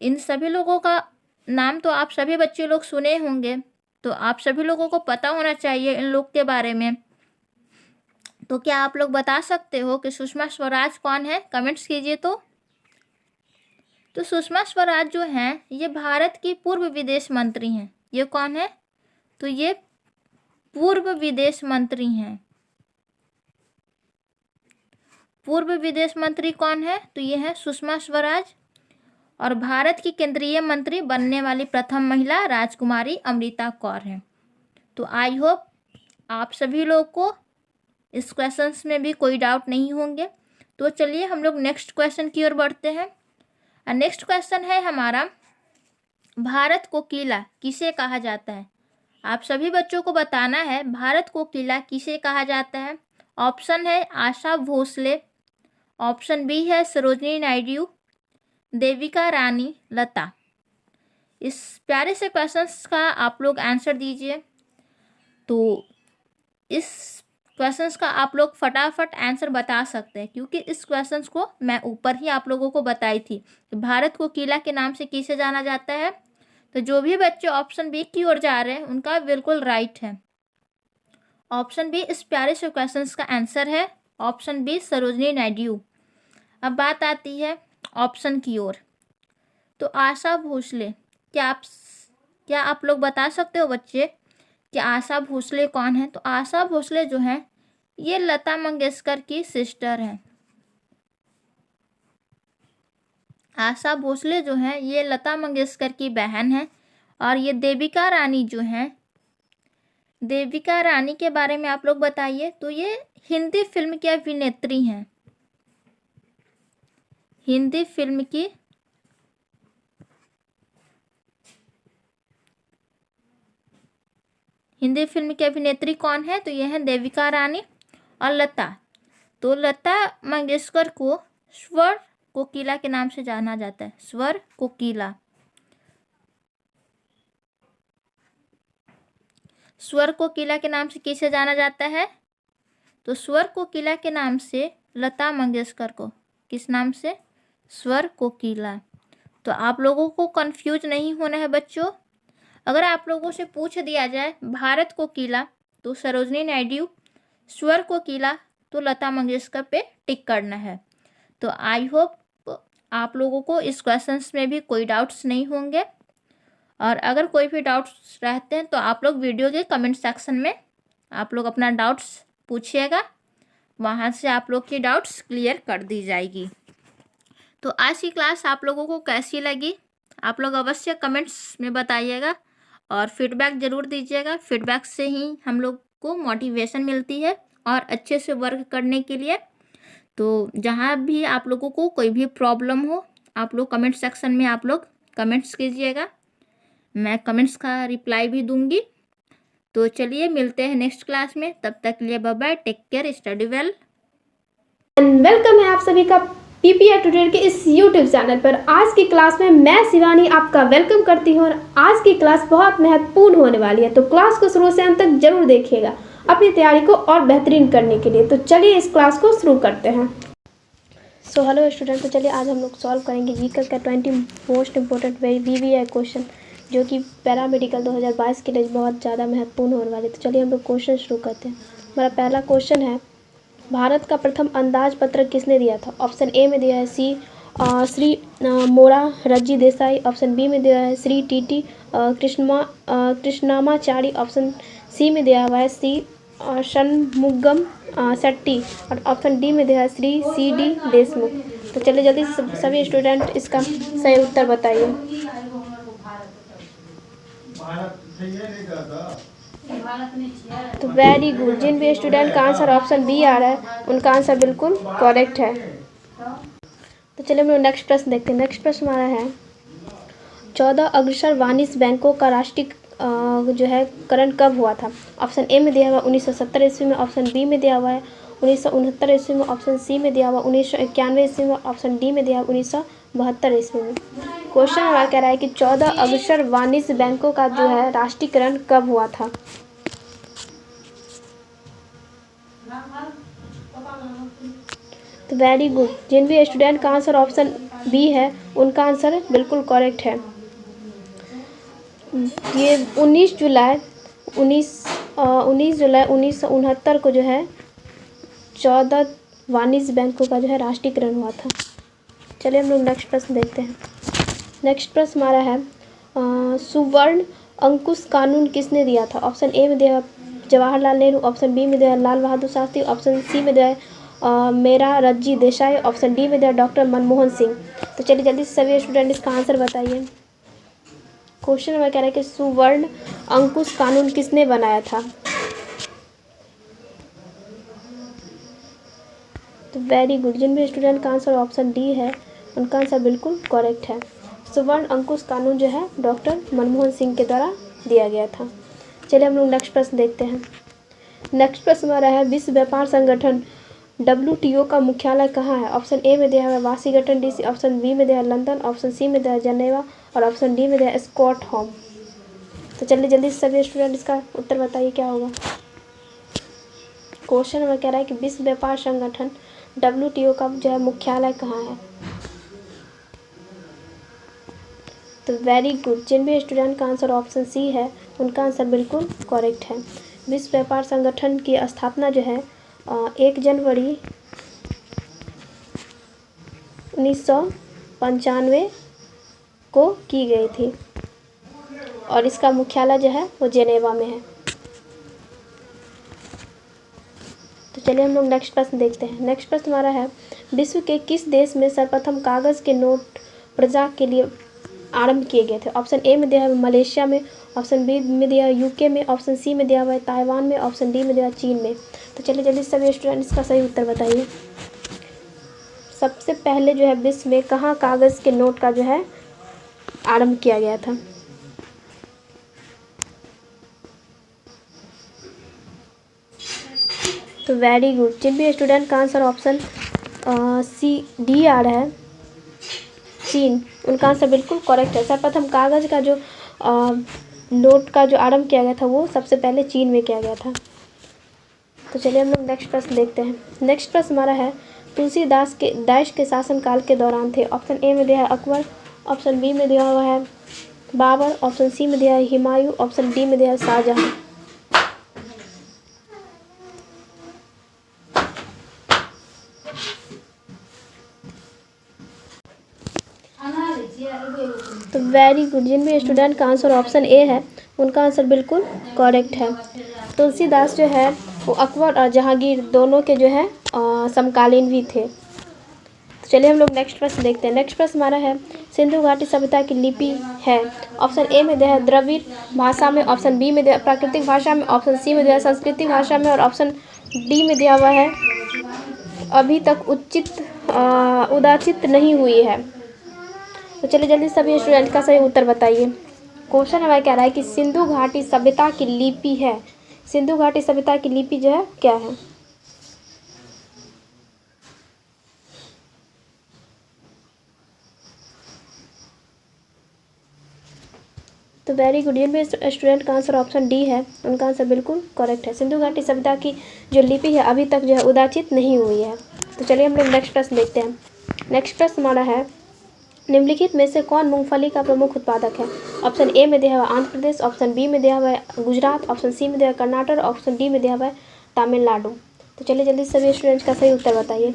इन सभी लोगों का नाम तो आप सभी बच्चे लोग सुने होंगे, तो आप सभी लोगों को पता होना चाहिए इन लोग के बारे में। तो क्या आप लोग बता सकते हो कि सुषमा स्वराज कौन है, कमेंट्स कीजिए। तो सुषमा स्वराज जो हैं ये भारत की पूर्व विदेश मंत्री हैं। ये कौन है, तो ये पूर्व विदेश मंत्री हैं। पूर्व विदेश मंत्री कौन है, तो ये है सुषमा स्वराज। और भारत की केंद्रीय मंत्री बनने वाली प्रथम महिला राजकुमारी अमृता कौर है। तो आई होप आप सभी लोग को इस क्वेश्चंस में भी कोई डाउट नहीं होंगे। तो चलिए हम लोग नेक्स्ट क्वेश्चन की ओर बढ़ते हैं। और नेक्स्ट क्वेश्चन है हमारा, भारत को किला किसे कहा जाता है। आप सभी बच्चों को बताना है भारत को किला किसे कहा जाता है। ऑप्शन है आशा भोसले, ऑप्शन बी है सरोजिनी नायडू, देविका रानी, लता। इस प्यारे से क्वेश्चंस का आप लोग आंसर दीजिए। तो इस क्वेश्चंस का आप लोग फटाफट आंसर बता सकते हैं, क्योंकि इस क्वेश्चंस को मैं ऊपर ही आप लोगों को बताई थी कि भारत को किला के नाम से किसे जाना जाता है। तो जो भी बच्चे ऑप्शन बी की ओर जा रहे हैं उनका बिल्कुल राइट है। ऑप्शन बी इस प्यारे से क्वेश्चंस का आंसर है, ऑप्शन बी सरोजिनी नायडू। अब बात आती है ऑप्शन की ओर। तो आशा भोसले, क्या आप लोग बता सकते हो बच्चे कि आशा भोसले कौन है। तो आशा भोसले जो हैं ये लता मंगेशकर की सिस्टर हैं। आशा भोसले जो हैं ये लता मंगेशकर की बहन हैं। और ये देविका रानी जो हैं, देविका रानी के बारे में आप लोग बताइए। तो ये हिंदी फिल्म की अभिनेत्री हैं, हिंदी फिल्म की अभिनेत्री कौन है, तो ये है देविका रानी। और लता, तो लता मंगेशकर को स्वर कोकिला के नाम से जाना जाता है। स्वर कोकिला। स्वर कोकिला के नाम से किसे जाना जाता है? तो स्वर कोकिला के नाम से लता मंगेशकर को। किस नाम से? स्वर कोकिला। तो आप लोगों को कंफ्यूज नहीं होना है बच्चों। अगर आप लोगों से पूछ दिया जाए भारत कोकिला तो सरोजनी नायडू, स्वर कोकिला तो लता मंगेशकर पे टिक करना है। तो आई होप आप लोगों को इस क्वेश्चंस में भी कोई डाउट्स नहीं होंगे, और अगर कोई भी डाउट्स रहते हैं तो आप लोग वीडियो के कमेंट सेक्शन में आप लोग अपना डाउट्स पूछिएगा, वहाँ से आप लोग की डाउट्स क्लियर कर दी जाएगी। तो आज की क्लास आप लोगों को कैसी लगी आप लोग अवश्य कमेंट्स में बताइएगा, और फीडबैक ज़रूर दीजिएगा। फीडबैक से ही हम लोग को मोटिवेशन मिलती है और अच्छे से वर्क करने के लिए। तो जहाँ भी आप लोगों को कोई भी प्रॉब्लम हो आप लोग कमेंट सेक्शन में आप लोग कमेंट्स कीजिएगा, मैं कमेंट्स का रिप्लाई भी दूंगी। तो चलिए मिलते हैं नेक्स्ट क्लास में, तब तक के लिए bye bye, take care, study well. And welcome है आप सभी का पीपीआई ट्यूटोरियल के इस यूट्यूब चैनल पर। आज की क्लास में मैं शिवानी आपका वेलकम करती हूँ, और आज की क्लास बहुत महत्वपूर्ण होने वाली है, तो क्लास को शुरू से अंत तक जरूर देखिएगा अपनी तैयारी को और बेहतरीन करने के लिए। तो चलिए इस क्लास को शुरू करते हैं। सो हेलो स्टूडेंट, तो चलिए आज हम लोग सॉल्व करेंगे जीके का 20 मोस्ट इंपॉर्टेंट वीवीआई क्वेश्चन, जो कि पैरामेडिकल 2022 के लिए बहुत ज़्यादा महत्वपूर्ण होने वाले। तो चलिए हम लोग क्वेश्चन शुरू करते हैं। हमारा पहला क्वेश्चन है, भारत का प्रथम अंदाज पत्र किसने दिया था? ऑप्शन ए में दिया है श्री मोरारजी देसाई, ऑप्शन बी में दिया है Shri T Krishnamachari, option C में दिया हुआ है सी षणमुगम शेट्टी, और ऑप्शन डी में दिया है श्री सी.डी. देशमुख। तो चलिए जल्दी से सभी स्टूडेंट इसका सही उत्तर बताइए। तो वेरी गुड, जिन भी स्टूडेंट का आंसर ऑप्शन बी आ रहा है उनका आंसर बिल्कुल करेक्ट है। तो चलिए हम लोग नेक्स्ट प्रश्न देखते हैं। नेक्स्ट प्रश्न हमारा है, 14 अग्रसर वाणिज्य बैंकों का राष्ट्रीय जो है करण कब हुआ था? ऑप्शन ए में दिया हुआ 1970 ईस्वी में, ऑप्शन बी में दिया हुआ है 1969 ईस्वी में, ऑप्शन सी में दिया हुआ 1991 ईस्वी में, ऑप्शन डी में दिया हुआ 1972 ईस्वी में। क्वेश्चन हमारा कह रहा है कि 14 अग्रसर वाणिज्य बैंकों का जो है राष्ट्रीयकरण कब हुआ था? तो वेरी गुड, जिन भी स्टूडेंट का आंसर ऑप्शन बी है उनका आंसर बिल्कुल करेक्ट है। ये 19 जुलाई 1969 को जो है 14 वाणिज्य बैंकों का जो है राष्ट्रीयकरण हुआ था। चलिए हम लोग नेक्स्ट प्रश्न देखते हैं। नेक्स्ट प्रश्न हमारा है, सुवर्ण अंकुश कानून किसने दिया था? ऑप्शन ए में दिया जवाहरलाल नेहरू, ऑप्शन बी में दिया लाल बहादुर शास्त्री, ऑप्शन सी में दिया मोरारजी देसाई, ऑप्शन डी में दिया डॉक्टर मनमोहन सिंह। तो चलिए जल्दी से सभी स्टूडेंट इसका आंसर बताइए। क्वेश्चन में कह रहा है कि सुवर्ण अंकुश कानून किसने बनाया था? तो वेरी गुड, जिन भी स्टूडेंट का आंसर ऑप्शन डी है उनका आंसर बिल्कुल करेक्ट है। सुवर्ण अंकुश कानून जो है डॉक्टर मनमोहन सिंह के द्वारा दिया गया था। चलिए हम लोग नेक्स्ट प्रश्न देखते हैं। नेक्स्ट प्रश्न हमारा है, विश्व व्यापार संगठन WTO का मुख्यालय कहाँ है? ऑप्शन ए में दिया है वाशिंगटन DC, ऑप्शन बी में दिया है लंदन, ऑप्शन सी में दिया है जनेवा, और ऑप्शन डी में दिया है स्टॉकहोम। तो चलिए जल्दी से सभी स्टूडेंट इसका उत्तर बताइए क्या होगा। क्वेश्चन में कह रहा है कि विश्व व्यापार संगठन WTO का जो है मुख्यालय कहाँ है? तो वेरी गुड, जिन भी स्टूडेंट का आंसर ऑप्शन सी है उनका आंसर बिल्कुल करेक्ट है। विश्व व्यापार संगठन की स्थापना जो है 1 जनवरी 1995 को की गई थी, और इसका मुख्यालय जो है वो जेनेवा में है। तो चलिए हम लोग नेक्स्ट प्रश्न देखते हैं। नेक्स्ट प्रश्न हमारा है, विश्व के किस देश में सर्वप्रथम कागज़ के नोट प्रजा के लिए आरंभ किए गए थे? ऑप्शन ए में दिया है मलेशिया में, ऑप्शन बी में दिया है UK में, ऑप्शन सी में दिया हुआ है ताइवान में, ऑप्शन डी में दिया है चीन में। तो चलिए जल्दी सभी स्टूडेंट इसका सही उत्तर बताइए। सबसे पहले जो है विश्व में कहाँ कागज़ के नोट का जो है आरंभ किया गया था? तो वेरी गुड, जिन भी स्टूडेंट का आंसर ऑप्शन सी डी आ रहा है चीन, उनका आंसर बिल्कुल करेक्ट है। सर्वप्रथम कागज़ का जो नोट का जो आरंभ किया गया था वो सबसे पहले चीन में किया गया था। तो चलिए हम लोग नेक्स्ट प्रश्न देखते हैं। नेक्स्ट प्रश्न हमारा है तुलसीदास के देश के शासनकाल के दौरान थे। ऑप्शन ए में दिया है अकबर, ऑप्शन बी में दिया हुआ है बाबर, ऑप्शन सी में दिया है हुमायूं, ऑप्शन डी में दिया है शाहजहां। तो वेरी गुड, जिन भी स्टूडेंट का आंसर ऑप्शन ए है उनका आंसर बिल्कुल करेक्ट है। तुलसीदास जो है वो अकबर और जहांगीर दोनों के जो है समकालीन भी थे। तो चलिए हम लोग नेक्स्ट प्रश्न देखते हैं। नेक्स्ट प्रश्न हमारा है सिंधु घाटी सभ्यता की लिपि है। ऑप्शन ए में दिया है द्रविड़ भाषा में, ऑप्शन बी में दिया है प्राकृतिक भाषा में, ऑप्शन सी में दिया है संस्कृत भाषा में और ऑप्शन डी में दिया हुआ है अभी तक उदाचित नहीं हुई है। तो चलिए जल्दी सभी स्टूडेंट का सही उत्तर बताइए। क्वेश्चन हमारा कह रहा है कि सिंधु घाटी सभ्यता की लिपि है। सिंधु घाटी सभ्यता की लिपि जो है क्या है? तो वेरी गुड, जिन भी स्टूडेंट का आंसर ऑप्शन डी है उनका आंसर बिल्कुल करेक्ट है। सिंधु घाटी सभ्यता की जो लिपि है अभी तक जो है उदाचित नहीं हुई है। तो चलिए हम लोग नेक्स्ट प्रश्न देखते हैं। नेक्स्ट प्रश्न हमारा है निम्नलिखित में से कौन मूंगफली का प्रमुख उत्पादक है? ऑप्शन ए में दिया हुआ आंध्र प्रदेश, ऑप्शन बी में दिया हुआ है गुजरात, ऑप्शन सी में दिया हुआ कर्नाटक, ऑप्शन डी में दिया हुआ है तमिलनाडु। तो चलिए जल्दी सभी स्टूडेंट्स का सही उत्तर बताइए।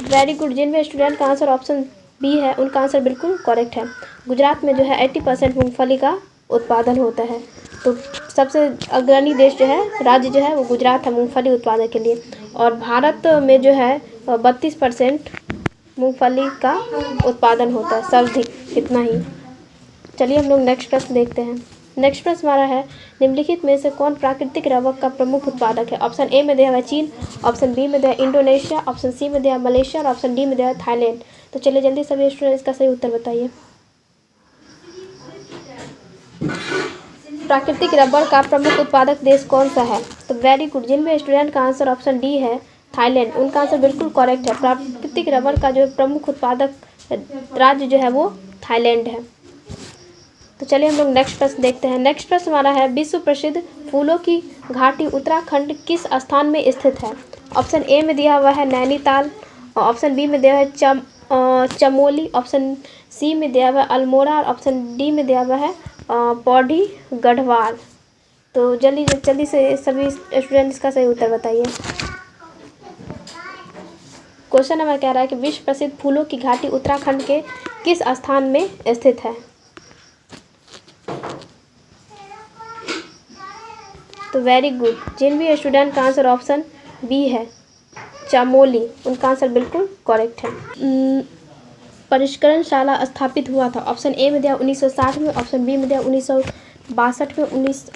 वेरी गुड, जिन भी स्टूडेंट का आंसर ऑप्शन बी है उनका आंसर बिल्कुल करेक्ट है। गुजरात में जो है 80% मूंगफली का उत्पादन होता है। तो सबसे अग्रणी देश जो है राज्य जो है वो गुजरात है मूंगफली उत्पादन के लिए। और भारत में जो है 32% मूंगफली का उत्पादन होता है, सर्वाधिक इतना ही। चलिए हम लोग नेक्स्ट प्रश्न देखते हैं। नेक्स्ट प्रश्न हमारा है निम्नलिखित में से कौन प्राकृतिक रबर का प्रमुख उत्पादक है? ऑप्शन ए में दिया हुआ है चीन, ऑप्शन बी में दिया है इंडोनेशिया, ऑप्शन सी में दिया है मलेशिया और ऑप्शन डी में दिया है थाईलैंड। तो चलिए जल्दी सभी स्टूडेंट्स का सही उत्तर बताइए। प्राकृतिक रबर का प्रमुख उत्पादक देश कौन सा है? तो वेरी गुड, जिन भी स्टूडेंट का आंसर ऑप्शन डी है थाईलैंड, उनका आंसर बिल्कुल करेक्ट है। प्राकृतिक रबर का जो प्रमुख उत्पादक राज्य जो है वो थाईलैंड है। तो चलिए हम लोग नेक्स्ट प्रश्न देखते हैं। नेक्स्ट प्रश्न हमारा है विश्व प्रसिद्ध फूलों की घाटी उत्तराखंड किस स्थान में स्थित है? ऑप्शन ए में दिया हुआ है नैनीताल, ऑप्शन बी में दिया हुआ है चमोली, ऑप्शन सी में दिया हुआ है अल्मोड़ा और ऑप्शन डी में दिया हुआ है पौड़ी गढ़वाल। तो जल्दी से सभी स्टूडेंट्स का सही उत्तर बताइए। क्वेश्चन हमें कह रहा है कि विश्व प्रसिद्ध फूलों की घाटी उत्तराखंड के किस स्थान में स्थित है? तो वेरी गुड, जिन भी स्टूडेंट का आंसर ऑप्शन बी है चमोली, उनका आंसर बिल्कुल करेक्ट है। परिष्करणशाला स्थापित हुआ था। ऑप्शन ए में दिया 1960 में, ऑप्शन बी में दिया 1962 में,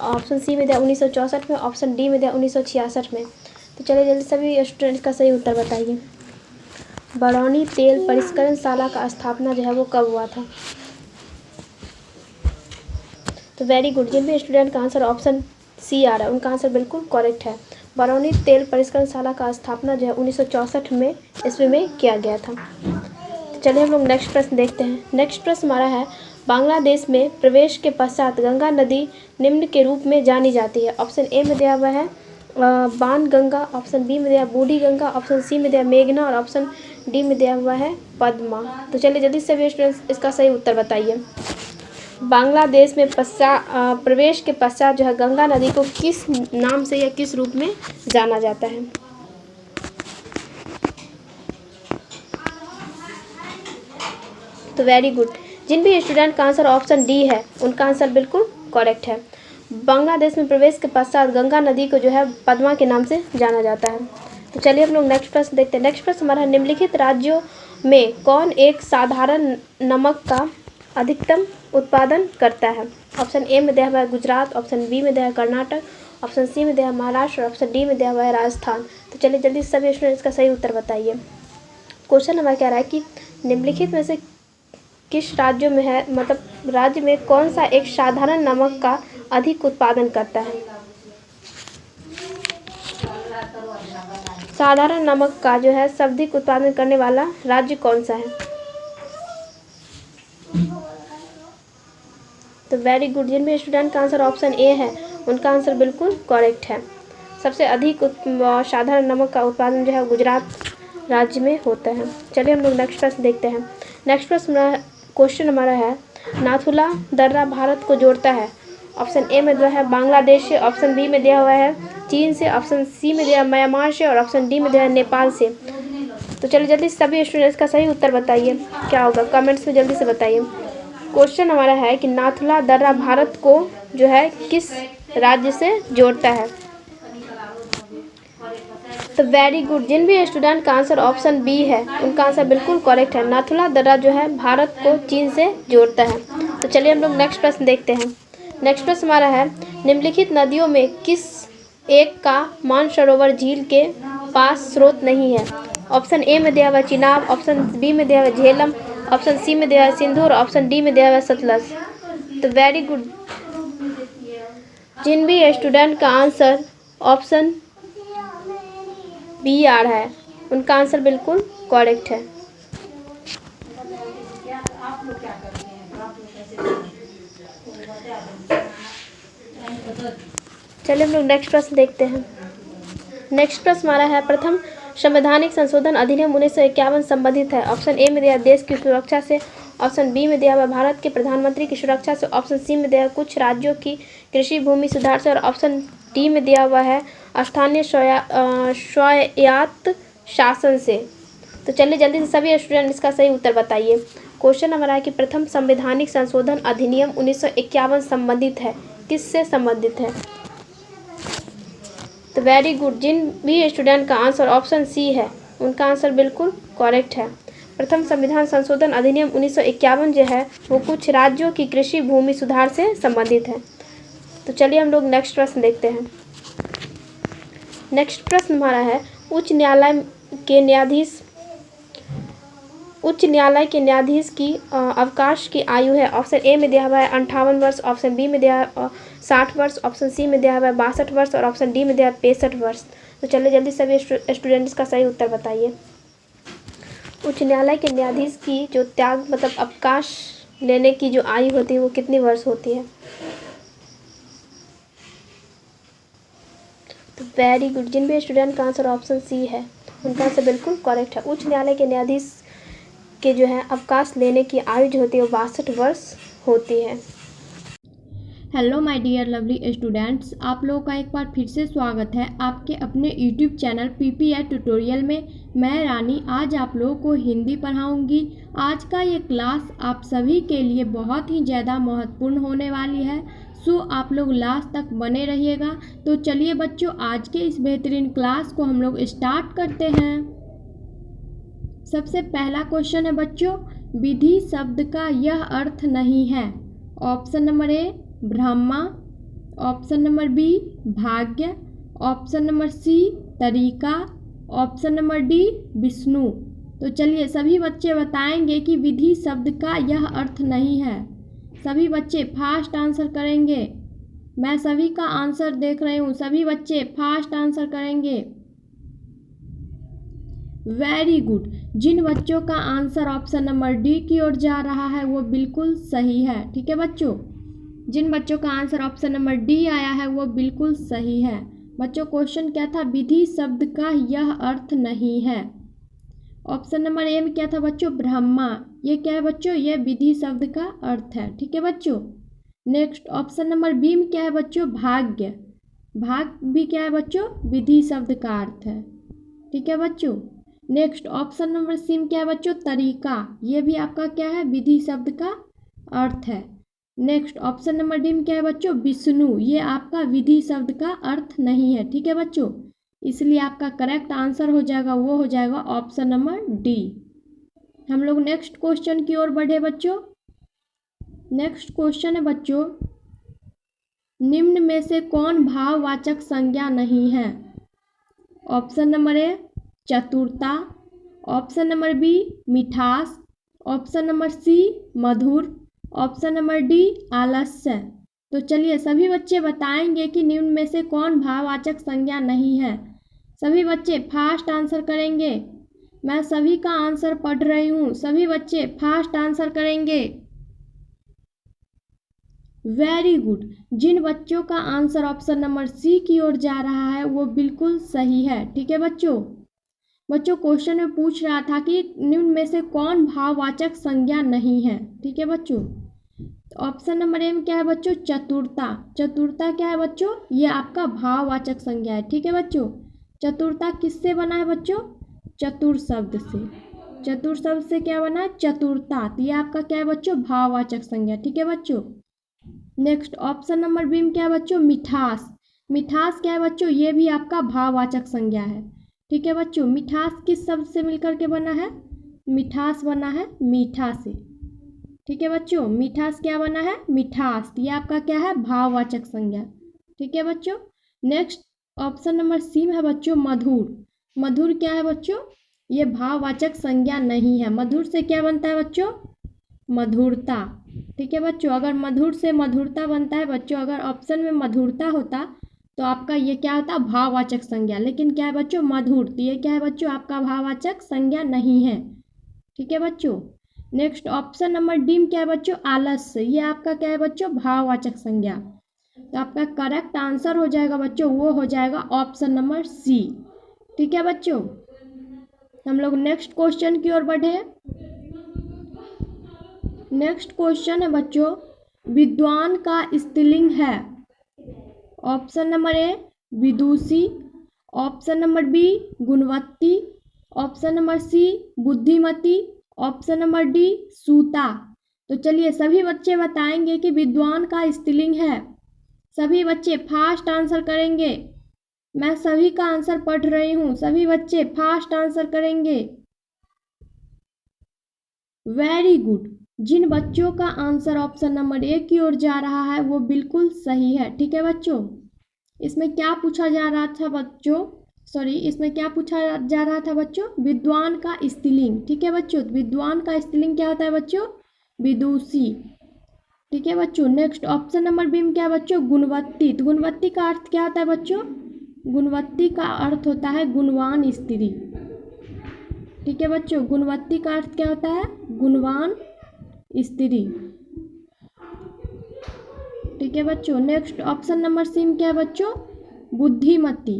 ऑप्शन सी में दिया 1964 में, ऑप्शन डी में दिया 1966 में। तो चलिए जल्दी सभी स्टूडेंट्स का सही उत्तर बताइए। बरौनी तेल परिष्करणशाला का स्थापना जो है वो कब हुआ था? तो वेरी गुड, जिन भी स्टूडेंट का आंसर ऑप्शन सी आ रहा है उनका आंसर बिल्कुल करेक्ट है। बरौनी तेल परिष्करणशाला का स्थापना जो है 1964 में ईस्वी में किया गया था। चलिए हम लोग नेक्स्ट प्रश्न देखते हैं। नेक्स्ट प्रश्न हमारा है बांग्लादेश में प्रवेश के पश्चात गंगा नदी निम्न के रूप में जानी जाती है। ऑप्शन ए में दिया हुआ है बाण गंगा, ऑप्शन बी में दिया बूढ़ी गंगा, ऑप्शन सी में दिया मेघना और ऑप्शन डी में दिया हुआ है पद्मा। तो चलिए जल्दी से सभी स्टूडेंट्स इसका सही उत्तर बताइए। बांग्लादेश में प्रवेश के पश्चात जो है गंगा नदी को किस नाम से या किस रूप में जाना जाता है? तो वेरी गुड, जिन भी स्टूडेंट का आंसर ऑप्शन डी है उनका आंसर बिल्कुल करेक्ट है। बांग्लादेश में प्रवेश के पश्चात गंगा नदी को जो है पद्मा के नाम से जाना जाता है। तो चलिए हम लोग नेक्स्ट प्रश्न देखते हैं। नेक्स्ट प्रश्न हमारा निम्नलिखित राज्यों में कौन एक साधारण नमक का अधिकतम उत्पादन करता है? ऑप्शन ए में दिया हुआ है गुजरात, ऑप्शन बी में दिया है कर्नाटक, ऑप्शन सी में दिया है महाराष्ट्र और ऑप्शन डी में दिया हुआ है राजस्थान। तो चलिए जल्दी से सभी स्टूडेंट्स का सही उत्तर बताइए। क्वेश्चन हमारा कह रहा है कि निम्नलिखित में से किस राज्यों में है, मतलब राज्य में कौन सा एक साधारण नमक का अधिक उत्पादन करता है? साधारण नमक का जो है सर्वाधिक उत्पादन करने वाला राज्य कौन सा है? तो वेरी गुड, जिन भी स्टूडेंट का आंसर ऑप्शन ए है उनका आंसर बिल्कुल करेक्ट है। सबसे अधिक साधारण नमक का उत्पादन जो है गुजरात राज्य में होता है। चलिए हम लोग नेक्स्ट प्रश्न देखते हैं। नेक्स्ट प्रश्न क्वेश्चन हमारा है, नाथुला दर्रा भारत को जोड़ता है। ऑप्शन ए में दिया है बांग्लादेश से, ऑप्शन बी में दिया हुआ है चीन से, ऑप्शन सी में दिया है म्यांमार से और ऑप्शन डी में दिया है नेपाल से। तो चलिए जल्दी से सभी स्टूडेंट्स का सही उत्तर बताइए, क्या होगा कमेंट्स में जल्दी से बताइए। क्वेश्चन हमारा है कि नाथुला दर्रा भारत को जो है किस राज्य से जोड़ता है? तो वेरी गुड, जिन भी स्टूडेंट का आंसर ऑप्शन बी है उनका आंसर बिल्कुल करेक्ट है। नाथुला दर्रा जो है भारत को चीन से जोड़ता है। तो चलिए हम लोग नेक्स्ट प्रश्न देखते हैं। नेक्स्ट प्रश्न हमारा है, निम्नलिखित नदियों में किस एक का मानसरोवर झील के पास स्रोत नहीं है? ऑप्शन ए में दिया हुआ चिनाब, ऑप्शन बी में दिया हुआ झेलम, ऑप्शन सी में दिया हुआ सिंधु और ऑप्शन डी में दिया हुआ सतलज। तो वेरी गुड, जिन भी स्टूडेंट का आंसर ऑप्शन बी आ रहा है उनका आंसर बिल्कुल करेक्ट है। चलिए हम लोग नेक्स्ट प्रश्न देखते हैं। नेक्स्ट प्रश्न हमारा है, प्रथम संवैधानिक संशोधन अधिनियम 1951 संबंधित है। ऑप्शन ए में दिया देश की सुरक्षा से, ऑप्शन बी में दिया हुआ भारत के प्रधानमंत्री की सुरक्षा से, ऑप्शन सी में दिया कुछ राज्यों की कृषि भूमि सुधार से और ऑप्शन डी में दिया हुआ है स्थानीय स्वायत्त शासन से। तो चलिए जल्दी से सभी स्टूडेंट इसका सही उत्तर बताइए। क्वेश्चन हमारा है कि प्रथम संवैधानिक संशोधन अधिनियम 1951 संबंधित है, किससे संबंधित है? तो वेरी गुड, जिन भी स्टूडेंट का आंसर ऑप्शन सी है उनका आंसर बिल्कुल करेक्ट है। प्रथम संविधान संशोधन अधिनियम 1951 जो है वो कुछ राज्यों की कृषि भूमि सुधार से संबंधित है। तो चलिए हम लोग नेक्स्ट प्रश्न देखते हैं। नेक्स्ट प्रश्न हमारा है, उच्च न्यायालय के न्यायाधीश की अवकाश की आयु है। ऑप्शन ए में दिया हुआ है 58 वर्ष, ऑप्शन बी में दिया है 60 वर्ष, ऑप्शन सी में दिया हुआ है 62 वर्ष और ऑप्शन डी में दिया है 65 वर्ष। तो चलिए जल्दी सभी स्टूडेंट्स का सही उत्तर बताइए। उच्च न्यायालय के न्यायाधीश की जो त्याग मतलब अवकाश लेने की जो आयु होती है वो कितनी वर्ष होती है? तो वेरी गुड, जिन भी स्टूडेंट का आंसर ऑप्शन सी है उनका आंसर बिल्कुल करेक्ट है। उच्च न्यायालय के न्यायाधीश के जो है अवकाश लेने की आयु जो होती है वो 62 वर्ष होती है। Hello my dear lovely students, आप लोगों का एक बार फिर से स्वागत है आपके अपने यूट्यूब चैनल पीपीआई ट्यूटोरियल में। मैं रानी आज आप लोगों को हिंदी पढ़ाऊंगी। आज का ये क्लास आप सभी के लिए बहुत ही ज़्यादा महत्वपूर्ण होने वाली है, सो आप लोग लास्ट तक बने रहिएगा। तो चलिए बच्चों, आज के इस बेहतरीन क्लास को हम लोग स्टार्ट करते हैं। सबसे पहला क्वेश्चन है बच्चों, विधि शब्द का यह अर्थ नहीं है। Option number A Brahma, option number B भाग्य, ऑप्शन नंबर सी तरीका, ऑप्शन नंबर डी विष्णु। तो चलिए सभी बच्चे बताएंगे कि विधि शब्द का यह अर्थ नहीं है। सभी बच्चे फास्ट आंसर करेंगे। मैं सभी का आंसर देख रही हूँ, सभी बच्चे फास्ट आंसर करेंगे। वेरी गुड, जिन बच्चों का आंसर ऑप्शन नंबर डी की ओर जा रहा है वो बिल्कुल सही है। ठीक है बच्चों, जिन बच्चों का आंसर ऑप्शन नंबर डी आया है वो बिल्कुल सही है। बच्चों क्वेश्चन क्या था? विधि शब्द का यह अर्थ नहीं है। ऑप्शन नंबर ए में क्या था बच्चों? ब्रह्मा। ये क्या है बच्चों? ये विधि शब्द का अर्थ है। ठीक है बच्चों। नेक्स्ट ऑप्शन नंबर बी में क्या है बच्चों? भाग्य। भाग्य भी क्या है बच्चों? विधि शब्द का अर्थ है। ठीक है बच्चों। नेक्स्ट ऑप्शन नंबर सी में क्या है बच्चों? तरीका। ये भी आपका क्या है? विधि शब्द का अर्थ है। नेक्स्ट ऑप्शन नंबर डी में क्या है बच्चों? विष्णु। ये आपका विधि शब्द का अर्थ नहीं है। ठीक है बच्चों, इसलिए आपका करेक्ट आंसर हो जाएगा वो हो जाएगा ऑप्शन नंबर डी। हम लोग नेक्स्ट क्वेश्चन की ओर बढ़े बच्चों। नेक्स्ट क्वेश्चन है बच्चों, निम्न में से कौन भाववाचक संज्ञा नहीं है? ऑप्शन नंबर ए चतुरता, ऑप्शन नंबर बी मिठास, ऑप्शन नंबर सी मधुर, ऑप्शन नंबर डी आलस्य। तो चलिए सभी बच्चे बताएंगे कि निम्न में से कौन भाववाचक संज्ञा नहीं है। सभी बच्चे फास्ट आंसर करेंगे। मैं सभी का आंसर पढ़ रही हूँ, सभी बच्चे फास्ट आंसर करेंगे। Very good. जिन बच्चों का आंसर ऑप्शन नंबर सी की ओर जा रहा है वो बिल्कुल सही है। ठीक है बच्चों क्वेश्चन में पूछ रहा था कि निम्न में से कौन भाववाचक संज्ञा नहीं है। ठीक है बच्चों, ऑप्शन नंबर ए में क्या है बच्चों? चतुरता। चतुरता क्या है बच्चों? ये आपका भाववाचक संज्ञा है। ठीक है बच्चों, चतुरता किससे बना है बच्चों? चतुर शब्द से। चतुर शब्द से क्या बना है? चतुरता। तो ये आपका क्या है बच्चों? भाववाचक संज्ञा। ठीक है बच्चों, नेक्स्ट ऑप्शन नंबर बी में क्या है बच्चों? मिठास। मिठास क्या है बच्चों? ये भी आपका भाववाचक संज्ञा है। ठीक है बच्चों, मिठास किस शब्द से मिलकर के बना है? मिठास बना है मीठा से। ठीक है बच्चों, मिठास क्या बना है? मिठास। ये आपका क्या है? भाववाचक संज्ञा। ठीक है बच्चों, नेक्स्ट ऑप्शन नंबर सी में है बच्चों मधुर। मधुर क्या है बच्चों? ये भाववाचक संज्ञा नहीं है। मधुर से क्या बनता है बच्चों? मधुरता। ठीक है बच्चों, अगर मधुर से मधुरता बनता है बच्चों, अगर ऑप्शन में मधुरता होता तो आपका ये क्या होता? भाववाचक संज्ञा। लेकिन क्या है बच्चों? मधुर। तो ये क्या है बच्चों? आपका भाववाचक संज्ञा नहीं है। ठीक है बच्चों, नेक्स्ट ऑप्शन नंबर डी में क्या है बच्चों? आलस्य। ये आपका क्या है बच्चों? भाववाचक संज्ञा। तो आपका करेक्ट आंसर हो जाएगा बच्चों, वो हो जाएगा ऑप्शन नंबर सी। ठीक है बच्चों, हम लोग नेक्स्ट क्वेश्चन की ओर बढ़े। नेक्स्ट क्वेश्चन है बच्चों, विद्वान का स्त्रीलिंग है। ऑप्शन नंबर ए विदुषी, ऑप्शन नंबर बी गुणवती, ऑप्शन नंबर सी बुद्धिमती, ऑप्शन नंबर डी सूता। तो चलिए सभी बच्चे बताएंगे कि विद्वान का स्त्रीलिंग है। सभी बच्चे फास्ट आंसर करेंगे। मैं सभी का आंसर पढ़ रही हूँ, सभी बच्चे फास्ट आंसर करेंगे। Very good. जिन बच्चों का आंसर ऑप्शन नंबर ए की ओर जा रहा है वो बिल्कुल सही है। ठीक है बच्चों, इसमें क्या पूछा जा रहा था बच्चों? इसमें क्या पूछा जा रहा था बच्चों? विद्वान का स्त्रीलिंग। ठीक है बच्चों, विद्वान का स्त्रीलिंग क्या होता है बच्चों? विदुषी। ठीक है बच्चों, नेक्स्ट ऑप्शन नंबर बी में क्या है बच्चों? गुणवती। तो गुणवती का अर्थ क्या होता है बच्चों? गुणवती का अर्थ होता है गुणवान स्त्री। ठीक है बच्चों, गुणवती का अर्थ क्या होता है? गुणवान स्त्री। ठीक है बच्चों, नेक्स्ट ऑप्शन नंबर सी में क्या है बच्चों? बुद्धिमती।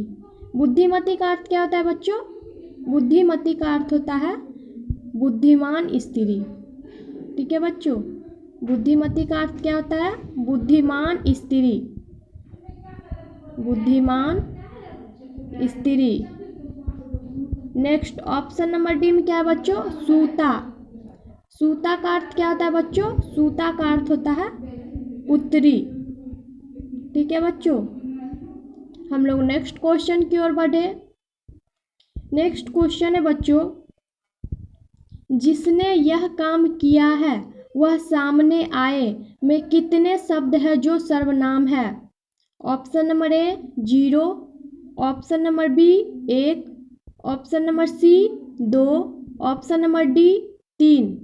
बुद्धिमती का अर्थ क्या होता है बच्चों? बुद्धिमती का अर्थ होता है बुद्धिमान स्त्री। ठीक है बच्चों, बुद्धिमती का अर्थ क्या होता है? बुद्धिमान स्त्री। बुद्धिमान स्त्री। नेक्स्ट ऑप्शन नंबर डी में क्या है बच्चों? सूता। सूता का अर्थ क्या होता है बच्चों? सूता का अर्थ होता है पुत्री। ठीक है बच्चों, हम लोग नेक्स्ट क्वेश्चन की ओर बढ़े। नेक्स्ट क्वेश्चन है बच्चों, जिसने यह काम किया है वह सामने आए में कितने शब्द है जो सर्वनाम है? Option number A 0, option number B 1, option number C 2, option number D 3।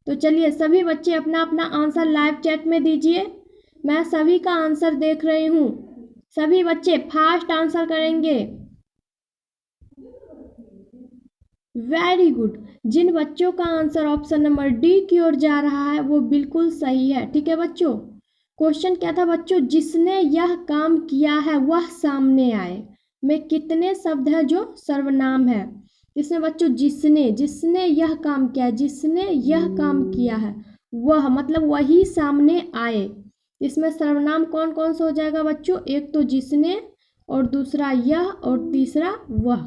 तो चलिए सभी बच्चे अपना अपना आंसर लाइव चैट में दीजिए। मैं सभी का आंसर देख रही हूँ, सभी बच्चे फास्ट आंसर करेंगे। Very good. जिन बच्चों का आंसर ऑप्शन नंबर डी की ओर जा रहा है वो बिल्कुल सही है। ठीक है बच्चों, क्वेश्चन क्या था बच्चों? जिसने यह काम किया है वह सामने आए में कितने शब्द है जो सर्वनाम है? इसमें बच्चों जिसने यह काम किया है, जिसने यह काम किया है वह मतलब वही सामने आए। इसमें सर्वनाम कौन कौन सा हो जाएगा बच्चों? एक तो जिसने, और दूसरा यह, और तीसरा वह।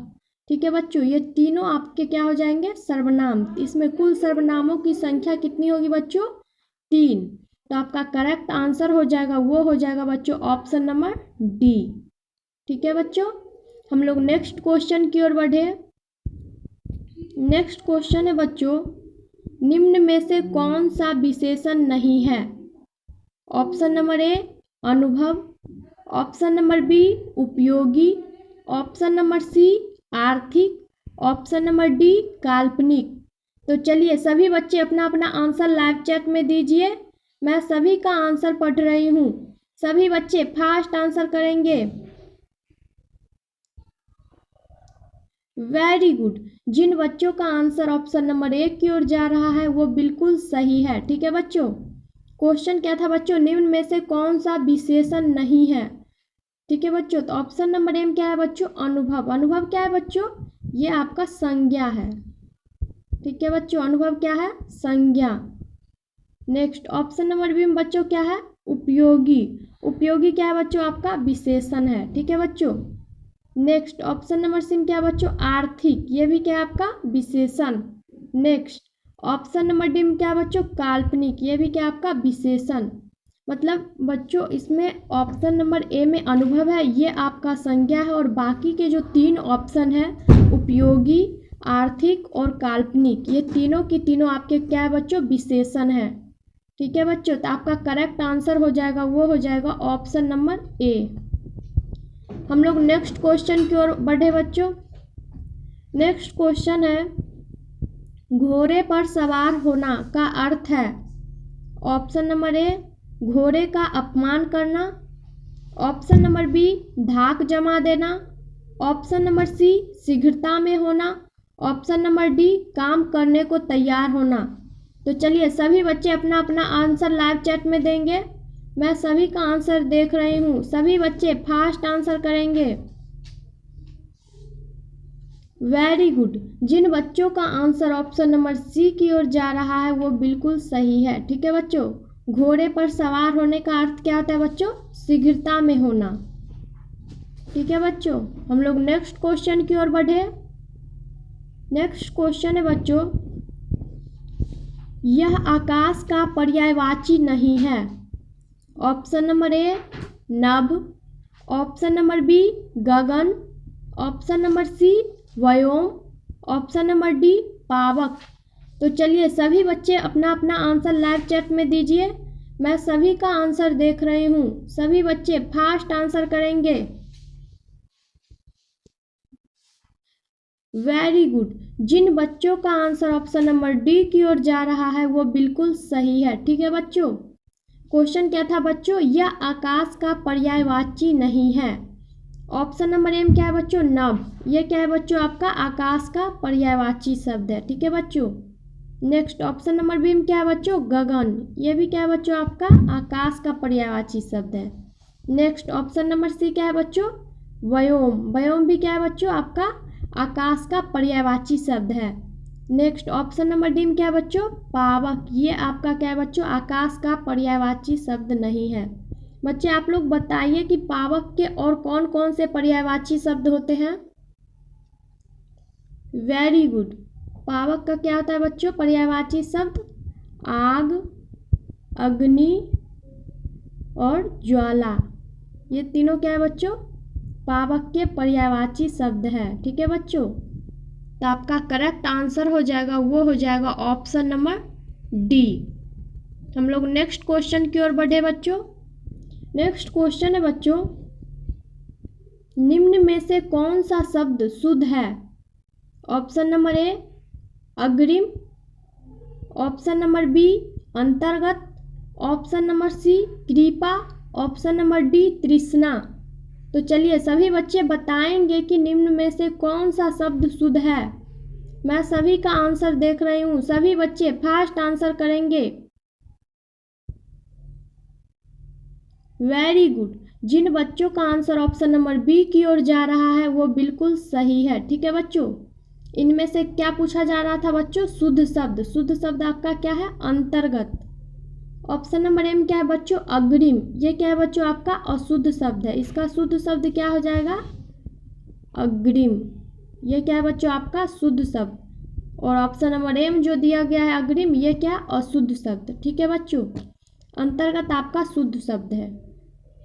ठीक है बच्चों, ये तीनों आपके क्या हो जाएंगे? सर्वनाम। इसमें कुल सर्वनामों की संख्या कितनी होगी बच्चों? 3। तो आपका करेक्ट आंसर हो जाएगा, वो हो जाएगा बच्चों ऑप्शन नंबर डी। ठीक है बच्चों, हम लोग नेक्स्ट क्वेश्चन की ओर बढ़े। नेक्स्ट क्वेश्चन है बच्चों, निम्न में से कौन सा विशेषण नहीं है? ऑप्शन नंबर ए अनुभव, ऑप्शन नंबर बी उपयोगी, ऑप्शन नंबर सी आर्थिक, ऑप्शन नंबर डी काल्पनिक। तो चलिए सभी बच्चे अपना अपना आंसर लाइव चैट में दीजिए। मैं सभी का आंसर पढ़ रही हूँ, सभी बच्चे फास्ट आंसर करेंगे। Very good. जिन बच्चों का आंसर ऑप्शन नंबर 1 की ओर जा रहा है वो बिल्कुल सही है। ठीक है बच्चों, क्वेश्चन क्या था बच्चों, निम्न में से कौन सा विशेषण नहीं है। ठीक है बच्चों, तो ऑप्शन नंबर एम क्या है बच्चों, अनुभव। अनुभव क्या है बच्चों, ये आपका संज्ञा है। ठीक है बच्चों, अनुभव क्या है, संज्ञा। नेक्स्ट ऑप्शन नंबर बी में बच्चों क्या है, उपयोगी। उपयोगी क्या है बच्चों, आपका विशेषण है। ठीक है बच्चों, नेक्स्ट ऑप्शन नंबर सी में क्या है बच्चों, आर्थिक, ये भी क्या है आपका विशेषण। नेक्स्ट ऑप्शन नंबर डी में क्या है बच्चों, काल्पनिक, ये भी क्या है आपका विशेषण। मतलब बच्चों इसमें ऑप्शन नंबर ए में अनुभव है, ये आपका संज्ञा है, और बाकी के जो 3 ऑप्शन है, उपयोगी, आर्थिक और काल्पनिक, ये तीनों की तीनों आपके क्या है बच्चों, विशेषण है। ठीक है बच्चों, तो आपका करेक्ट आंसर हो जाएगा, वो हो जाएगा ऑप्शन नंबर ए। हम लोग नेक्स्ट क्वेश्चन की ओर बढ़े बच्चों। नेक्स्ट क्वेश्चन है, घोड़े पर सवार होना का अर्थ है। ऑप्शन नंबर ए, घोड़े का अपमान करना। ऑप्शन नंबर बी, धाक जमा देना। ऑप्शन नंबर सी, शीघ्रता में होना। ऑप्शन नंबर डी, काम करने को तैयार होना। तो चलिए सभी बच्चे अपना अपना आंसर लाइव चैट में देंगे। मैं सभी का आंसर देख रही हूँ, सभी बच्चे फास्ट आंसर करेंगे। Very good. जिन बच्चों का आंसर ऑप्शन नंबर सी की ओर जा रहा है वो बिल्कुल सही है। ठीक है बच्चों, घोड़े पर सवार होने का अर्थ क्या होता है बच्चों, शीघ्रता में होना। ठीक है बच्चों, हम लोग नेक्स्ट क्वेश्चन की ओर बढ़े। नेक्स्ट क्वेश्चन है बच्चों, यह आकाश का पर्यायवाची नहीं है। ऑप्शन नंबर ए, नभ। ऑप्शन नंबर बी, गगन। ऑप्शन नंबर सी, व्योम। ऑप्शन नंबर डी, पावक। तो चलिए सभी बच्चे अपना अपना आंसर लाइव चैट में दीजिए। मैं सभी का आंसर देख रही हूँ, सभी बच्चे फास्ट आंसर करेंगे। Very good. जिन बच्चों का आंसर ऑप्शन नंबर डी की ओर जा रहा है वो बिल्कुल सही है। ठीक है बच्चों, क्वेश्चन क्या था बच्चों, यह आकाश का पर्यायवाची नहीं है। ऑप्शन नंबर एम क्या है बच्चों, नभ। ये क्या है बच्चों, आपका आकाश का पर्यायवाची शब्द है। ठीक है बच्चों, नेक्स्ट ऑप्शन नंबर बी में क्या है बच्चों, गगन। ये भी क्या है बच्चों, आपका आकाश का पर्यायवाची शब्द है। नेक्स्ट ऑप्शन नंबर सी क्या है बच्चों, व्योम। व्योम भी क्या है बच्चों, आपका आकाश का पर्यायवाची शब्द है। नेक्स्ट ऑप्शन नंबर डी में क्या है बच्चों, पावक। ये आपका क्या है बच्चों, आकाश का पर्यायवाची शब्द नहीं है। बच्चे आप लोग बताइए कि पावक के और कौन कौन से पर्यायवाची शब्द होते हैं। Very good. पावक का क्या होता है बच्चों, पर्यायवाची शब्द, आग, अग्नि और ज्वाला। ये तीनों क्या है बच्चों, पावक के पर्यायवाची शब्द है। ठीक है बच्चों, तो आपका करेक्ट आंसर हो जाएगा, वो हो जाएगा ऑप्शन नंबर डी। हम लोग नेक्स्ट क्वेश्चन की ओर बढ़े बच्चों। नेक्स्ट क्वेश्चन है बच्चों, निम्न में से कौन सा शब्द शुद्ध है। ऑप्शन नंबर ए, अग्रिम। ऑप्शन नंबर बी, अंतर्गत। ऑप्शन नंबर सी, कृपा। ऑप्शन नंबर डी, तृष्णा। तो चलिए सभी बच्चे बताएंगे कि निम्न में से कौन सा शब्द शुद्ध है। मैं सभी का आंसर देख रही हूँ, सभी बच्चे फास्ट आंसर करेंगे। Very good. जिन बच्चों का आंसर ऑप्शन नंबर बी की ओर जा रहा है वो बिल्कुल सही है। ठीक है बच्चों, इनमें से क्या पूछा जा रहा था बच्चों, शुद्ध शब्द। शुद्ध शब्द आपका क्या है, अंतर्गत। ऑप्शन नंबर एम क्या है बच्चों, अग्रिम। ये क्या है बच्चों, आपका अशुद्ध शब्द है। इसका शुद्ध शब्द क्या हो जाएगा, अग्रिम। ये क्या है बच्चों, आपका शुद्ध शब्द। और ऑप्शन नंबर एम जो दिया गया है अग्रिम, ये क्या, अशुद्ध शब्द। ठीक है बच्चों, अंतर्गत आपका शुद्ध शब्द है।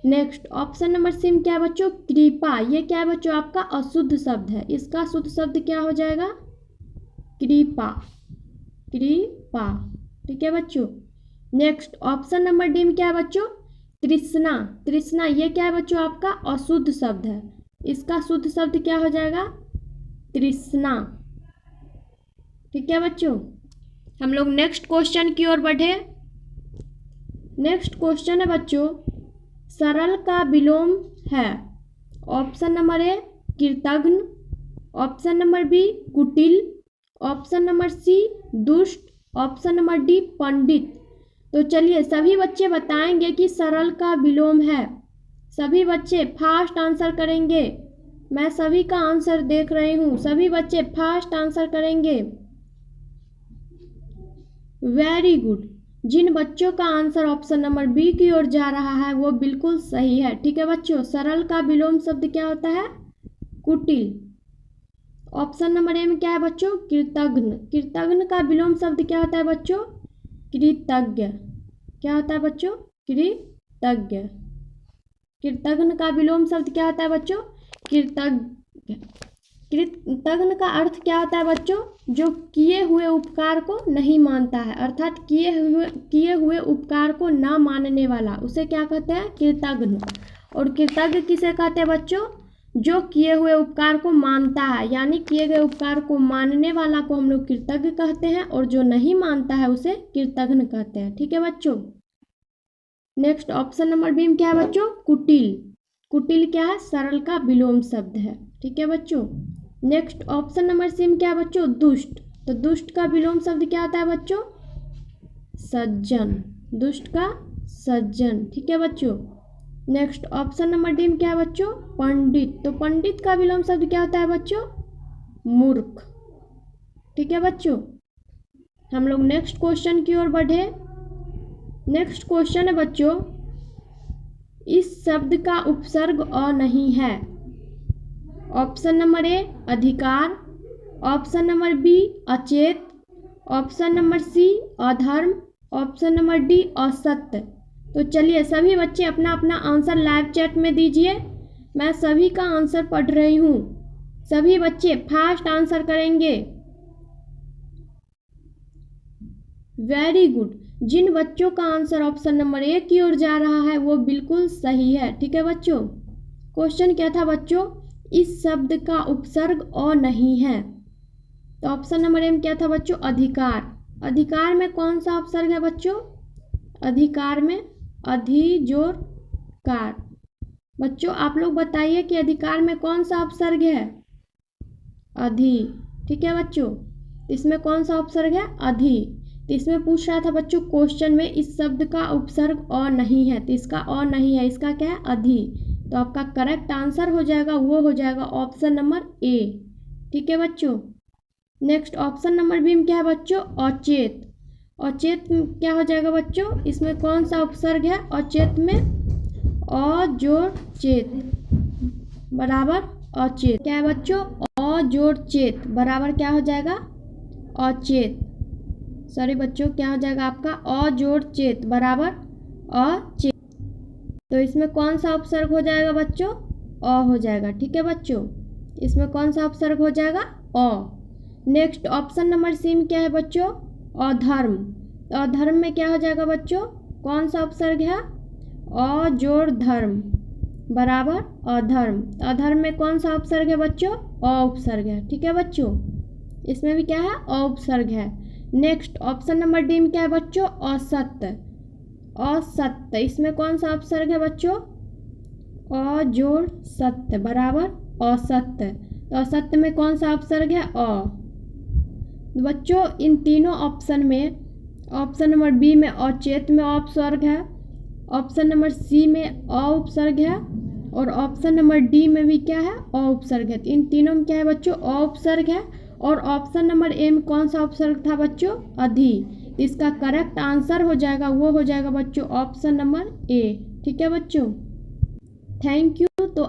नेक्स्ट ऑप्शन नंबर सी में क्या है बच्चों, कृपा। ये क्या है बच्चों, आपका अशुद्ध शब्द है। इसका शुद्ध शब्द क्या हो जाएगा, कृपा। कृपा। ठीक है बच्चों, नेक्स्ट ऑप्शन नंबर डी में क्या है बच्चों, तृष्णा। तृष्णा ये क्या है बच्चों, आपका अशुद्ध शब्द है। इसका शुद्ध शब्द क्या हो जाएगा, तृष्णा। ठीक है बच्चों, हम लोग नेक्स्ट क्वेश्चन की ओर बढ़े। नेक्स्ट क्वेश्चन है बच्चों, सरल का विलोम है। ऑप्शन नंबर ए, कृतघ्न। ऑप्शन नंबर बी कुटिल, ऑप्शन नंबर सी दुष्ट, ऑप्शन नंबर डी पंडित। तो चलिए सभी बच्चे बताएंगे कि सरल का विलोम है। सभी बच्चे फास्ट आंसर करेंगे। मैं सभी का आंसर देख रही हूँ, सभी बच्चे फास्ट आंसर करेंगे। Very good. जिन बच्चों का आंसर ऑप्शन नंबर बी की ओर जा रहा है वो बिल्कुल सही है। ठीक है बच्चों, सरल का विलोम शब्द क्या होता है? कुटिल। ऑप्शन नंबर ए में क्या है बच्चों? कृतघ्न। कृतघ्न का विलोम शब्द क्या होता है बच्चों? कृतज्ञ। क्या होता है बच्चों? कृतज्ञ। कृतघ्न का विलोम शब्द क्या होता है बच्चों? कृतज्ञ। कृतघ्न का अर्थ क्या होता है बच्चों? जो किए हुए उपकार को नहीं मानता है, अर्थात किए हुए उपकार को ना मानने वाला, उसे क्या कहते हैं? कृतघ्न। और कृतज्ञ किसे कहते हैं बच्चों? जो किए हुए उपकार को मानता है, यानी किए गए उपकार को मानने वाला को हम लोग कृतज्ञ कहते हैं, और जो नहीं मानता है उसे कृतघ्न कहते हैं। ठीक है बच्चों। नेक्स्ट ऑप्शन नंबर बी में क्या है बच्चों? कुटिल। कुटिल क्या है? सरल का विलोम शब्द है। ठीक है बच्चों। नेक्स्ट ऑप्शन नंबर सी में क्या है बच्चों? दुष्ट। तो दुष्ट का विलोम शब्द क्या होता है बच्चों? सज्जन। दुष्ट का सज्जन। ठीक है बच्चों। नेक्स्ट ऑप्शन नंबर डी में क्या है बच्चों? पंडित। तो पंडित का विलोम शब्द क्या होता है बच्चों? मूर्ख। ठीक है बच्चों। हम लोग नेक्स्ट क्वेश्चन की ओर बढ़े। नेक्स्ट क्वेश्चन है बच्चों, इस शब्द का उपसर्ग अ नहीं है। ऑप्शन नंबर ए अधिकार, ऑप्शन नंबर बी अचेत, ऑप्शन नंबर सी अधर्म, ऑप्शन नंबर डी असत्य। तो चलिए सभी बच्चे अपना अपना आंसर लाइव चैट में दीजिए। मैं सभी का आंसर पढ़ रही हूँ, सभी बच्चे फास्ट आंसर करेंगे। Very good. जिन बच्चों का आंसर ऑप्शन नंबर ए की ओर जा रहा है वो बिल्कुल सही है। ठीक है बच्चों। क्वेश्चन क्या था बच्चों? इस शब्द का उपसर्ग अ नहीं है। तो ऑप्शन नंबर ए में क्या था बच्चों? अधिकार। अधिकार में कौन सा उपसर्ग है बच्चों? अधिकार में अधि जोर कार। बच्चों आप लोग बताइए कि अधिकार में कौन सा उपसर्ग है? अधि। ठीक है बच्चों। इसमें कौन सा उपसर्ग है? अधि। तो इसमें पूछ रहा था बच्चों क्वेश्चन में, इस शब्द का उपसर्ग अ नहीं है, तो इसका अ नहीं है, इसका क्या है? अधि। तो आपका करेक्ट आंसर हो जाएगा, वो हो जाएगा ऑप्शन नंबर ए। ठीक है बच्चों। नेक्स्ट ऑप्शन नंबर बी में क्या है बच्चों? अचेत। अचेत क्या हो जाएगा बच्चों? इसमें कौन सा उपसर्ग है? अचेत में अ जोड़ चेत बराबर अचेत। क्या है बच्चों? अ जोड़ चेत बराबर क्या हो जाएगा? अचेत। सॉरी बच्चों, क्या हो जाएगा आपका? अ जोड़ चेत बराबर अचेत। तो इसमें कौन सा उपसर्ग हो जाएगा बच्चों? अ हो जाएगा। ठीक है बच्चों। इसमें कौन सा उपसर्ग हो जाएगा? अ। नेक्स्ट ऑप्शन नंबर सी में क्या है बच्चों? अधर्म। तो अधर्म में क्या हो जाएगा बच्चों? कौन सा उपसर्ग है? अ जोड़ धर्म बराबर अधर्म। तो अधर्म में कौन सा उपसर्ग है बच्चों? अ उपसर्ग है। ठीक है बच्चों। इसमें भी क्या है? अ उपसर्ग है। नेक्स्ट ऑप्शन नंबर डी में क्या है बच्चों? असत्य। असत्य, इसमें कौन सा उपसर्ग है बच्चों? अ जोड़ सत्य बराबर असत्य। तो असत्य में कौन सा उपसर्ग है? अ। बच्चों इन तीनों ऑप्शन में, ऑप्शन नंबर बी में अचेत में अ उपसर्ग है, ऑप्शन नंबर सी में अ उपसर्ग है, और ऑप्शन नंबर डी में भी क्या है? अ उपसर्ग है। इन तीनों में क्या है बच्चों? अ उपसर्ग है। और ऑप्शन नंबर ए में कौन सा उपसर्ग था बच्चों? अधि। इसका करेक्ट आंसर हो जाएगा, वो हो जाएगा बच्चों ऑप्शन नंबर ए। ठीक है बच्चों। Thank you. तो